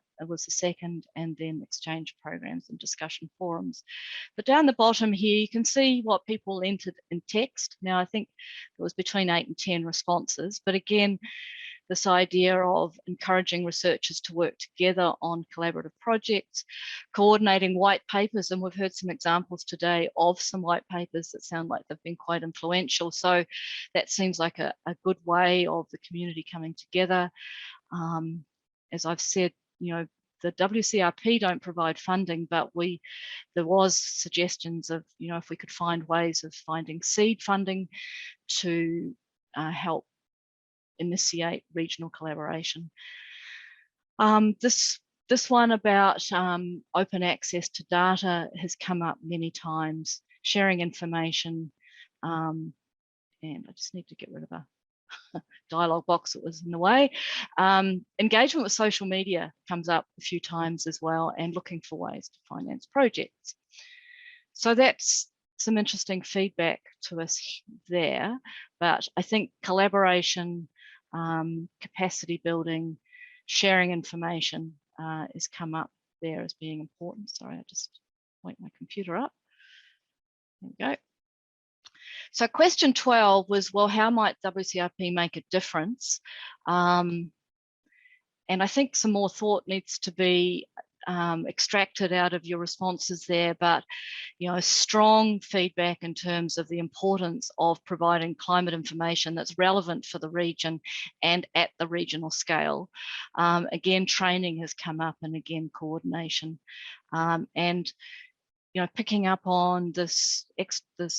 second, and then exchange programs and discussion forums. But down the bottom here, you can see what people entered in text. Now, I think it was between 8 and 10 responses, but again, this idea of encouraging researchers to work together on collaborative projects, coordinating white papers, and we've heard some examples today of some white papers that sound like they've been quite influential. So that seems like a good way of the community coming together. As I've said, you know, the Wcrp don't provide funding, but there was suggestions of, you know, if we could find ways of finding seed funding to help initiate regional collaboration. This one about open access to data has come up many times, sharing information, and I just need to get rid of a dialogue box that was in the way. Engagement with social media comes up a few times as well, and looking for ways to finance projects. So that's some interesting feedback to us there, but I think collaboration, capacity building, sharing information has come up there as being important. Sorry, I just wake my computer up. There we go. So question 12 was, well, how might Wcrp make a difference? And I think some more thought needs to be extracted out of your responses there, but you know, strong feedback in terms of the importance of providing climate information that's relevant for the region and at the regional scale. Again, training has come up, and again, coordination. And you know, picking up on this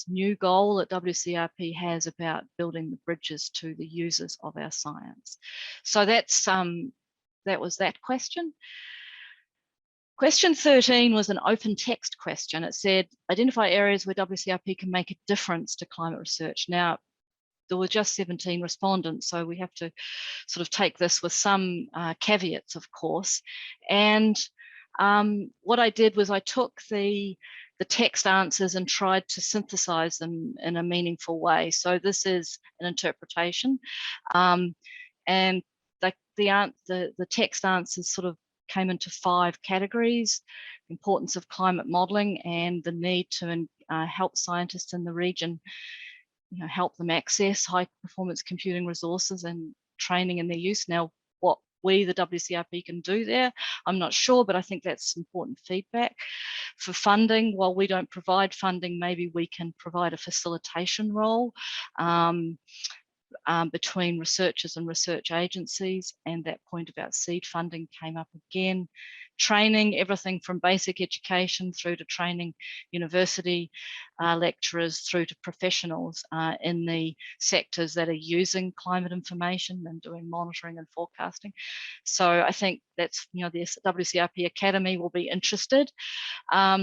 new goal that Wcrp has about building the bridges to the users of our science. So that's that was that question. Question 13 was an open text question. It said, identify areas where Wcrp can make a difference to climate research. Now, there were just 17 respondents, so we have to sort of take this with some caveats, of course. And what I did was I took the text answers and tried to synthesize them in a meaningful way. So this is an interpretation, and the text answers sort of came into 5 categories: the importance of climate modeling and the need to help scientists in the region, you know, help them access high performance computing resources and training in their use. Now, what we, the Wcrp, can do there, I'm not sure, but I think that's important feedback. For funding, while we don't provide funding, maybe we can provide a facilitation role between researchers and research agencies, and that point about seed funding came up again. Training, everything from basic education through to training university lecturers through to professionals in the sectors that are using climate information and doing monitoring and forecasting. So I think that's, you know, the WCRP Academy will be interested.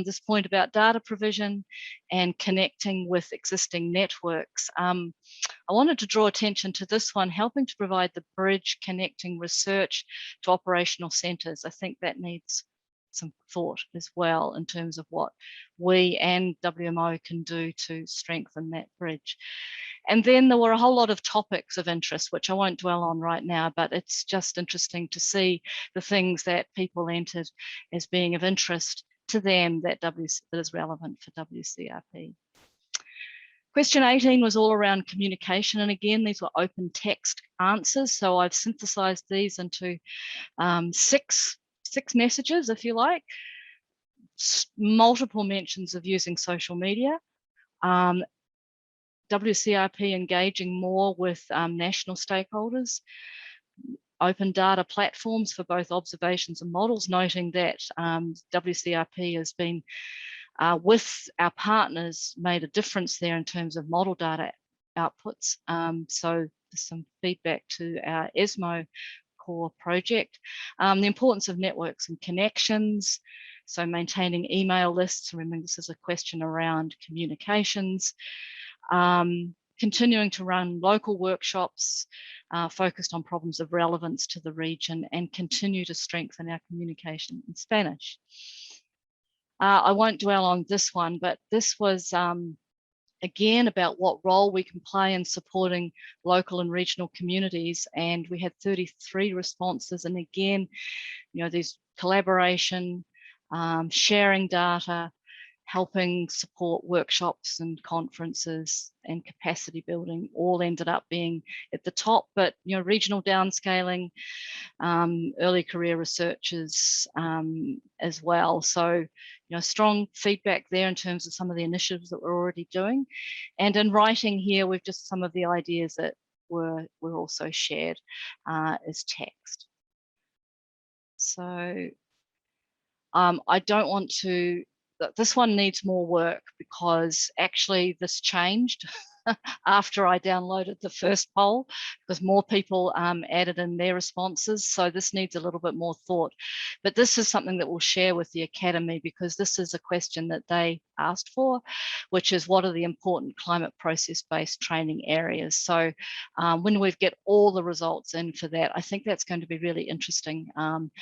This point about data provision and connecting with existing networks. I wanted to draw attention to this one, helping to provide the bridge connecting research to operational centres. I think that needs some thought as well in terms of what we and WMO can do to strengthen that bridge. And then there were a whole lot of topics of interest, which I won't dwell on right now, but it's just interesting to see the things that people entered as being of interest to them that is relevant for WCRP. Question 18 was all around communication. And again, these were open text answers. So I've synthesized these into six messages, if you like. Multiple mentions of using social media. WCRP engaging more with national stakeholders. Open data platforms for both observations and models, noting that WCRP has been with our partners made a difference there in terms of model data outputs. So there's some feedback to our ESMO core project. The importance of networks and connections. So maintaining email lists. Remember, this is a question around communications. Continuing to run local workshops focused on problems of relevance to the region and continue to strengthen our communication in Spanish. I won't dwell on this one, but this was again about what role we can play in supporting local and regional communities. And we had 33 responses. And again, you know, there's collaboration, sharing data, helping support workshops and conferences and capacity building all ended up being at the top, but you know, regional downscaling, early career researchers as well. So, you know, strong feedback there in terms of some of the initiatives that we're already doing. And in writing here, we've just some of the ideas that were also shared as text. So I don't want to, this one needs more work because actually this changed after I downloaded the first poll because more people added in their responses. So this needs a little bit more thought. But this is something that we'll share with the Academy because this is a question that they asked for, which is what are the important climate process-based training areas. So when we get all the results in for that, I think that's going to be really interesting. And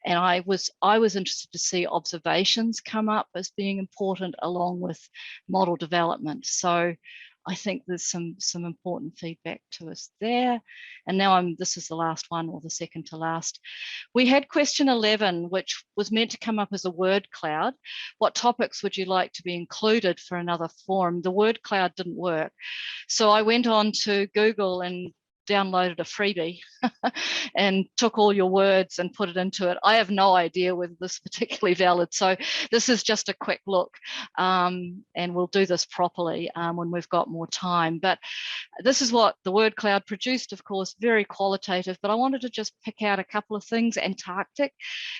I was interested to see observations come up as being important along with model development. So I think there's some important feedback to us there. And now this is the last one, or the second to last. We had question 11, which was meant to come up as a word cloud. What topics would you like to be included for another forum? The word cloud didn't work. So I went on to Google and downloaded a freebie and took all your words and put it into it. I have no idea whether this is particularly valid. So this is just a quick look and we'll do this properly when we've got more time. But this is what the word cloud produced, of course, very qualitative, but I wanted to just pick out a couple of things. Antarctic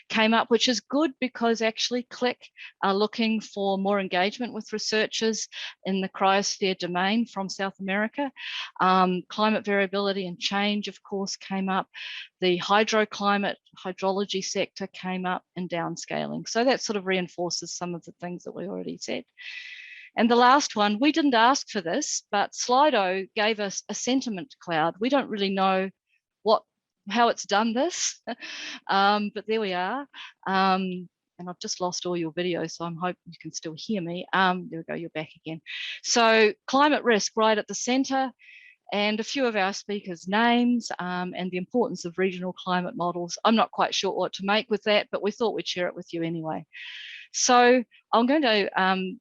came up, which is good because actually CLIC are looking for more engagement with researchers in the cryosphere domain from South America. Climate variability and change, of course, came up. The hydroclimate, hydrology sector came up, and downscaling. So that sort of reinforces some of the things that we already said. And the last one, we didn't ask for this, but Slido gave us a sentiment cloud. We don't really know how it's done this, but there we are. And I've just lost all your videos, so I'm hoping you can still hear me. There we go, you're back again. So climate risk right at the center, and a few of our speakers' names and the importance of regional climate models. I'm not quite sure what to make with that, but we thought we'd share it with you anyway. So I'm going to,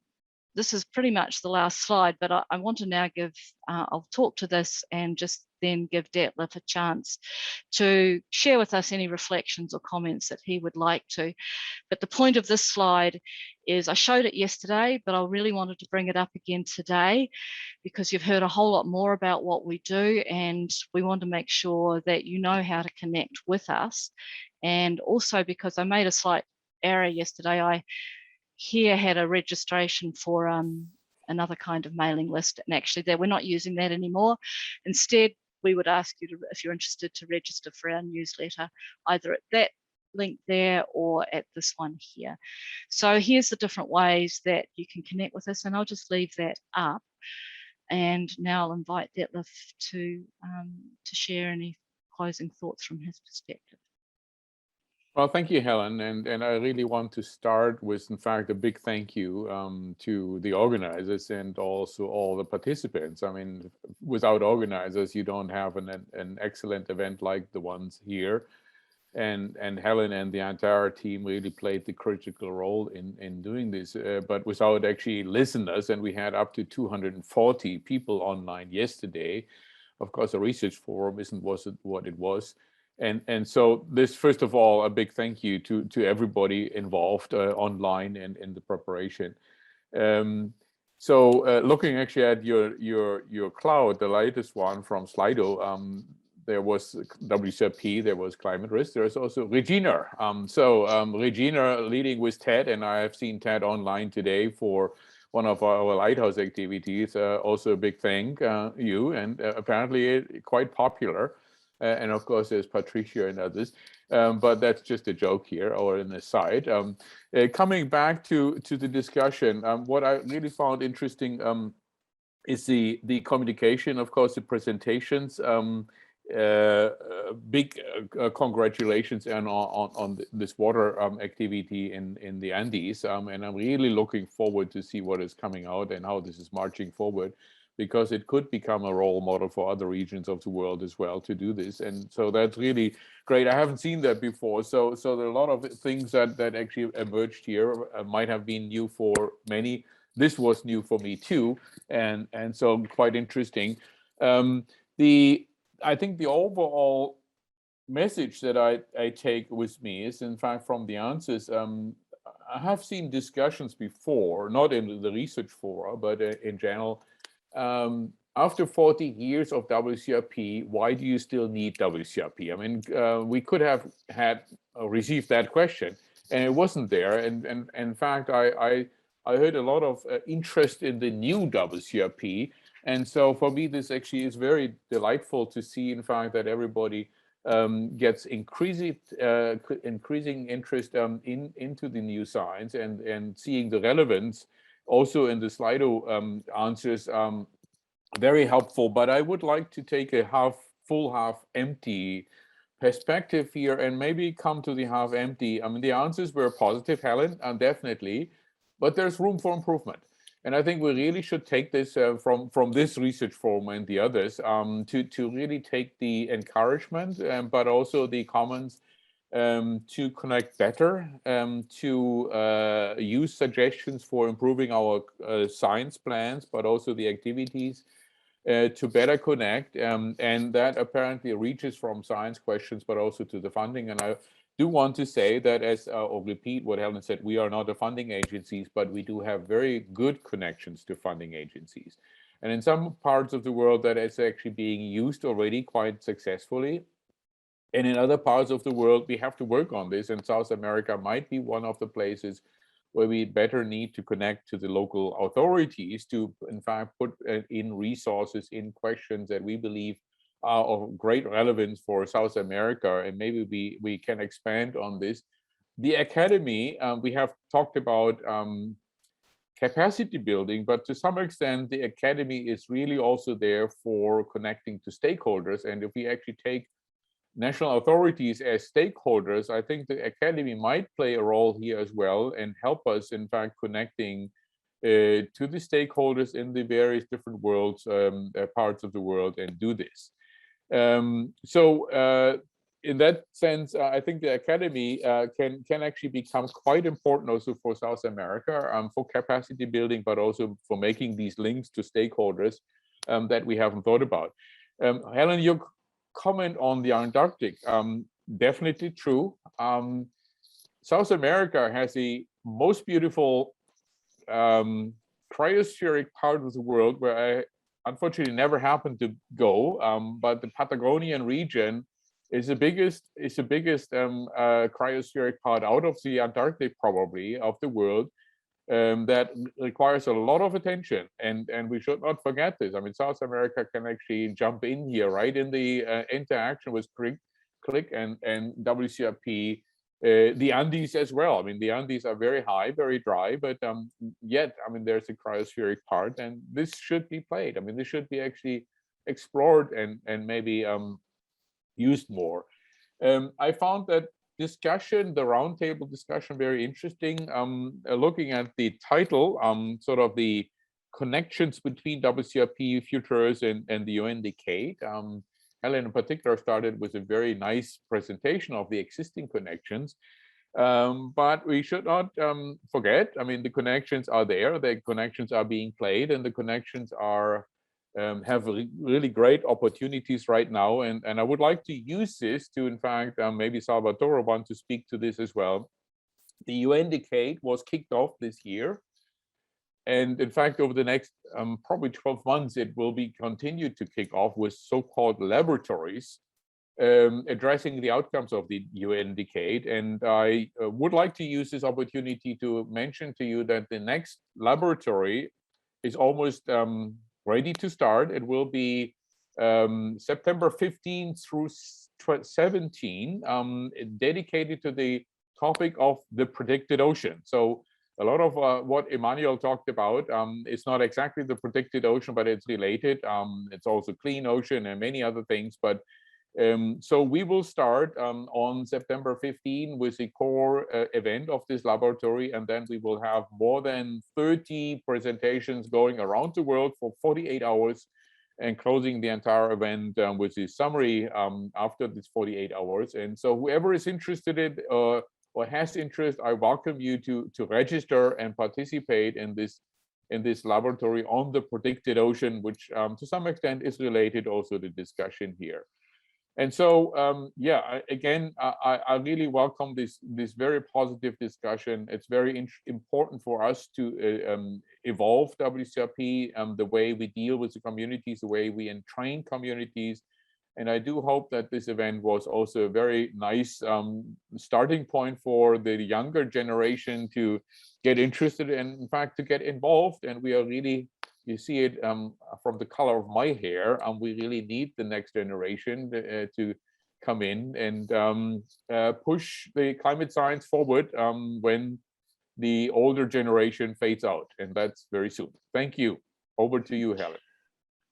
this is pretty much the last slide, but I want to now give, I'll talk to this and just then give Detlef a chance to share with us any reflections or comments that he would like to. But the point of this slide is I showed it yesterday, but I really wanted to bring it up again today because you've heard a whole lot more about what we do, and we want to make sure that you know how to connect with us. And also because I made a slight error yesterday, I here had a registration for another kind of mailing list, and actually we're not using that anymore. Instead, we would ask you to, if you're interested, to register for our newsletter, either at that link there or at this one here. So here's the different ways that you can connect with us, and I'll just leave that up. And now I'll invite Detlef to share any closing thoughts from his perspective. Well, thank you, Helen. And I really want to start with, in fact, a big thank you to the organizers and also all the participants. I mean, without organizers, you don't have an excellent event like the ones here. And Helen and the entire team really played the critical role in doing this. But without actually listeners, and we had up to 240 people online yesterday. Of course, the research forum isn't what it was. And so this, first of all, a big thank you to everybody involved online and in the preparation. So looking actually at your cloud, the latest one from Slido, there was Wcrp, there was climate risk, there's also Regina. Regina leading with TED, and I have seen TED online today for one of our Lighthouse activities. Also a big thank you, and apparently quite popular. And of course, there's Patricia and others, but that's just a joke here or an aside. Coming back to the discussion, what I really found interesting is the communication, of course, the presentations. Big congratulations on this water activity in the Andes, and I'm really looking forward to see what is coming out and how this is marching forward, because it could become a role model for other regions of the world as well to do this. And so that's really great. I haven't seen that before. So there are a lot of things that actually emerged here, might have been new for many. This was new for me too. And so quite interesting. I think the overall message that I take with me is, in fact, from the answers, I have seen discussions before, not in the research forum, but in general, after 40 years of Wcrp, why do you still need Wcrp? I mean, we could have received that question, and it wasn't there. And in fact, I heard a lot of interest in the new Wcrp. And so for me, this actually is very delightful to see, in fact, that everybody gets increasing interest into the new science and seeing the relevance. Also in the Slido answers, very helpful. But I would like to take a half full, half empty perspective here and maybe come to the half empty. I mean, the answers were positive, Helen, definitely, but there's room for improvement. And I think we really should take this from this research forum and the others to really take the encouragement, but also the comments to connect better, to use suggestions for improving our science plans, but also the activities to better connect. And that apparently reaches from science questions, but also to the funding. And I do want to say that, or repeat what Helen said, we are not a funding agencies, but we do have very good connections to funding agencies. And in some parts of the world that is actually being used already quite successfully. And in other parts of the world, we have to work on this. And South America might be one of the places where we better need to connect to the local authorities to, in fact, put in resources in questions that we believe are of great relevance for South America, and maybe we can expand on this. The academy, we have talked about capacity building, but to some extent, the academy is really also there for connecting to stakeholders. And if we actually take national authorities as stakeholders, I think the academy might play a role here as well and help us, in fact, connecting to the stakeholders in the various different worlds, parts of the world, and do this. In that sense, I think the academy can actually become quite important also for South America, for capacity building, but also for making these links to stakeholders that we haven't thought about. Helen, your comment on the Antarctic, definitely true. South America has the most beautiful cryospheric part of the world where I unfortunately never happened to go, but the Patagonian region is the biggest cryospheric part out of the Antarctic, probably, of the world. that requires a lot of attention, and we should not forget this. I mean, South America can actually jump in here, right, in the interaction with CLIC and Wcrp, the Andes as well. I mean, the Andes are very high, very dry, but yet, I mean, there's a cryospheric part, and this should be played. I mean, this should be actually explored and maybe used more. I found that discussion, the roundtable discussion, very interesting. Looking at the title, sort of the connections between Wcrp futures and the UN decade. Helen in particular started with a very nice presentation of the existing connections. But we should not forget, I mean, the connections are there, the connections are being played, and the connections are have really great opportunities right now. And I would like to use this to, in fact, maybe Salvatore want to speak to this as well. The UN decade was kicked off this year. And in fact, over the next probably 12 months, it will be continued to kick off with so-called laboratories addressing the outcomes of the UN decade. And I would like to use this opportunity to mention to you that the next laboratory is almost ready to start. It will be September 15 through 17, dedicated to the topic of the predicted ocean. So a lot of what Emmanuel talked about is not exactly the predicted ocean, but it's related. It's also clean ocean and many other things. But so we will start on September 15 with the core event of this laboratory, and then we will have more than 30 presentations going around the world for 48 hours and closing the entire event with the summary after these 48 hours. And so whoever is interested in or has interest, I welcome you to register and participate in this laboratory on the predicted ocean, which to some extent is related also to discussion here. And so, yeah, again, I really welcome this very positive discussion. It's very important for us to evolve Wcrp, the way we deal with the communities, the way we train communities. And I do hope that this event was also a very nice starting point for the younger generation to get interested and, in fact, to get involved. And we are really, you see it from the color of my hair, we really need the next generation to come in and push the climate science forward when the older generation fades out, and that's very soon. Thank you. Over to you, Helen.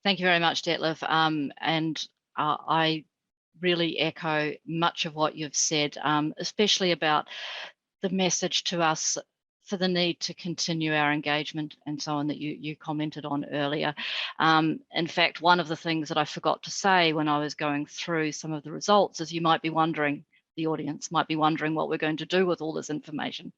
Thank you very much, Detlef. And I really echo much of what you've said, especially about the message to us for the need to continue our engagement and so on that you commented on earlier. In fact, one of the things that I forgot to say when I was going through some of the results is you might be wondering, the audience might be wondering what we're going to do with all this information.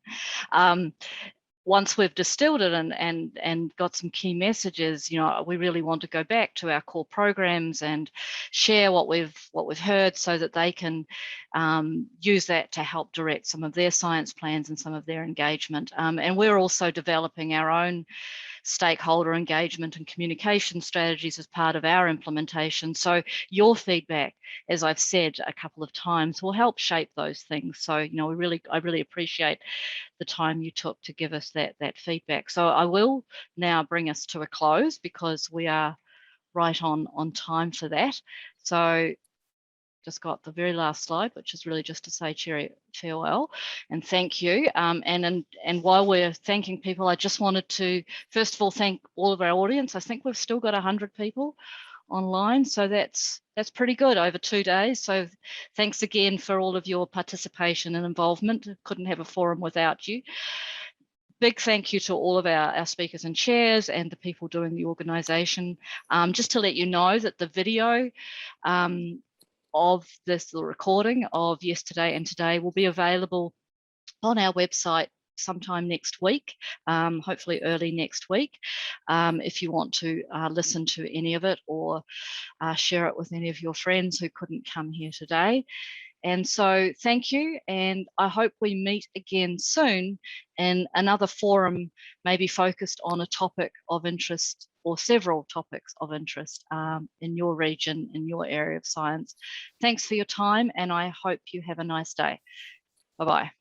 Once we've distilled it and got some key messages, you know, we really want to go back to our core programs and share what we've heard so that they can use that to help direct some of their science plans and some of their engagement. And we're also developing our own stakeholder engagement and communication strategies as part of our implementation. So your feedback, as I've said a couple of times, will help shape those things. So, you know, I really appreciate the time you took to give us that feedback. So I will now bring us to a close because we are right on time for that. So just got the very last slide, which is really just to say farewell and thank you. And while we're thanking people, I just wanted to first of all thank all of our audience. I think we've still got 100 people online, so that's pretty good over 2 days. So thanks again for all of your participation and involvement. Couldn't have a forum without you. Big thank you to all of our speakers and chairs and the people doing the organisation. Just to let you know that the video of this recording of yesterday and today will be available on our website sometime next week, hopefully early next week, if you want to listen to any of it or share it with any of your friends who couldn't come here today. And so thank you, and I hope we meet again soon in another forum, maybe focused on a topic of interest or several topics of interest in your region, in your area of science. Thanks for your time, and I hope you have a nice day. Bye-bye.